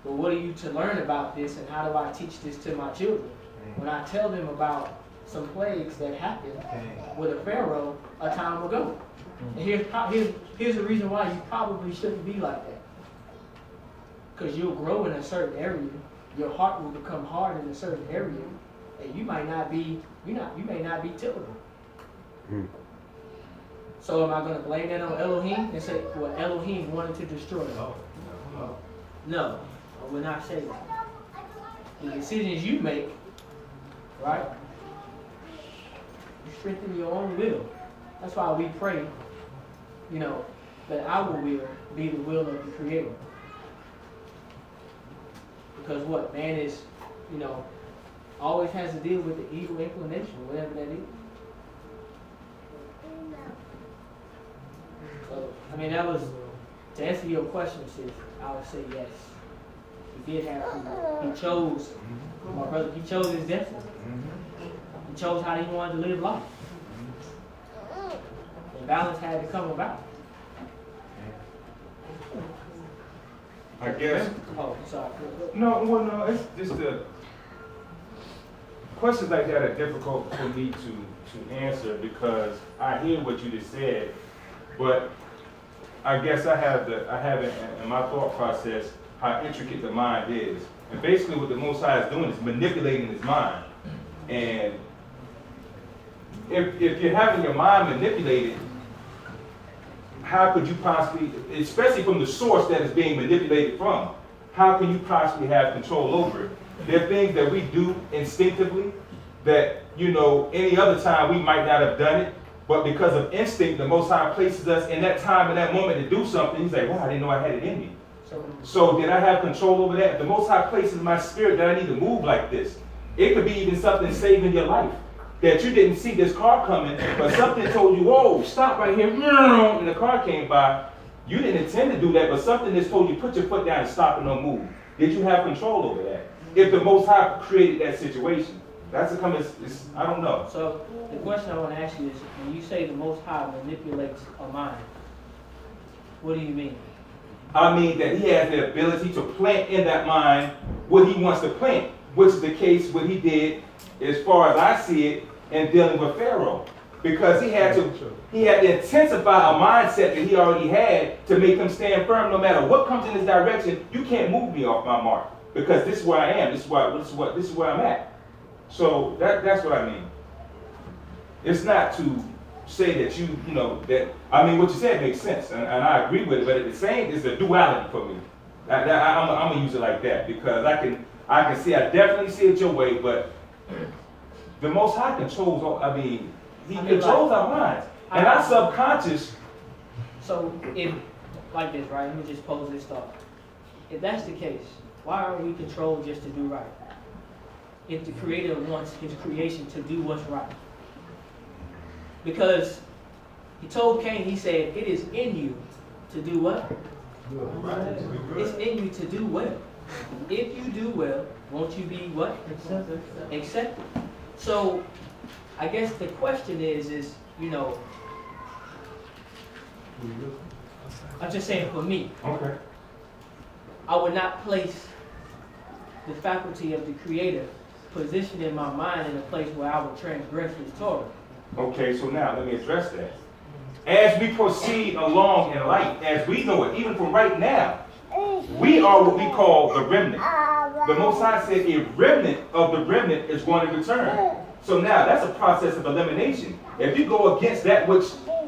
[SPEAKER 7] But what are you to learn about this, and how do I teach this to my children? When I tell them about some plagues that happened with a pharaoh a time ago. And here's the reason why you probably shouldn't be like that. Because you'll grow in a certain area. Your heart will become hard in a certain area, and you may not be tillable. So am I going to blame that on Elohim and say, well, Elohim wanted to destroy them? No, I will not say that. The decisions you make, right? You strengthen your own will. That's why we pray, you know, that our will be the will of the Creator. Because what? Man is, you know, always has to deal with the evil inclination, whatever that is. So, I mean, that was, to answer your question, sis, I would say yes. He did have free will. He chose, my brother, he chose his destiny. He He chose how he wanted to live life. The balance had to come about.
[SPEAKER 1] I guess.
[SPEAKER 7] Oh, sorry.
[SPEAKER 1] No, well, no, it's just the questions like that are difficult for me to answer because I hear what you just said, but I guess I have in my thought process how intricate the mind is. And basically what the Most High is doing is manipulating his mind. And if you're having your mind manipulated, how could you possibly, especially from the source that is being manipulated from, how can you possibly have control over it? There are things that we do instinctively that, you know, any other time we might not have done it, but because of instinct, the Most High places us in that time, in that moment to do something. He's like, wow, I didn't know I had it in me. So did I have control over that? The Most High places in my spirit that I need to move like this. It could be even something saving your life. That you didn't see this car coming, but something told you, whoa, stop right here, and the car came by. You didn't intend to do that, but something just told you, put your foot down and stop and don't move. Did you have control over that? If the Most High created that situation, that's a comment, I don't know.
[SPEAKER 7] So the question I want to ask you is, when you say the Most High manipulates a mind, what do you mean?
[SPEAKER 1] I mean that he has the ability to plant in that mind what he wants to plant, which is the case what he did, as far as I see it, in dealing with Pharaoh. Because he had to intensify a mindset that he already had to make him stand firm no matter what comes in his direction. You can't move me off my mark. Because this is where I am, this is where I'm at. So that's what I mean. It's not to say that you know, that, I mean, what you said makes sense, and I agree with it, but at the same, it's a duality for me. I'm gonna use it like that, because I definitely see it your way, but the Most High controls, he controls our minds, and our subconscious.
[SPEAKER 7] So if, like this, right, let me just pose this thought. If that's the case, why are we controlled just to do right? If the Creator wants his creation to do what's right. Because he told Cain, he said, it is in you to do what? It's in you to do well. If you do well, won't you be what? Accepted. So I guess the question is, you know, I'm just saying for me.
[SPEAKER 1] Okay.
[SPEAKER 7] I would not place the faculty of the Creator positioned in my mind in a place where I would transgress his Torah.
[SPEAKER 1] Okay, so now let me address that. As we proceed along in life, as we know it, even from right now, we are what we call the remnant. The Most High said a remnant of the remnant is going to return. So now that's a process of elimination. If you go against that which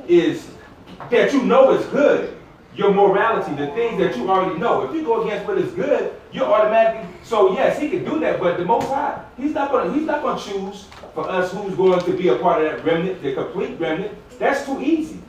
[SPEAKER 1] is, that you know is good, your morality, the things that you already know, if you go against what is good, you're automatically, so yes, he can do that, but the Most High, he's not going to choose for us who's going to be a part of that remnant, the complete remnant. That's too easy.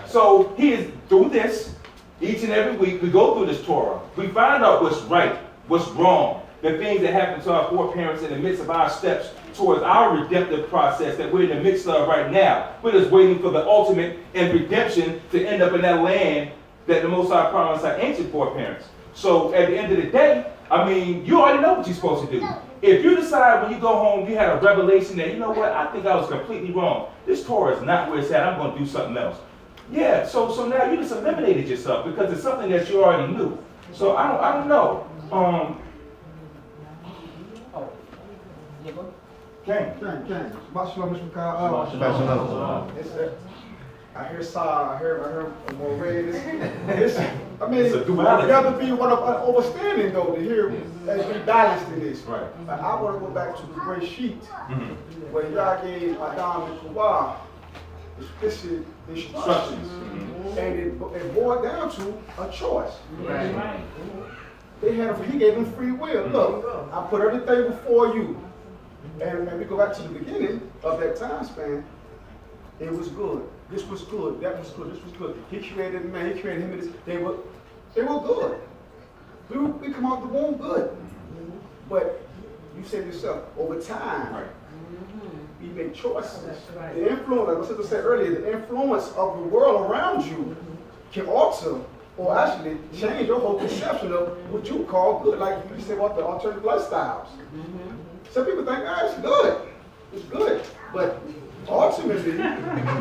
[SPEAKER 1] So he is through this, each and every week, we go through this Torah. We find out what's right, what's wrong, the things that happen to our foreparents in the midst of our steps towards our redemptive process that we're in the midst of right now. We're just waiting for the ultimate and redemption to end up in that land that the Most High promised our ancient foreparents. So at the end of the day, I mean, you already know what you're supposed to do. If you decide when you go home, you had a revelation that, you know what, I think I was completely wrong. This Torah is not where it's at. I'm going to do something else. Yeah, so now you just eliminated yourself because it's something that you already knew. So I don't know.
[SPEAKER 2] King. Shabbat shalom, Mr. Kyle.
[SPEAKER 5] Shabbat shalom.
[SPEAKER 2] I hear Saw, I hear more red. I mean,
[SPEAKER 1] It's a
[SPEAKER 2] you
[SPEAKER 1] duality.
[SPEAKER 2] have to be one of understanding though to hear as we balance in this.
[SPEAKER 1] Right.
[SPEAKER 2] I want to go back to the great sheet where Yah gave Adam and Hawa explicit instructions, and it boiled down to a choice.
[SPEAKER 7] Right.
[SPEAKER 2] He gave them free will. Look, I put everything before you. And we go back to the beginning of that time span. It was good. This was good. That was good. This was good. He created man. He created him. And this. They were good. We come out the womb good. But you said yourself, over time, we make choices. The influence, like my sister said earlier, the influence of the world around you can alter or actually change your whole conception of what you call good. Like you said about the alternative lifestyles. Some people think, it's good. it's good, but ultimately,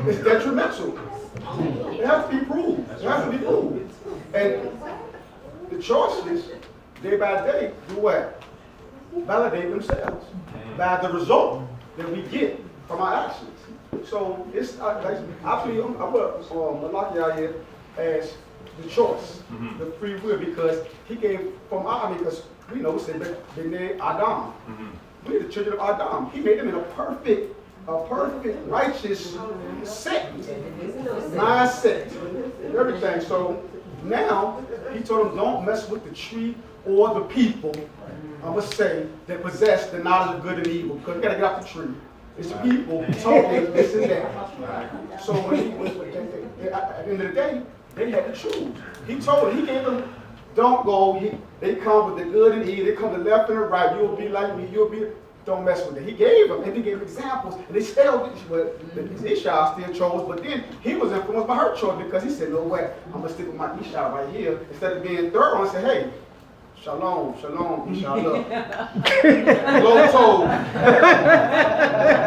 [SPEAKER 2] it's detrimental. It has to be proved. It has to be proved. And the choices, day by day, do what? Validate themselves by the result that we get from our actions. So it's actually I put Malaki out here as the choice, the free will, because he gave from our, because we know we said B'nai Adam. We're the children of Adam. He made them in a perfect, righteous set, mindset, and everything. So now he told them, don't mess with the tree or the people, I must say, that possess the knowledge of good and evil, because we got to get off the tree. It's the people told them this and that. So at the end of the day, they had to choose. He told them, he gave them, don't go. They come with the good and evil. They come to the left and the right. You'll be like me. Don't mess with it. He gave them, and he gave examples, and they still, Isha still chose, but then he was influenced by her choice, because he said, no way, I'm going to stick with my Isha right here, instead of being third one, say, hey, Shalom, inshallah. Low told.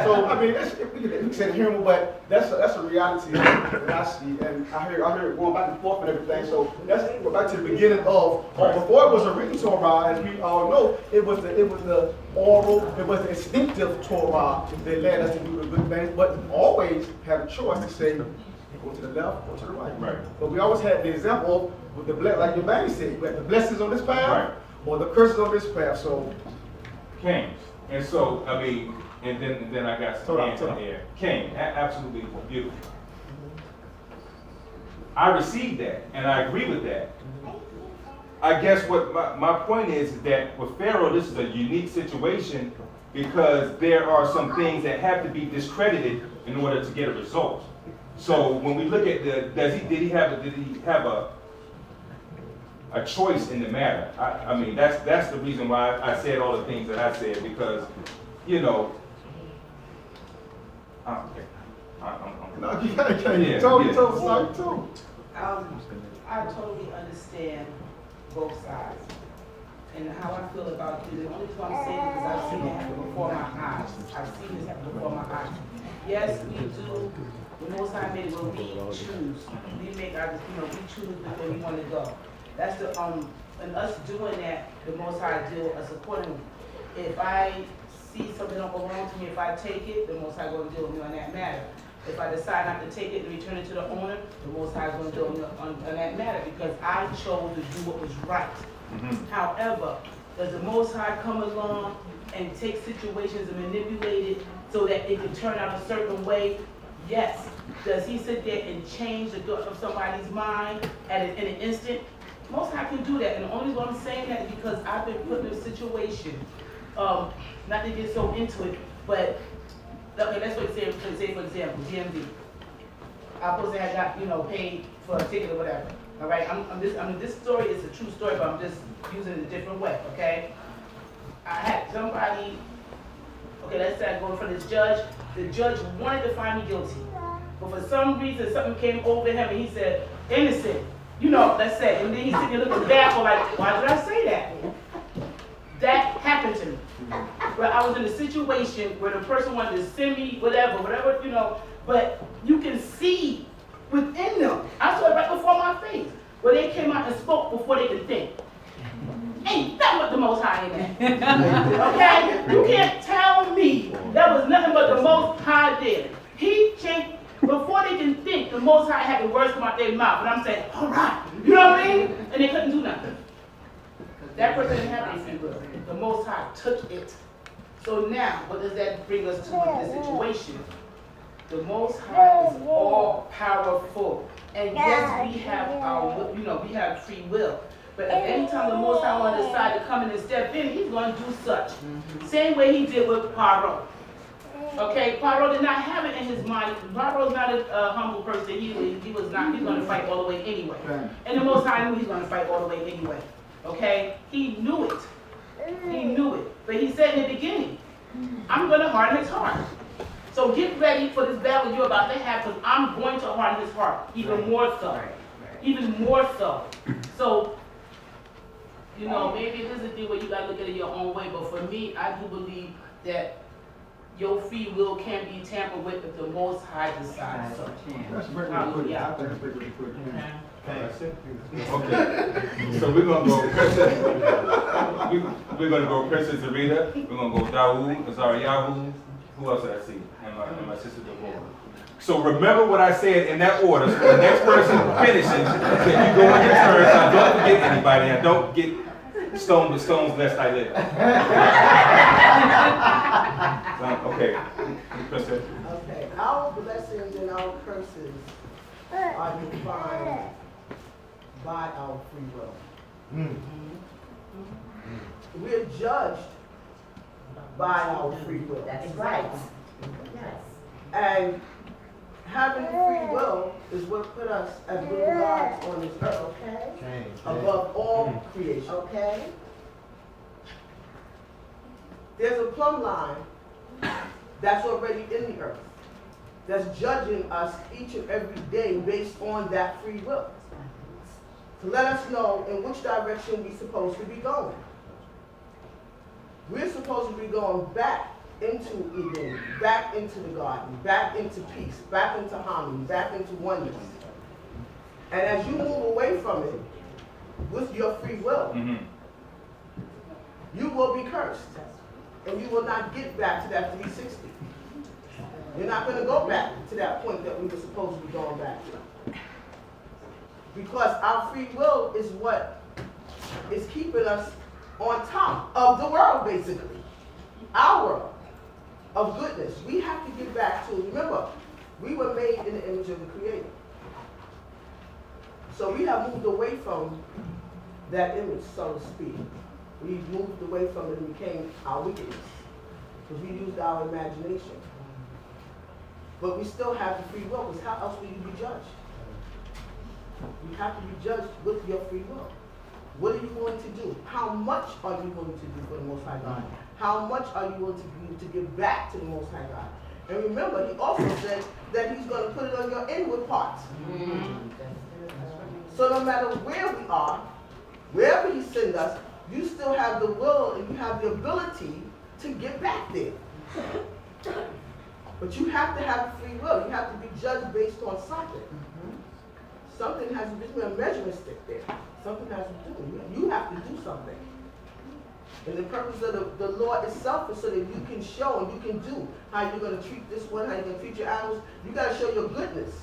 [SPEAKER 2] So, I mean, we can say humor, but that's a reality that I see. And I hear it going back and forth and everything. So let's go back to the beginning of, before it was a written Torah, as we all know, it was the oral, it was the instinctive Torah that led us to do the good things, but always had a choice to say, go to the left or to the right.
[SPEAKER 1] Right.
[SPEAKER 2] But we always had the example with the like your bang said, we had the blessings on this path or the curses on this path. So
[SPEAKER 1] Kings. And so, I mean, and then I got some hands in there. King, absolutely beautiful. I received that, and I agree with that. I guess what my point is that with Pharaoh, this is a unique situation because there are some things that have to be discredited in order to get a result. So when we look at did he have a choice in the matter? I mean, that's the reason why I said all the things that I said, because, you know,
[SPEAKER 8] I totally understand both sides. And how I feel about it, the only reason I'm saying it is I've seen it happen before my eyes. I've seen this happen before my eyes. Yes, we do. The Most High made it where we choose. We make our, we choose where we want to go. That's the and us doing that, the Most High deal with us accordingly. If I see something don't belong to me, if I take it, the Most High going to deal with me on that matter. If I decide not to take it and return it to the owner, the Most High is going to deal with me on that matter because I chose to do what was right. However, does the Most High come along and take situations and manipulate it so that it can turn out a certain way? Yes. Does he sit there and change the thought of somebody's mind in an instant? Most High can do that, and the only reason I'm saying that is because I've been put in a situation, not to get so into it, but okay, let's say for example, DMV. I supposed to have got paid for a ticket or whatever. All right, this story is a true story, but I'm just using it a different way. Okay, I had somebody. Okay, let's say I go in front of this judge. The judge wanted to find me guilty, but for some reason something came over him and he said innocent. Let's say, and then he's sitting there looking back, like, why did I say that? That happened to me. Where I was in a situation where the person wanted to send me whatever, but you can see within them. I saw it right before my face, where they came out and spoke before they could think. Ain't that what the Most High in there? Okay? You can't tell me that was nothing but the Most High did. He changed. Before they can think, the Most High had the words come out their mouth. And I'm saying, all right. You know what I mean? And they couldn't do nothing. That person didn't have any free will. The Most High took it. So now, what does that bring us to in this situation? The Most High is all powerful. And yes, we have our, we have free will. But if any time the Most High want to decide to come in and step in, he's going to do such. Same way he did with Paro. Okay, Paro did not have it in his mind. Paro's not a humble person. He was not. He's going to fight all the way anyway. And the Most High knew he's going to fight all the way anyway. Okay, he knew it. He knew it. But he said in the beginning, I'm going to harden his heart. So get ready for this battle you're about to have, because I'm going to harden his heart even more so. Even more so. So, maybe this is a thing where you got to look at it your own way. But for me, I do believe that your free will can't be tampered with if the Most High decides so.
[SPEAKER 2] That's a great way to put it. I think that's a great way to put it.
[SPEAKER 1] Okay, so we're gonna go we're gonna go Princess Zarita, we're gonna go Dawood, Azariyahu, who else did I see? And my sister Deborah. So remember what I said in that order, so the next person finishes, then you go in your turn, so I don't forget anybody, I don't get stoned with stones lest I live. Okay, Princess.
[SPEAKER 8] Okay, our blessings and our curses are defined by our free will. We're judged by our free will.
[SPEAKER 12] That's right.
[SPEAKER 8] Yes. And having free will is what put us as little gods on this earth, okay? Above all creation. Okay? There's a plumb line that's already in the earth that's judging us each and every day based on that free will, to let us know in which direction we're supposed to be going. We're supposed to be going back into Eden, back into the garden, back into peace, back into harmony, back into oneness. And as you move away from it with your free will, you will be cursed. And you will not get back to that 360. You're not going to go back to that point that we were supposed to be going back to. Because our free will is what is keeping us on top of the world, basically. Our world of goodness. We have to get back to, remember, we were made in the image of the Creator. So we have moved away from that image, so to speak. We moved away from it and became our wickedness. Because we used our imagination. But we still have the free will, because how else will you be judged? You have to be judged with your free will. What are you willing to do? How much are you willing to do for the Most High God? How much are you willing to do to give back to the Most High God? And remember, he also said that he's going to put it on your inward parts. So no matter where we are, wherever he sends us, you still have the will and you have the ability to get back there. But you have to have free will. You have to be judged based on something. Something has to be a measurement stick there. Something has to do. You have to do something. And the purpose of the law itself is so that you can show and you can do how you're going to treat this one, how you're going to treat your animals. You got to show your goodness.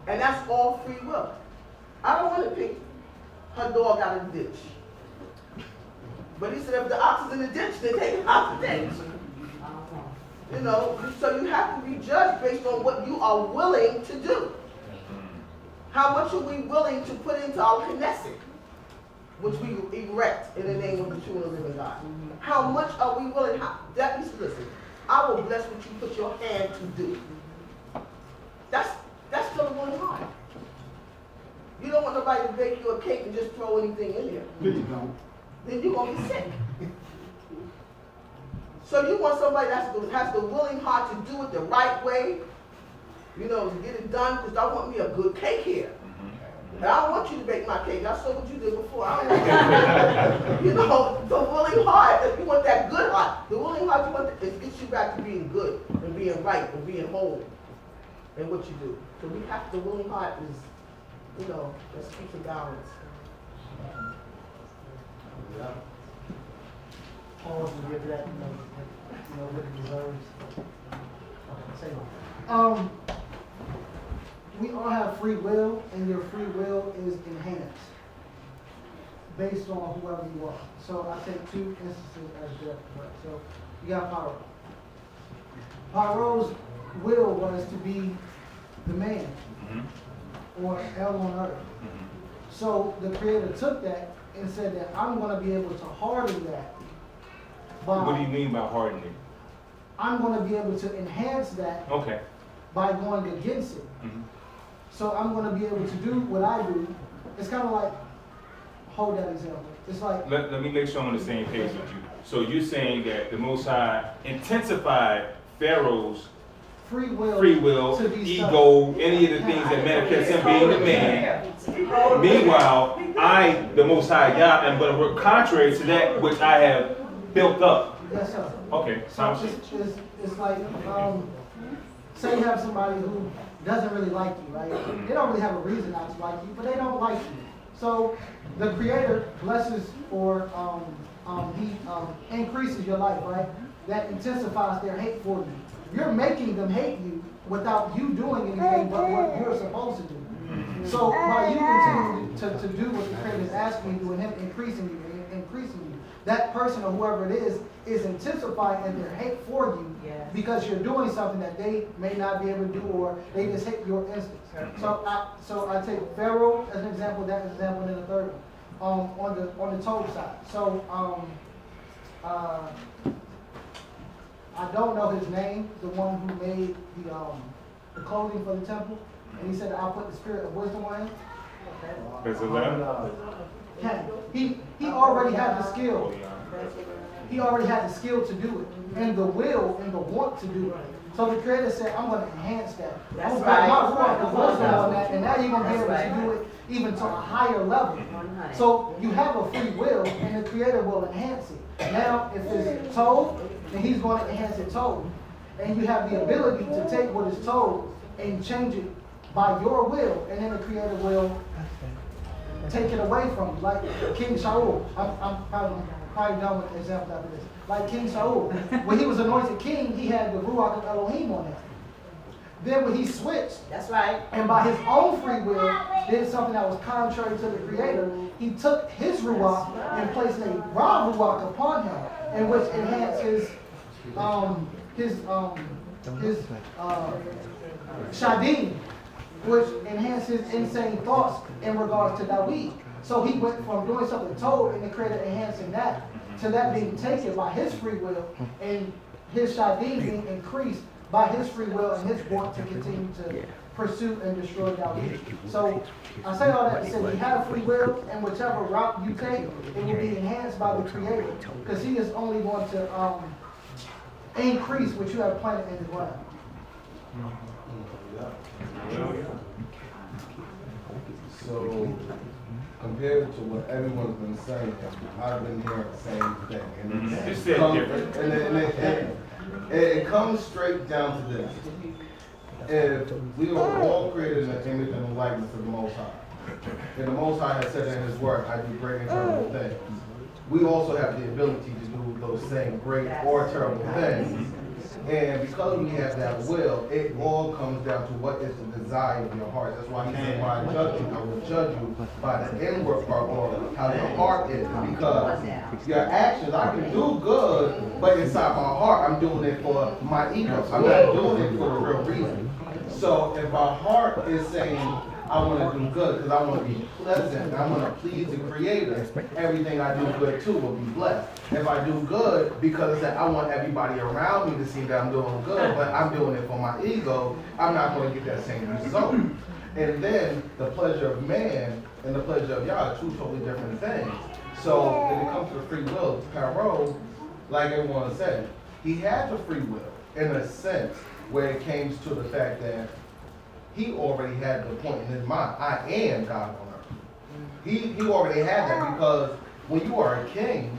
[SPEAKER 8] And that's all free will. I don't want to pick her dog out of the ditch. But he said if the ox is in the ditch, then take it out the ditch. You know, so you have to be judged based on what you are willing to do. How much are we willing to put into our Knesset, which we erect in the name of the true and living God? How much are we willing? That means, listen, I will bless what you put your hand to do. That's still a willing heart. You don't want nobody to bake you a cake and just throw anything in there.
[SPEAKER 2] Please don't.
[SPEAKER 8] Then you're going to get sick. So you want somebody that has the willing heart to do it the right way, you know, to get it done, because I want me a good cake here. And I don't want you to bake my cake. I saw what you did before. I don't want you know, the willing heart. If you want that good heart, the willing heart, you want it gets you back to being good and being right and being whole in what you do. So we have the willing heart is, you know, let's keep the balance.
[SPEAKER 4] Pause and give that, you know, what it deserves. Say we all have free will, and your free will is enhanced based on whoever you are. So I take two instances as direct. So you got Paro. Paro's will was to be the man, or hell on earth. So the Creator took that and said that I'm going to be able to harden that.
[SPEAKER 1] What do you mean by hardening?
[SPEAKER 4] I'm going to be able to enhance that by going against it. So I'm going to be able to do what I do. It's kind of like, hold that example. It's like...
[SPEAKER 1] Let me make sure I'm on the same page with you. So you're saying that the Most High intensified Pharaoh's free will, ego, any of the things that manifest him being the man. Meanwhile, I, the Most High Yah, am going to work contrary to that which I have built up.
[SPEAKER 4] Yes, sir.
[SPEAKER 1] Okay,
[SPEAKER 4] So
[SPEAKER 1] sounds
[SPEAKER 4] it's like, say you have somebody who doesn't really like you, right? They don't really have a reason not to like you, but they don't like you. So the Creator blesses or he increases your life, right? That intensifies their hate for you. You're making them hate you without you doing anything but what you're supposed to do. So by you continuing to do what the Creator is asking you to do and Him increasing you, that person or whoever it is intensifying in their hate for you because you're doing something that they may not be able to do or they just hate your instincts. So I take Pharaoh as an example, that as an example, and then the third one on the Torah side. So I don't know his name, the one who made the clothing for the temple, and he said, "I'll put the spirit of wisdom on him." Yeah, he already had the skill. He already had the skill to do it, and the will and the want to do it. So the Creator said, "I'm going to enhance that.
[SPEAKER 12] That's
[SPEAKER 4] I'm
[SPEAKER 12] right.
[SPEAKER 4] going to put the wisdom on that, and now you're going to be able to do it even to a higher level." So you have a free will, and the Creator will enhance it. Now, if it's told, then He's going to enhance it told, and you have the ability to take what is told and change it by your will, and then the Creator will take it away from you. Like King Shaul. I'm probably done with the example after this. Like King Shaul. When he was anointed king, he had the Ruach of Elohim on him. Then when he switched,
[SPEAKER 12] that's right,
[SPEAKER 4] and by his own free will did something that was contrary to the Creator, he took his Ruach and placed a Ra Ruach upon him, in which enhanced his Shadim, which enhanced his insane thoughts in regards to David. So he went from doing something told and the Creator enhancing that to that being taken by his free will and his Shadim being increased by his free will and his want to continue to pursue and destroy David. So I say all that to say we have free will, and whichever route you take, it will be enhanced by the Creator, because He is only going to increase what you have planted in the ground.
[SPEAKER 13] So, compared to what everyone's been saying, I've been hearing the same thing. And
[SPEAKER 1] It's still different.
[SPEAKER 13] It comes straight down to this. If we are all created in the image and the likeness of the Most High, and the Most High has said in His Word, "I do great and terrible things," we also have the ability to do those same great or terrible things. And because we have that will, it all comes down to what is the desire of your heart. That's why He said, "When I judge you, I will judge you by the inward part or how your heart is." Because your actions, I can do good, but inside my heart, I'm doing it for my ego. I'm not doing it for the real reason. So if my heart is saying, I want to do good because I want to be pleasant, I want to please the Creator, everything I do good too will be blessed. If I do good because I want everybody around me to see that I'm doing good, but I'm doing it for my ego, I'm not going to get that same result. And then the pleasure of man and the pleasure of Yah are two totally different things. So when it comes to the free will, Pharaoh, like everyone said, he had the free will in a sense where it came to the fact that he already had the point in his mind, I am God on earth. He already had that, because when you are a king,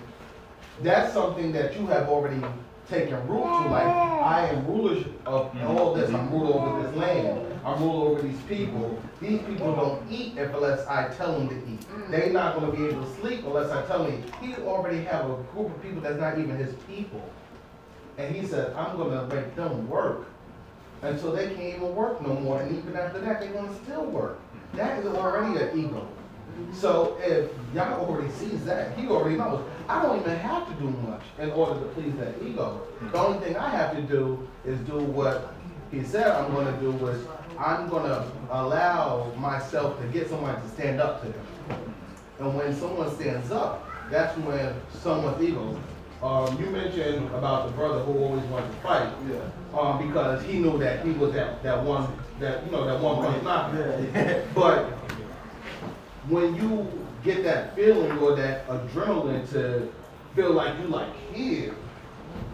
[SPEAKER 13] that's something that you have already taken root to, like, I am ruler of all this, I'm ruler over this land, I'm ruler over these people. These people don't eat unless I tell them to eat. They're not going to be able to sleep unless I tell them. He already have a group of people that's not even his people. And he said, I'm going to make them work until they can't even work no more. And even after that, they're going to still work. That is already an ego. So if Yah already sees that, He already knows, I don't even have to do much in order to please that ego. The only thing I have to do is do what He said I'm going to do, is I'm going to allow myself to get someone to stand up to Him. And when someone stands up, that's when someone's ego. You mentioned about the brother who always wanted to fight, because he knew that he was that one punch knocker. But when you get that feeling or that adrenaline to feel like you like here,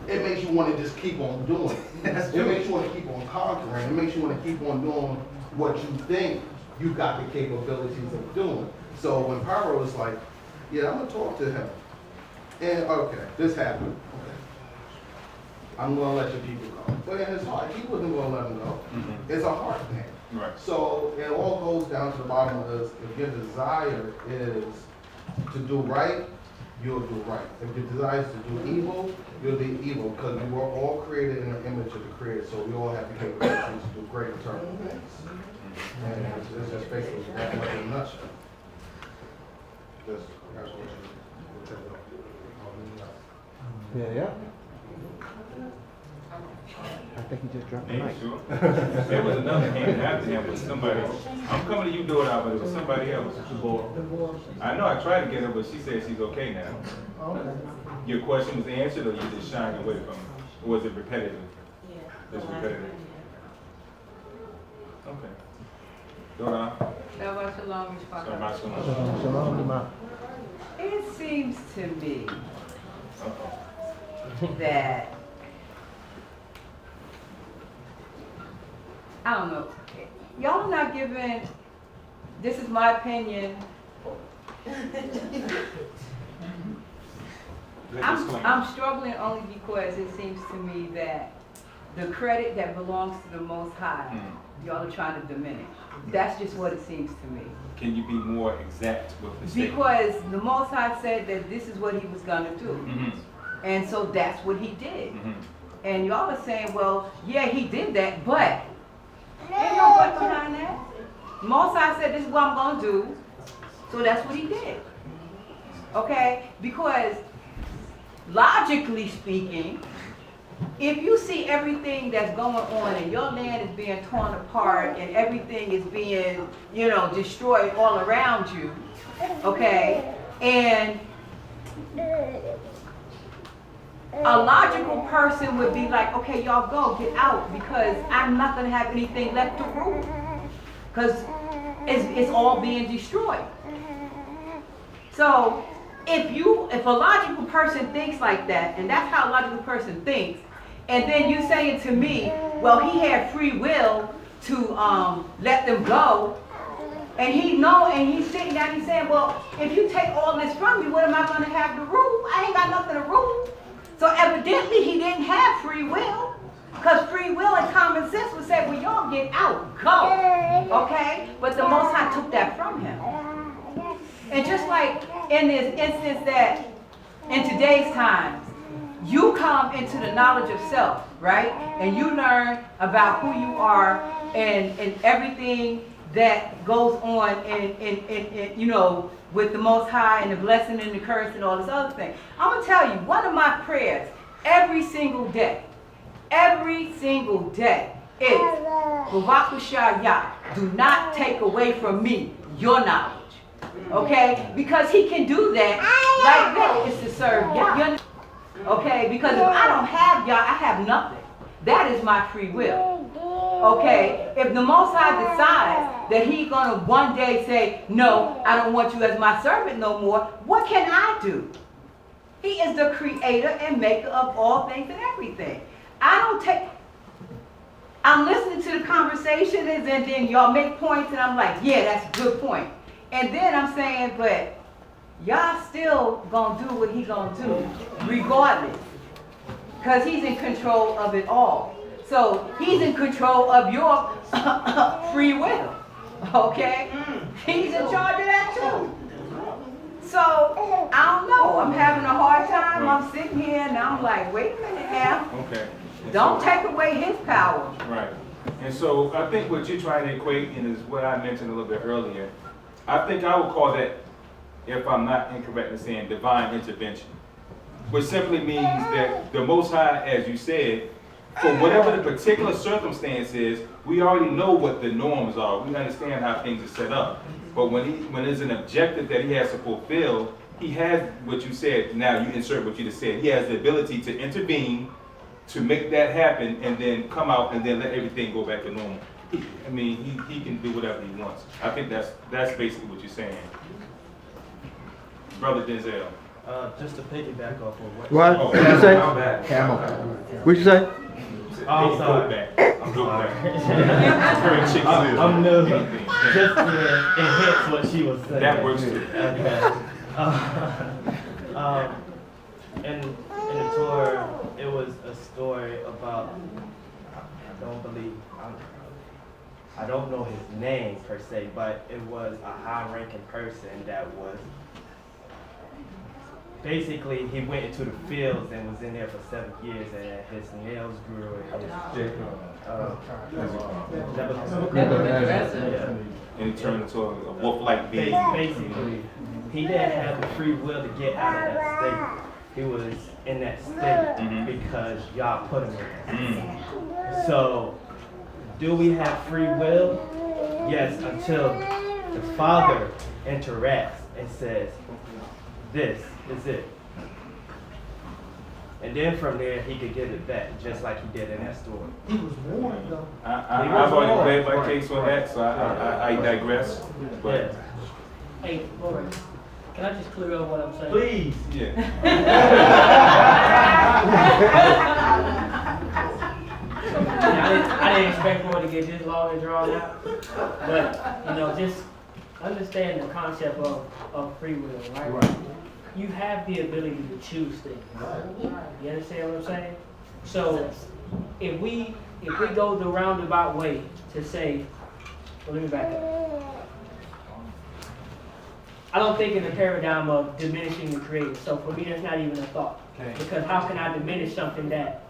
[SPEAKER 13] it makes you want to just keep on doing it. It makes you want to keep on conquering. It makes you want to keep on doing what you think you got the capabilities of doing. So when Pyro was like, yeah, I'm going to talk to him. And okay, this happened. I'm gonna let your people go. But in his heart, he wasn't gonna let them go. It's a heart thing.
[SPEAKER 1] Right.
[SPEAKER 13] So it all goes down to the bottom of this. If your desire is to do right, you'll do right. If your desire is to do evil, you'll do evil, because we were all created in the image of the Creator, so we all have the capability to do great eternal things. And it's just basically that much in a nutshell. Just, that's what
[SPEAKER 17] Yeah. I think he just dropped the
[SPEAKER 1] Ain't
[SPEAKER 17] mic.
[SPEAKER 1] sure. There was another hand after him with somebody. I'm coming to you, do it out, but it was somebody else. I know I tried to get her, but she said she's okay now.
[SPEAKER 4] Okay.
[SPEAKER 1] Your question was answered, or you just shying away from it? Or was it repetitive?
[SPEAKER 14] Yeah.
[SPEAKER 1] It's repetitive. Okay. Dora.
[SPEAKER 18] Shabbat shalom,
[SPEAKER 1] Shabbat
[SPEAKER 17] Shalom, shalom, Imam.
[SPEAKER 18] It seems to me that, I don't know, y'all not giving, this is my opinion, I'm struggling only because it seems to me that the credit that belongs to the Most High, y'all are trying to diminish. That's just what it seems to me.
[SPEAKER 1] Can you be more exact with the statement?
[SPEAKER 18] Because the Most High said that this is what he was gonna do. And so that's what he did. And y'all are saying, well, yeah, he did that, but ain't no but behind that. Most High said, this is what I'm gonna do. So that's what he did. Okay? Because logically speaking, if you see everything that's going on and your land is being torn apart and everything is being, destroyed all around you, okay, and a logical person would be like, okay, y'all go, get out, because I'm not going to have anything left to rule, because it's all being destroyed. So if a logical person thinks like that, and that's how a logical person thinks, and then you saying to me, well, he had free will to let them go, and he's sitting down, he's saying, well, if you take all this from me, what am I going to have to rule? I ain't got nothing to rule. So evidently he didn't have free will, because free will and common sense would say, well, y'all get out, go, okay? But the Most High took that from him. And just like in this instance that in today's times, you come into the knowledge of self, right? And you learn about who you are and everything that goes on in with the Most High and the blessing and the curse and all this other thing. I'm going to tell you, one of my prayers every single day is, Bavakushah, do not take away from me your knowledge. Okay? Because he can do that like that is to serve Yah. Okay? Because if I don't have Yah, I have nothing. That is my free will. Okay? If the Most High decides that he's going to one day say, no, I don't want you as my servant no more, what can I do? He is the creator and maker of all things and everything. I'm listening to the conversations and then y'all make points and I'm like, yeah, that's a good point. And then I'm saying, but y'all still gonna do what he gonna do, regardless. Because he's in control of it all. So he's in control of your free will. Okay? He's in charge of that too. So, I don't know. I'm having a hard time. I'm sitting here and I'm like, wait a minute now.
[SPEAKER 1] Okay.
[SPEAKER 18] Don't take away his power.
[SPEAKER 1] Right. And so I think what you're trying to equate in is what I mentioned a little bit earlier. I think I would call that, if I'm not incorrect in saying, divine intervention. Which simply means that the Most High, as you said, for whatever the particular circumstance is, we already know what the norms are. We understand how things are set up. But when there's an objective that he has to fulfill, he has what you said. Now you insert what you just said. He has the ability to intervene, to make that happen, and then come out and then let everything go back to normal. He can do whatever he wants. I think that's basically what you're saying. Brother Denzel.
[SPEAKER 9] Just to piggyback off of
[SPEAKER 17] What?
[SPEAKER 1] Oh,
[SPEAKER 17] What'd you say?
[SPEAKER 1] I'm bad.
[SPEAKER 17] Camel. What'd you say?
[SPEAKER 9] I'm sorry. I'm new. Just to enhance what she was saying.
[SPEAKER 1] That works too.
[SPEAKER 9] Okay. in the Torah, it was a story about, I don't know his name per se, but it was a high-ranking person that was, basically he went into the fields and was in there for 7 years, and his nails grew and
[SPEAKER 1] And he turned into a wolf-like beast.
[SPEAKER 9] Basically, he didn't have the free will to get out of that state. He was in that state because y'all put him in that. So, do we have free will? Yes, until the Father interacts and says, this is it. And then from there, he could get it back, just like he did in that story.
[SPEAKER 4] He was warned though.
[SPEAKER 1] I've already played my case on that, so I digress. But
[SPEAKER 7] Hey, Lord, can I just clear up what I'm saying?
[SPEAKER 9] Please.
[SPEAKER 1] yeah.
[SPEAKER 7] I didn't expect for it to get this long and drawn out, but just understand the concept of free will, right? You have the ability to choose things. You understand what I'm saying? So if we go the roundabout way to say, well, let me back up. I don't think in the paradigm of diminishing the creator. So for me, that's not even a thought. Because how can I diminish something that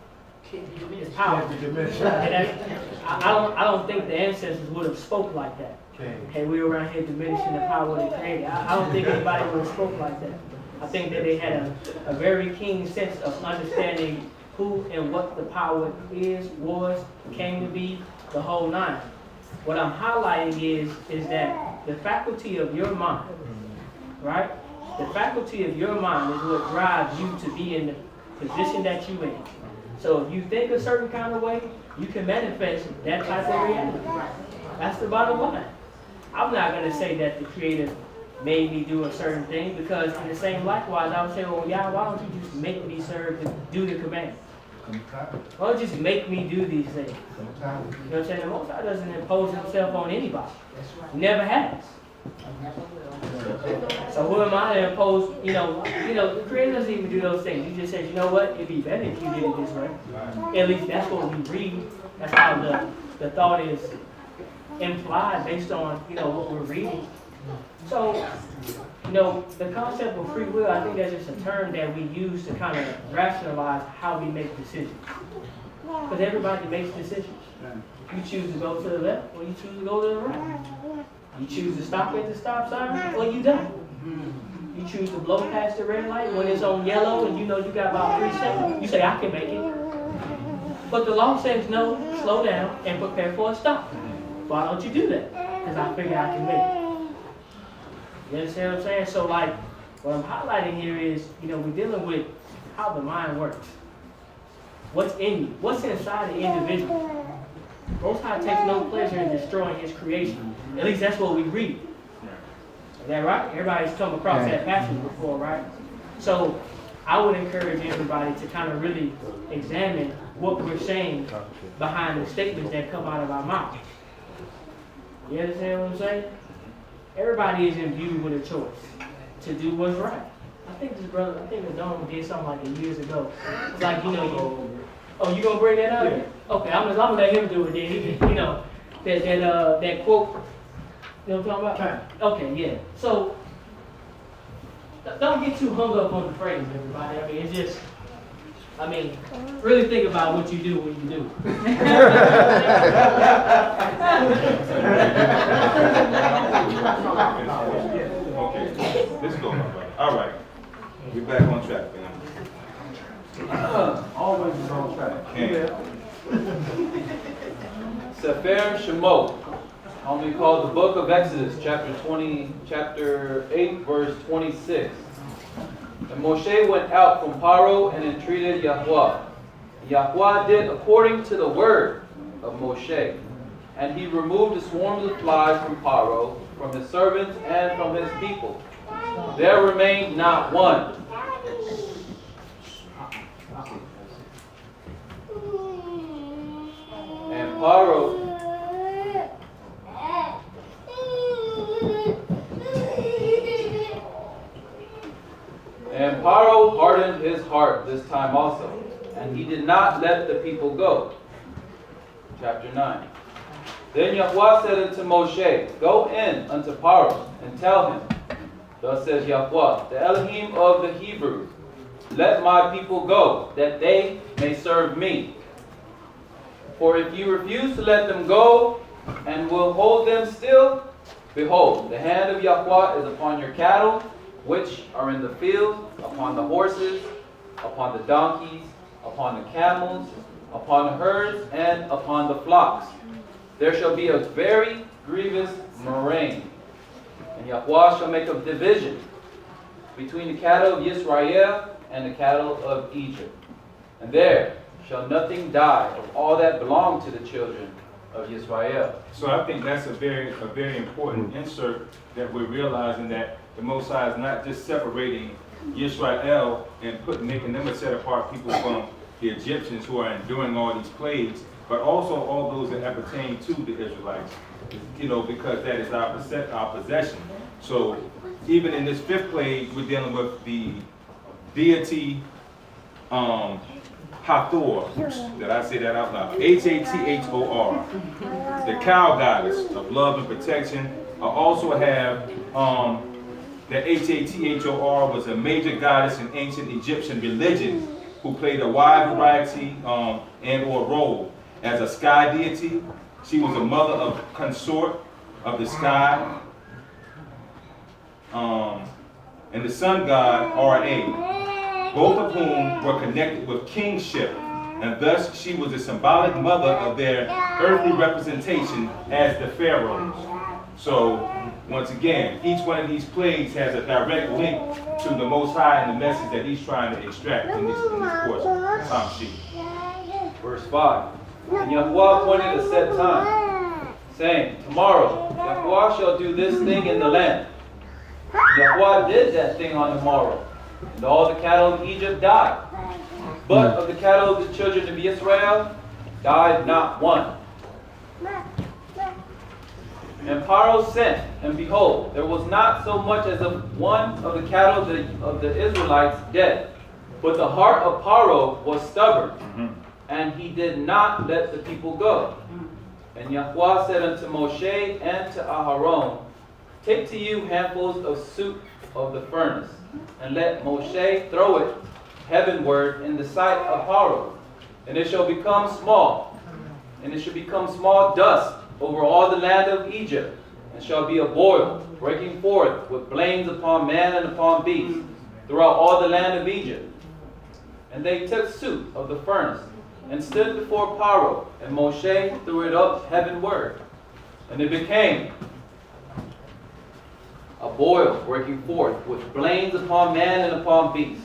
[SPEAKER 7] is powerful? I don't think the ancestors would have spoke like that. Hey, we were around here diminishing the power of the creator. I don't think anybody would have spoke like that. I think that they had a very keen sense of understanding who and what the power is, was, came to be, the whole nine. What I'm highlighting is that the faculty of your mind, right? The faculty of your mind is what drives you to be in the position that you're in. So if you think a certain kind of way, you can manifest that type of reality. That's the bottom line. I'm not going to say that the Creator made me do a certain thing, because in the same likewise, I would say, well, yeah, why don't you just make me serve to do the command? Why don't you just make me do these things? You know what I'm saying? The Most High doesn't impose himself on anybody. He never has. So who am I to impose, the Creator doesn't even do those things. He just says, you know what, it'd be better if you did it this way. At least that's what we read. That's how the thought is implied based on, what we're reading. So, the concept of free will, I think that's just a term that we use to kind of rationalize how we make decisions. Because everybody makes decisions. You choose to go to the left or you choose to go to the right. You choose to stop at the stop sign or you don't. You choose to blow past the red light when it's on yellow and you know you got about 3 seconds. You say, I can make it. But the law says, no, slow down and prepare for a stop. Why don't you do that? Because I figure I can make it. You understand what I'm saying? So what I'm highlighting here is, we're dealing with how the mind works. What's in you? What's inside the individual? Most High takes no pleasure in destroying his creation. At least that's what we read. Is that right? Everybody's come across that passage before, right? So I would encourage everybody to kind of really examine what we're saying behind the statements that come out of our mouth. You understand what I'm saying? Everybody is imbued with a choice to do what's right. I think the Dome did something like it years ago. It's like, you gonna bring that up? Yeah. Okay, I'm gonna let him do it then. That quote, you know what I'm talking about? Okay, yeah. So, don't get too hung up on the phrase, everybody. I mean, it's just, really think about what you do when you do.
[SPEAKER 1] Okay, let's go, my brother. All right, we're back on track, man.
[SPEAKER 6] Always is on track.
[SPEAKER 3] Sefer Shemot, only called the Book of Exodus, chapter 8, verse 26. And Moshe went out from Paro and entreated Yahweh. Yahweh did according to the word of Moshe. And he removed the swarms of flies from Paro, from his servants, and from his people. There remained not one. And Paro hardened his heart this time also, and he did not let the people go. Chapter 9. Then Yahweh said unto Moshe, Go in unto Paro, and tell him, Thus says Yahweh, the Elohim of the Hebrews, Let my people go, that they may serve me. For if you refuse to let them go, and will hold them still, behold, the hand of Yahweh is upon your cattle, which are in the field, upon the horses, upon the donkeys, upon the camels, upon the herds, and upon the flocks. There shall be a very grievous murrain, and Yahweh shall make a division between the cattle of Israel and the cattle of Egypt. And there shall nothing die of all that belong to the children of Israel.
[SPEAKER 1] So I think that's a very important insert, that we're realizing that the Most High is not just separating Israel and making them a set apart people from the Egyptians who are enduring all these plagues, but also all those that appertain to the Israelites, because that is our possession. So even in this fifth plague, we're dealing with the deity Hathor. Did I say that out loud? Hathor, the cow goddess of love and protection. I also have that Hathor was a major goddess in ancient Egyptian religion who played a wide variety and/or role. As a sky deity, she was a mother of consort of the sky, and the sun god Ra, both of whom were connected with kingship, and thus she was a symbolic mother of their earthly representation as the pharaohs. So once again, each one of these plagues has a direct link to the Most High and the message that he's trying to extract in this portion. Tom sheet.
[SPEAKER 3] Verse 5. And Yahweh appointed a set time, saying, Tomorrow Yahweh shall do this thing in the land. And Yahweh did that thing on the morrow, and all the cattle of Egypt died. But of the cattle of the children of Israel died not one. And Paro sent, and behold, there was not so much as of one of the cattle of the Israelites dead. But the heart of Paro was stubborn, and he did not let the people go. And Yahweh said unto Moshe and to Aharon, Take to you handfuls of soot of the furnace, and let Moshe throw it heavenward in the sight of Paro, and it shall become small, and it shall become small dust over all the land of Egypt, and shall be a boil, breaking forth with blains upon man and upon beast, throughout all the land of Egypt. And they took soot of the furnace, and stood before Paro, and Moshe threw it up heavenward, and it became a boil, breaking forth with blains upon man and upon beast.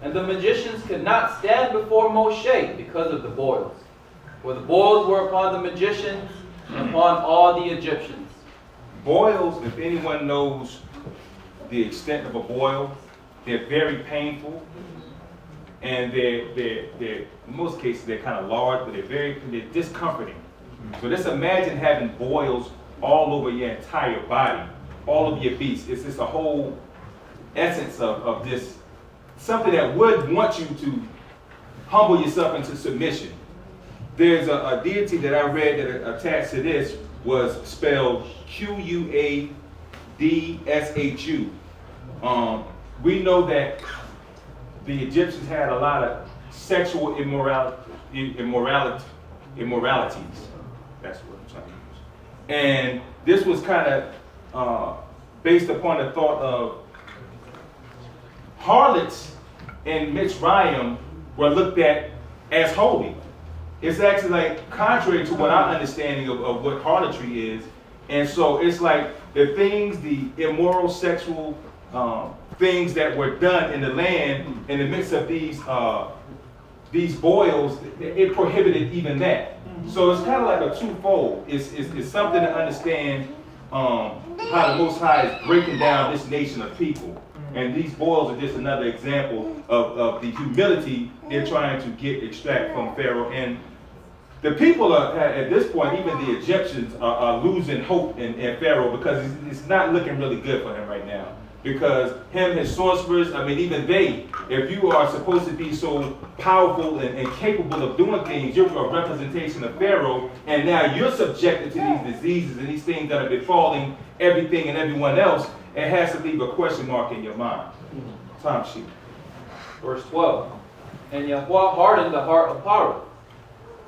[SPEAKER 3] And the magicians could not stand before Moshe because of the boils, for the boils were upon the magicians and upon all the Egyptians.
[SPEAKER 1] Boils, if anyone knows the extent of a boil, they're very painful, and they're in most cases they're kind of large, but they're discomforting. So just imagine having boils all over your entire body, all of your beast. It's just a whole essence of this, something that would want you to humble yourself into submission. There's a deity that I read that attached to this was spelled Quadshu. We know that the Egyptians had a lot of sexual immoralities. That's what I'm trying to use. And this was kind of based upon the thought of harlots in Mitzrayim were looked at as holy. It's actually like contrary to what our understanding of what harlotry is. And so it's like the things, the immoral sexual things that were done in the land in the midst of these boils, it prohibited even that. So it's kind of like a twofold. It's something to understand how the Most High is breaking down this nation of people. And these boils are just another example of the humility they're trying to extract from Pharaoh. And the people are, at this point, even the Egyptians are losing hope in Pharaoh, because it's not looking really good for him right now. Because him, his sorcerers, I mean, even they, if you are supposed to be so powerful and capable of doing things, you're a representation of Pharaoh, and now you're subjected to these diseases and these things that are befalling everything and everyone else, it has to leave a question mark in your mind. Time sheet.
[SPEAKER 3] Verse 12. And Yahweh hardened the heart of Pharaoh,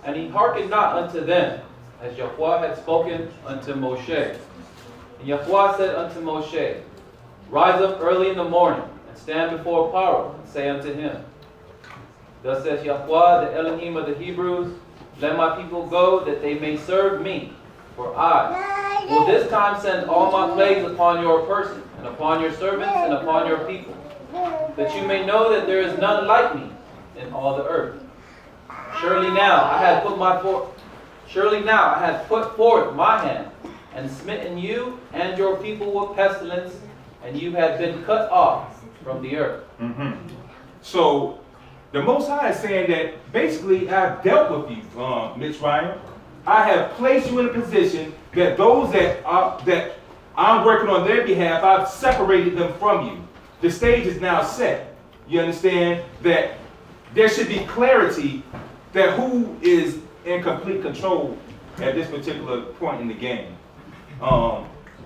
[SPEAKER 3] and he hearkened not unto them, as Yahweh had spoken unto Moshe. And Yahweh said unto Moshe, Rise up early in the morning, and stand before Pharaoh, and say unto him, Thus says Yahweh, the Elohim of the Hebrews, Let my people go, that they may serve me. For I will this time send all my plagues upon your person, and upon your servants, and upon your people, that you may know that there is none like me in all the earth. Surely now I had put forth my hand, and smitten you and your people with pestilence, and you have been cut off from the earth.
[SPEAKER 1] So the Most High is saying that basically I've dealt with you, Mitch Ryan. I have placed you in a position that those that I'm working on their behalf, I've separated them from you. The stage is now set. You understand that there should be clarity that who is in complete control at this particular point in the game.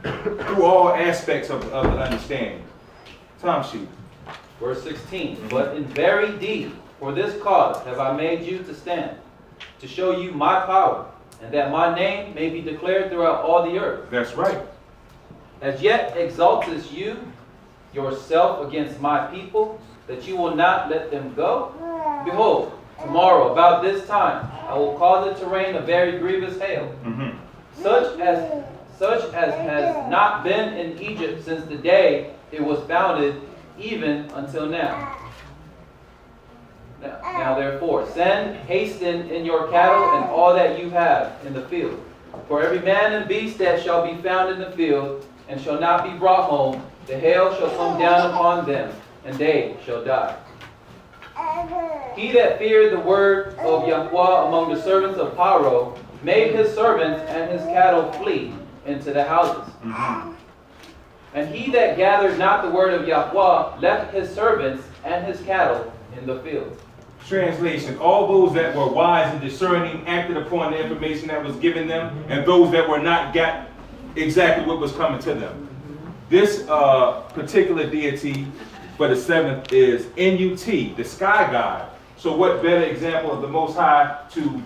[SPEAKER 1] Through all aspects of the understanding. Time sheet.
[SPEAKER 3] Verse 16. But in very deed, for this cause have I made you to stand, to show you my power, and that my name may be declared throughout all the earth.
[SPEAKER 1] That's right.
[SPEAKER 3] As yet exaltest you yourself against my people, that you will not let them go? Behold, tomorrow about this time I will cause it to rain a very grievous hail, such as has not been in Egypt since the day it was founded, even until now. Now therefore, hasten in your cattle and all that you have in the field. For every man and beast that shall be found in the field, and shall not be brought home, the hail shall come down upon them, and they shall die. He that feared the word of Yahweh among the servants of Pharaoh made his servants and his cattle flee into the houses. And he that gathered not the word of Yahweh left his servants and his cattle in the field.
[SPEAKER 1] Translation, all those that were wise and discerning acted upon the information that was given them, and those that were not got exactly what was coming to them. This particular deity for the seventh is NUT, the sky god. So what better example of the Most High to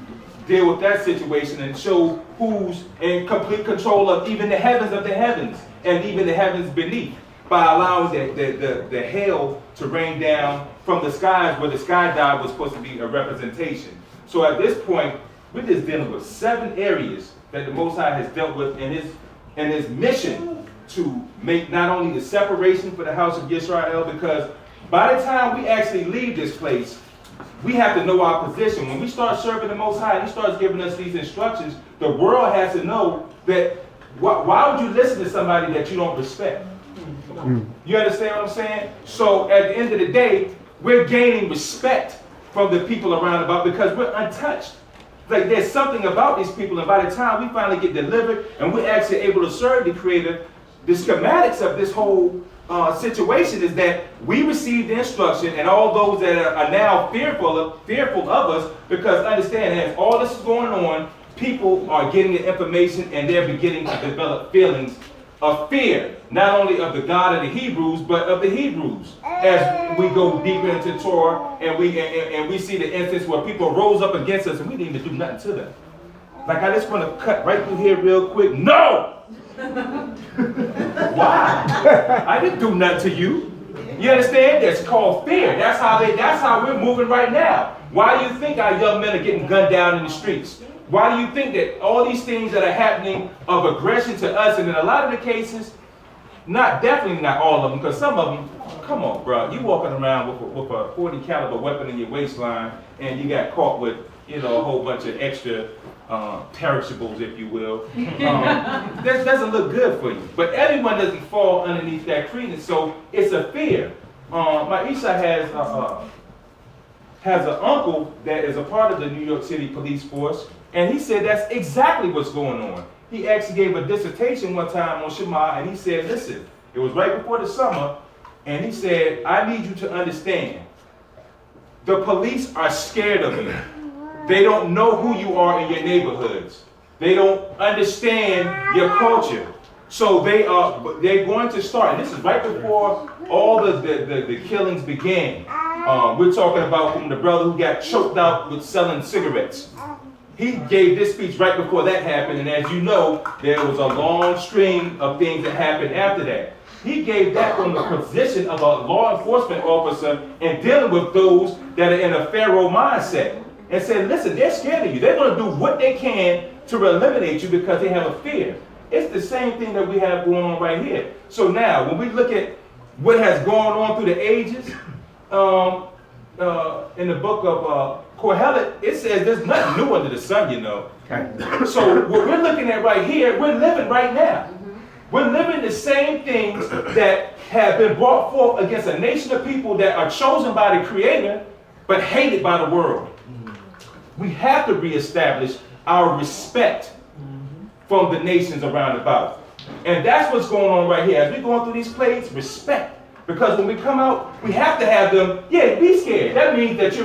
[SPEAKER 1] deal with that situation and show who's in complete control of even the heavens of the heavens and even the heavens beneath, by allowing the hail to rain down from the skies, where the sky god was supposed to be a representation. So at this point, we're just dealing with 7 areas that the Most High has dealt with in his mission to make not only the separation for the house of Yisrael, because by the time we actually leave this place, we have to know our position. When we start serving the Most High and He starts giving us these instructions, the world has to know that why would you listen to somebody that you don't respect? You understand what I'm saying? So at the end of the day, we're gaining respect from the people around about because we're untouched. Like there's something about these people, and by the time we finally get delivered and we're actually able to serve the Creator, the schematics of this whole situation is that we receive the instruction, and all those that are now fearful of us, because understand, as all this is going on, people are getting the information and they're beginning to develop feelings of fear, not only of the God of the Hebrews, but of the Hebrews. As we go deeper into Torah and we see the instance where people rose up against us and we didn't even do nothing to them. Like, I just want to cut right through here real quick. No! Why? I didn't do nothing to you. You understand? That's called fear. That's how we're moving right now. Why do you think our young men are getting gunned down in the streets? Why do you think that all these things that are happening of aggression to us, and in a lot of the cases, definitely not all of them, because some of them, come on, bro, you walking around with a 40 caliber weapon in your waistline, and you got caught with, a whole bunch of extra perishables, if you will. That doesn't look good for you. But everyone doesn't fall underneath that credence, so it's a fear. My Isha has an uncle that is a part of the New York City police force, and he said that's exactly what's going on. He actually gave a dissertation one time on Shema, and he said, listen, It was right before the summer, and he said, I need you to understand, the police are scared of you. They don't know who you are in your neighborhoods. They don't understand your culture. So they're going to start, and this is right before all the killings began. We're talking about from the brother who got choked out with selling cigarettes. He gave this speech right before that happened, and as you know, there was a long string of things that happened after that. He gave that from the position of a law enforcement officer and dealing with those that are in a Pharaoh mindset. And said, listen, they're scared of you. They're going to do what they can to eliminate you because they have a fear. It's the same thing that we have going on right here. So now, when we look at what has gone on through the ages, in the book of Kohelet, it says there's nothing new under the sun, you know. So what we're looking at right here, we're living right now. We're living the same things that have been brought forth against a nation of people that are chosen by the Creator, but hated by the world. We have to reestablish our respect from the nations around about. And that's what's going on right here. As we're going through these plagues, respect. Because when we come out, we have to have them, be scared. That means that you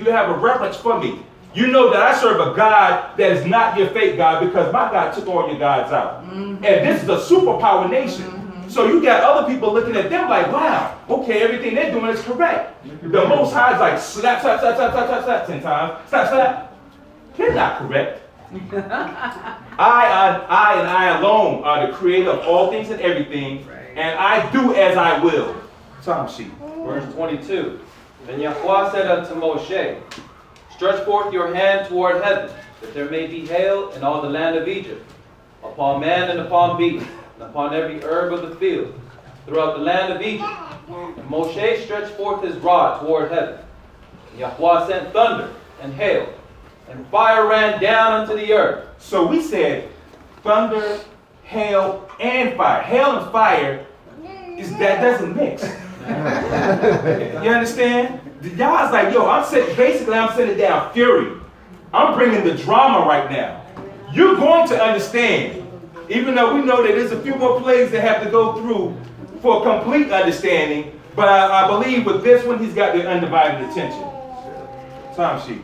[SPEAKER 1] have a reverence for me. You know that I serve a God that is not your fake God because my God took all your gods out. And this is a superpower nation. So you got other people looking at them like, wow, okay, everything they're doing is correct. The Most High is like, slap, slap, slap, slap, slap, slap, slap, 10 times. Slap, slap. They're not correct. I and I alone are the creator of all things and everything, and I do as I will. Time sheet.
[SPEAKER 3] Verse 22. Then Yahweh said unto Moshe, stretch forth your hand toward heaven, that there may be hail in all the land of Egypt, upon man and upon beast, and upon every herb of the field, throughout the land of Egypt. And Moshe stretched forth his rod toward heaven. And Yahweh sent thunder and hail, and fire ran down unto the earth.
[SPEAKER 1] So we said thunder, hail, and fire. Hail and fire, that doesn't mix. You understand? Y'all's like, yo, I'm sending down fury. I'm bringing the drama right now. You're going to understand, even though we know that there's a few more plays that have to go through for complete understanding, but I believe with this one, he's got the undivided attention. Time sheet.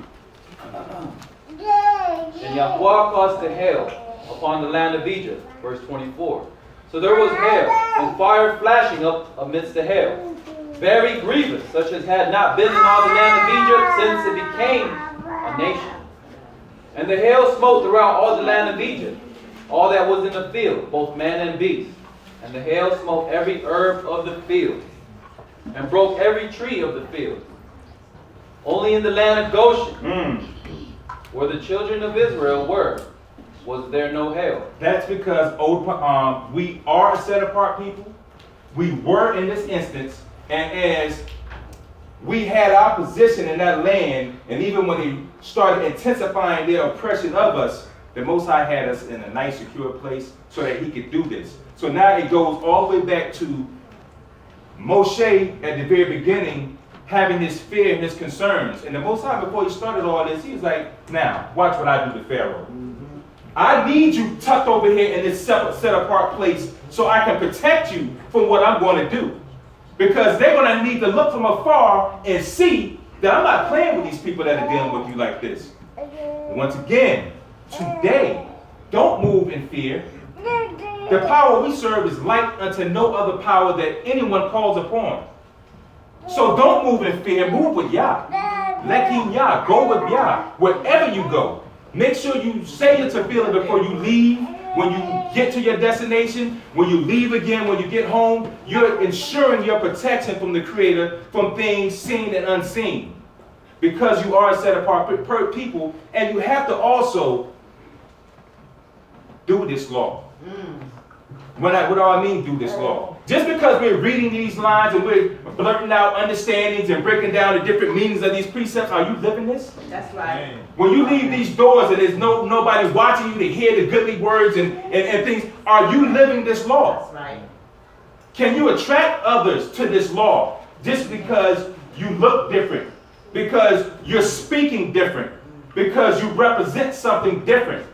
[SPEAKER 3] And Yahweh caused to hail upon the land of Egypt. Verse 24. So there was hail, and fire flashing up amidst the hail, very grievous, such as had not been in all the land of Egypt since it became a nation. And the hail smote throughout all the land of Egypt, all that was in the field, both man and beast. And the hail smote every herb of the field, and broke every tree of the field. Only in the land of Goshen, where the children of Israel were, was there no hail.
[SPEAKER 1] That's because we are a set apart people. We were in this instance, and as we had our position in that land, and even when they started intensifying their oppression of us, the Most High had us in a nice, secure place so that he could do this. So now it goes all the way back to Moshe at the very beginning, having his fear and his concerns. And the Most High, before he started all this, he was like, now, watch what I do to Pharaoh. I need you tucked over here in this set apart place so I can protect you from what I'm going to do. Because they're going to need to look from afar and see that I'm not playing with these people that are dealing with you like this. And once again, today, don't move in fear. The power we serve is like unto no other power that anyone calls upon. So don't move in fear, move with Yah. Lekim Yah, go with Yah. Wherever you go, make sure you say your tefillah before you leave. When you get to your destination, when you leave again, when you get home, you're ensuring your protection from the Creator from things seen and unseen. Because you are a set apart people, and you have to also do this law. What do I mean do this law? Just because we're reading these lines and we're blurting out understandings and breaking down the different meanings of these precepts, are you living this?
[SPEAKER 12] That's right.
[SPEAKER 1] When you leave these doors and there's nobody watching you to hear the goodly words and things, are you living this law?
[SPEAKER 12] That's right.
[SPEAKER 1] Can you attract others to this law just because you look different, because you're speaking different, because you represent something different?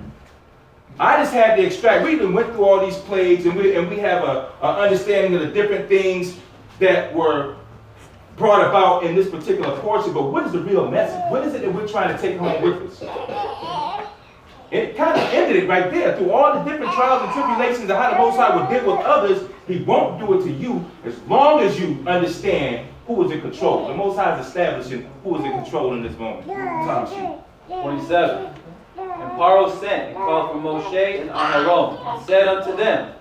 [SPEAKER 1] I just had to extract. We even went through all these plagues, and we have a understanding of the different things that were brought about in this particular portion. But what is the real message? What is it that we're trying to take home with us? It kind of ended it right there. Through all the different trials and tribulations and how the Most High would deal with others, He won't do it to you as long as you understand who is in control. The Most High is establishing who is in control in this moment. Time sheet.
[SPEAKER 3] 27. And Paro sent and called for Moshe and Aharon, and said unto them,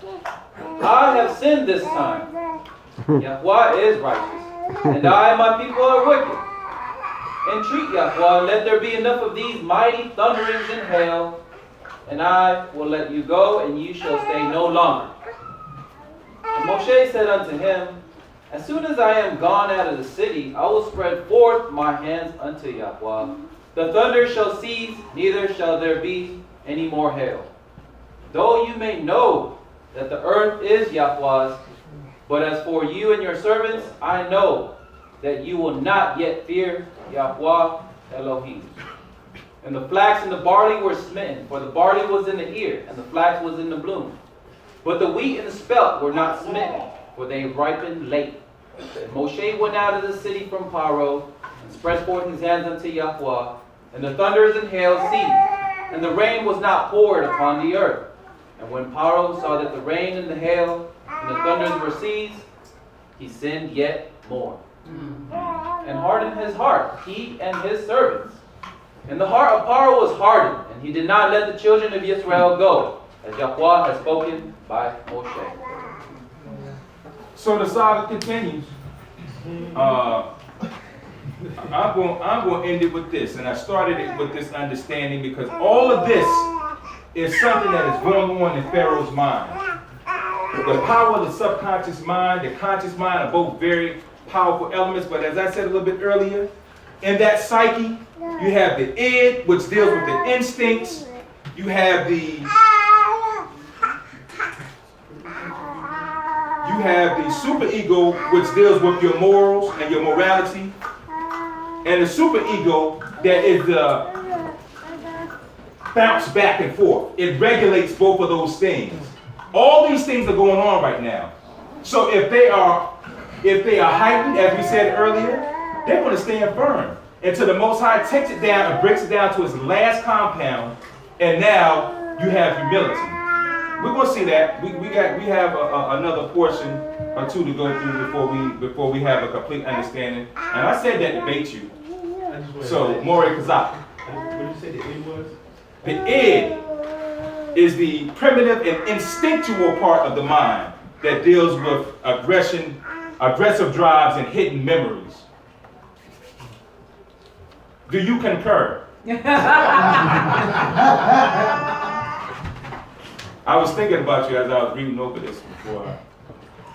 [SPEAKER 3] I have sinned this time. Yahweh is righteous, and I and my people are wicked. Entreat Yahweh, and let there be enough of these mighty thunderings and hail, and I will let you go, and you shall stay no longer. And Moshe said unto him, As soon as I am gone out of the city, I will spread forth my hands unto Yahweh. The thunder shall cease, neither shall there be any more hail. Though you may know that the earth is Yahweh's, but as for you and your servants, I know that you will not yet fear Yahweh Elohim. And the flax and the barley were smitten, for the barley was in the ear, and the flax was in the bloom. But the wheat and the spelt were not smitten, for they ripened late. And Moshe went out of the city from Paro, and spread forth his hands unto Yahweh, and the thunders and hail ceased, and the rain was not poured upon the earth. And when Paro saw that the rain and the hail and the thunders were ceased, he sinned yet more, and hardened his heart, he and his servants. And the heart of Paro was hardened, and he did not let the children of Israel go, as Yahweh had spoken by Moshe.
[SPEAKER 1] So the saga continues. I'm going to end it with this, and I started it with this understanding because all of this is something that is going on in Pharaoh's mind. The power of the subconscious mind, the conscious mind are both very powerful elements, but as I said a little bit earlier, in that psyche, you have the id, which deals with the instincts. You have the superego, which deals with your morals and your morality. And the superego that is the bounce back and forth. It regulates both of those things. All these things are going on right now. So if they are heightened, as we said earlier, they're going to stand firm until the Most High takes it down and breaks it down to its last compound, and now you have humility. We're going to see that. We have another portion or two to go through before we have a complete understanding. And I said that to bait you. So Mori Kazak.
[SPEAKER 5] What did you say the id was?
[SPEAKER 1] The id is the primitive and instinctual part of the mind that deals with aggression, aggressive drives, and hidden memories. Do you concur? I was thinking about you as I was reading over this before I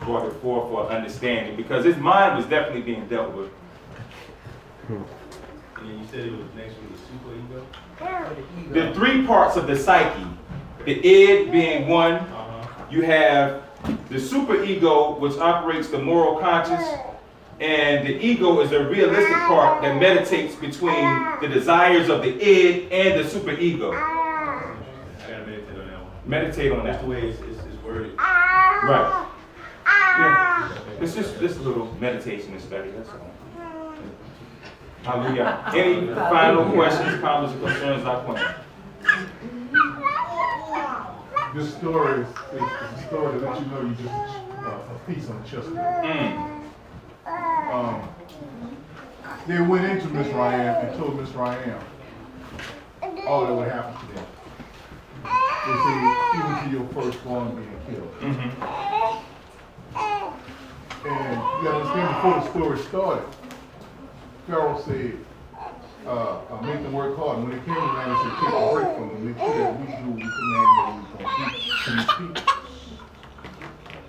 [SPEAKER 1] brought it forth for understanding, because his mind was definitely being dealt with.
[SPEAKER 5] And you said it was next to the superego?
[SPEAKER 1] The three parts of the psyche, the id being one, you have the superego, which operates the moral conscious, and the ego is a realistic part that meditates between the desires of the id and the superego.
[SPEAKER 5] I gotta meditate on that one.
[SPEAKER 1] Meditate on that.
[SPEAKER 5] That's the way it's worded.
[SPEAKER 1] Right. Yeah. It's just this little meditation and study, that's all. Hallelujah. Any final questions, comments, or concerns I point?
[SPEAKER 5] This story is a story to let you know you just a piece on the chest. They went into Miss Ryan and told Miss Ryan all that would happen to them. They say, even to your firstborn being killed. And you understand, before the story started, Pharaoh said, make them work hard. And when they came around, he said, take a break from them. Make sure that we do what we command you to do.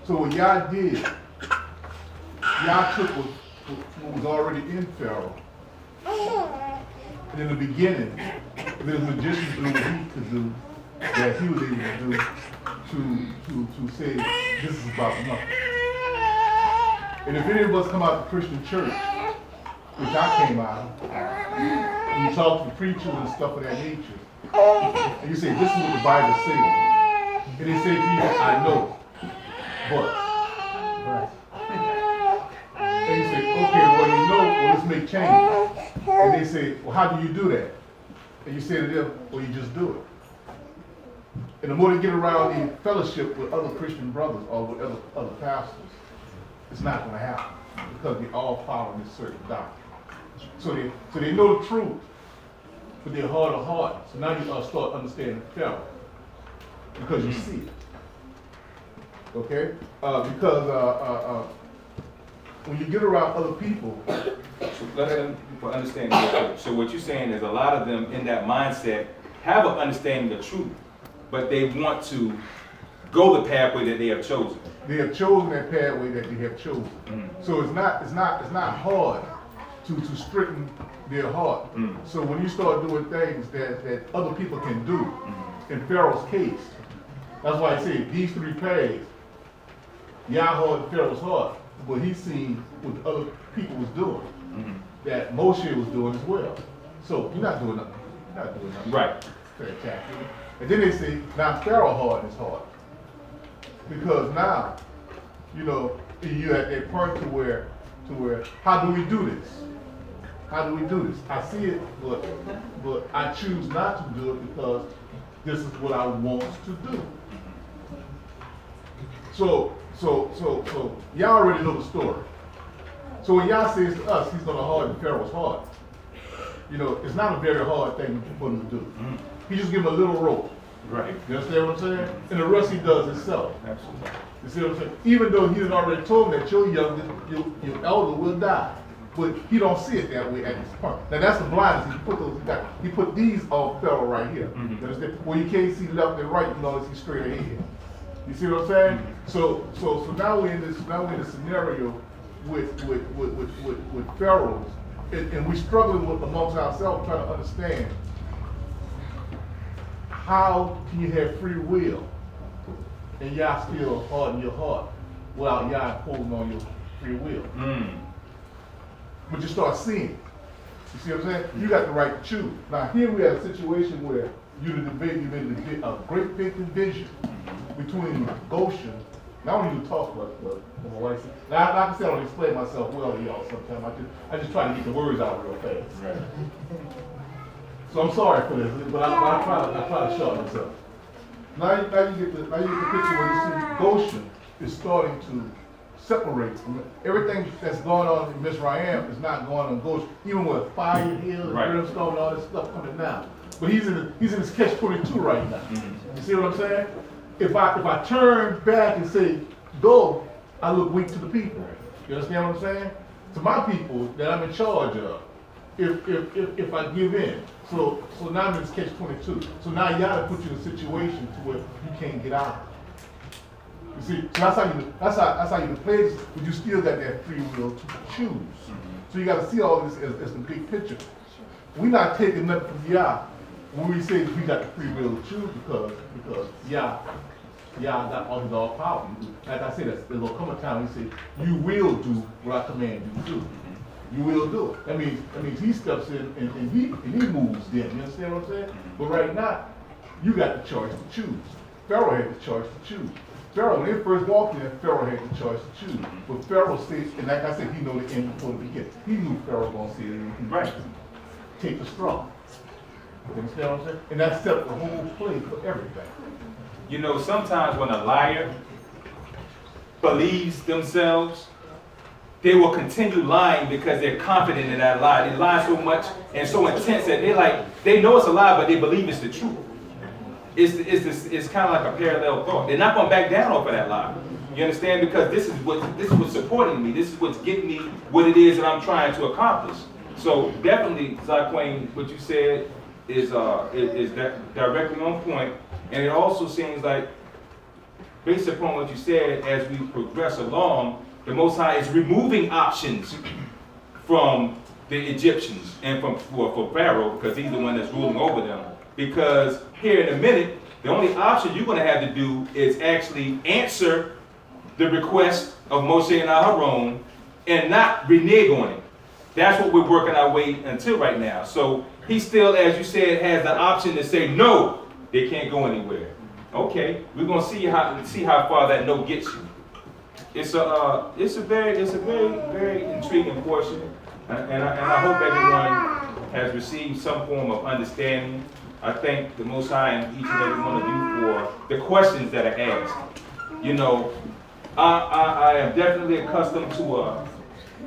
[SPEAKER 5] So what y'all did, y'all took what was already in Pharaoh. And in the beginning, the magician do what he could do, that he was able to do, to say, this is about nothing. And if any of us come out of the Christian church, which I came out of, and you talk to preachers and stuff of that nature, and you say, this is what the Bible says. And they say to you, I know, but. And you say, okay, well, you know, well, let's make change. And they say, well, how do you do that? And you say to them, well, you just do it. And the more they get around in fellowship with other Christian brothers or with other pastors, it's not going to happen because they all follow this certain doctrine. So they know the truth, but they're hard of heart. So now you start understanding Pharaoh because you see it. Okay? Because when you get around other people,
[SPEAKER 1] So let them understand this. So what you're saying is a lot of them in that mindset have an understanding of truth, but they want to go the pathway that they have chosen.
[SPEAKER 5] They have chosen that pathway that they have chosen. So it's not hard to straighten their heart. So when you start doing things that other people can do, in Pharaoh's case, that's why I say these three paths, Yah hardened Pharaoh's heart, but he seen what the other people was doing, that Moshe was doing as well. So you're not doing nothing. You're not doing nothing.
[SPEAKER 1] Right.
[SPEAKER 5] Fantastic. And then they say, now Pharaoh hardened his heart. Because now, you know, you're at that point to where, how do we do this? How do we do this? I see it, but I choose not to do it because this is what I want to do. So y'all already know the story. So when y'all says to us, he's going to harden Pharaoh's heart, you know, it's not a very hard thing for him to do. He just give him a little rope.
[SPEAKER 1] Right.
[SPEAKER 5] You understand what I'm saying? And the rest he does himself.
[SPEAKER 1] Absolutely.
[SPEAKER 5] You see what I'm saying? Even though he had already told him that your youngest, your elder will die. But he don't see it that way at this point. Now that's the blindness. He put these on Pharaoh right here. You understand? Where you can't see left and right, you know, see straight ahead. You see what I'm saying? So now we're in this scenario with pharaohs, and we're struggling with amongst ourselves trying to understand how can you have free will and y'all still harden your heart without y'all imposing on your free will. But you start seeing it. You see what I'm saying? You got the right to choose. Now here we have a situation where you made a great big division between Goshen. Now I don't even talk about my wife. Now, like I said, I don't explain myself well to y'all sometimes. I just try to get the words out real fast. Right. So I'm sorry for this, but I try to shorten this up. Now you get the picture where you see Goshen is starting to separate. Everything that's going on in Mizraim is not going on Goshen. Even with fire hills and brimstone and all this stuff coming down. But he's in this catch-22 right now. You see what I'm saying? If I turn back and say, go, I look weak to the people. You understand what I'm saying? To my people that I'm in charge of, if I give in. So now I'm in this catch-22. So now you gotta put you in a situation to where you can't get out. You see, so that's how you play this, but you still got that free will to choose. So you gotta see all this as the big picture. We're not taking nothing from Yah when we say we got the free will to choose because Yah got all power. Like I said, there's gonna come a time he said, you will do what I command you to do. You will do it. That means he steps in and he moves then. You understand what I'm saying? But right now, you got the choice to choose. Pharaoh had the choice to choose. Pharaoh, when they first walked in, Pharaoh had the choice to choose. But Pharaoh stays, and like I said, he knew the end before the beginning. He knew Pharaoh was gonna see it and right. Take the straw. You understand what I'm saying? And that set the whole play for everything.
[SPEAKER 1] You know, sometimes when a liar believes themselves, they will continue lying because they're confident in that lie. They lie so much and so intense that they know it's a lie, but they believe it's the truth. It's kind of like a parallel thought. They're not going to back down off of that lie. You understand? Because this is what's supporting me. This is what's getting me what it is that I'm trying to accomplish. So definitely, ZAQEN, what you said is directly on point. And it also seems like, based upon what you said, as we progress along, the Most High is removing options from the Egyptians and for Pharaoh, because he's the one that's ruling over them. Because here in a minute, the only option you're going to have to do is actually answer the request of Moshe and Aaron and not renege on it. That's what we're working our way until right now. So he still, as you said, has the option to say, no, they can't go anywhere. Okay, we're gonna see how far that no gets you. It's a very intriguing portion, and I hope everyone has received some form of understanding. I thank the Most High and each and every one of you for the questions that are asked. You know, I am definitely accustomed to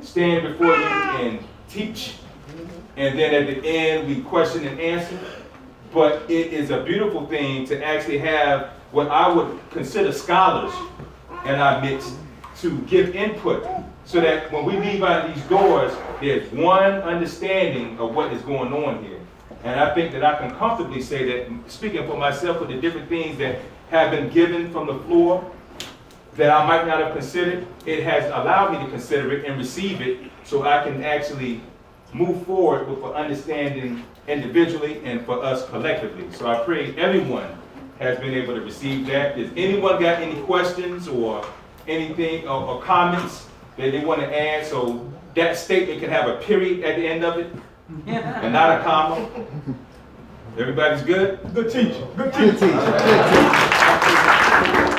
[SPEAKER 1] stand before you and teach, and then at the end we question and answer. But it is a beautiful thing to actually have what I would consider scholars in our midst to give input, so that when we leave out of these doors, there's one understanding of what is going on here. And I think that I can comfortably say that, speaking for myself, with the different things that have been given from the floor that I might not have considered, it has allowed me to consider it and receive it, so I can actually move forward with understanding individually and for us collectively. So I pray everyone has been able to receive that. Does anyone got any questions or anything or comments that they want to add, so that statement can have a period at the end of it and not a comma? Everybody's good?
[SPEAKER 2] Good teacher. Good
[SPEAKER 17] Good
[SPEAKER 2] teacher.
[SPEAKER 17] teacher.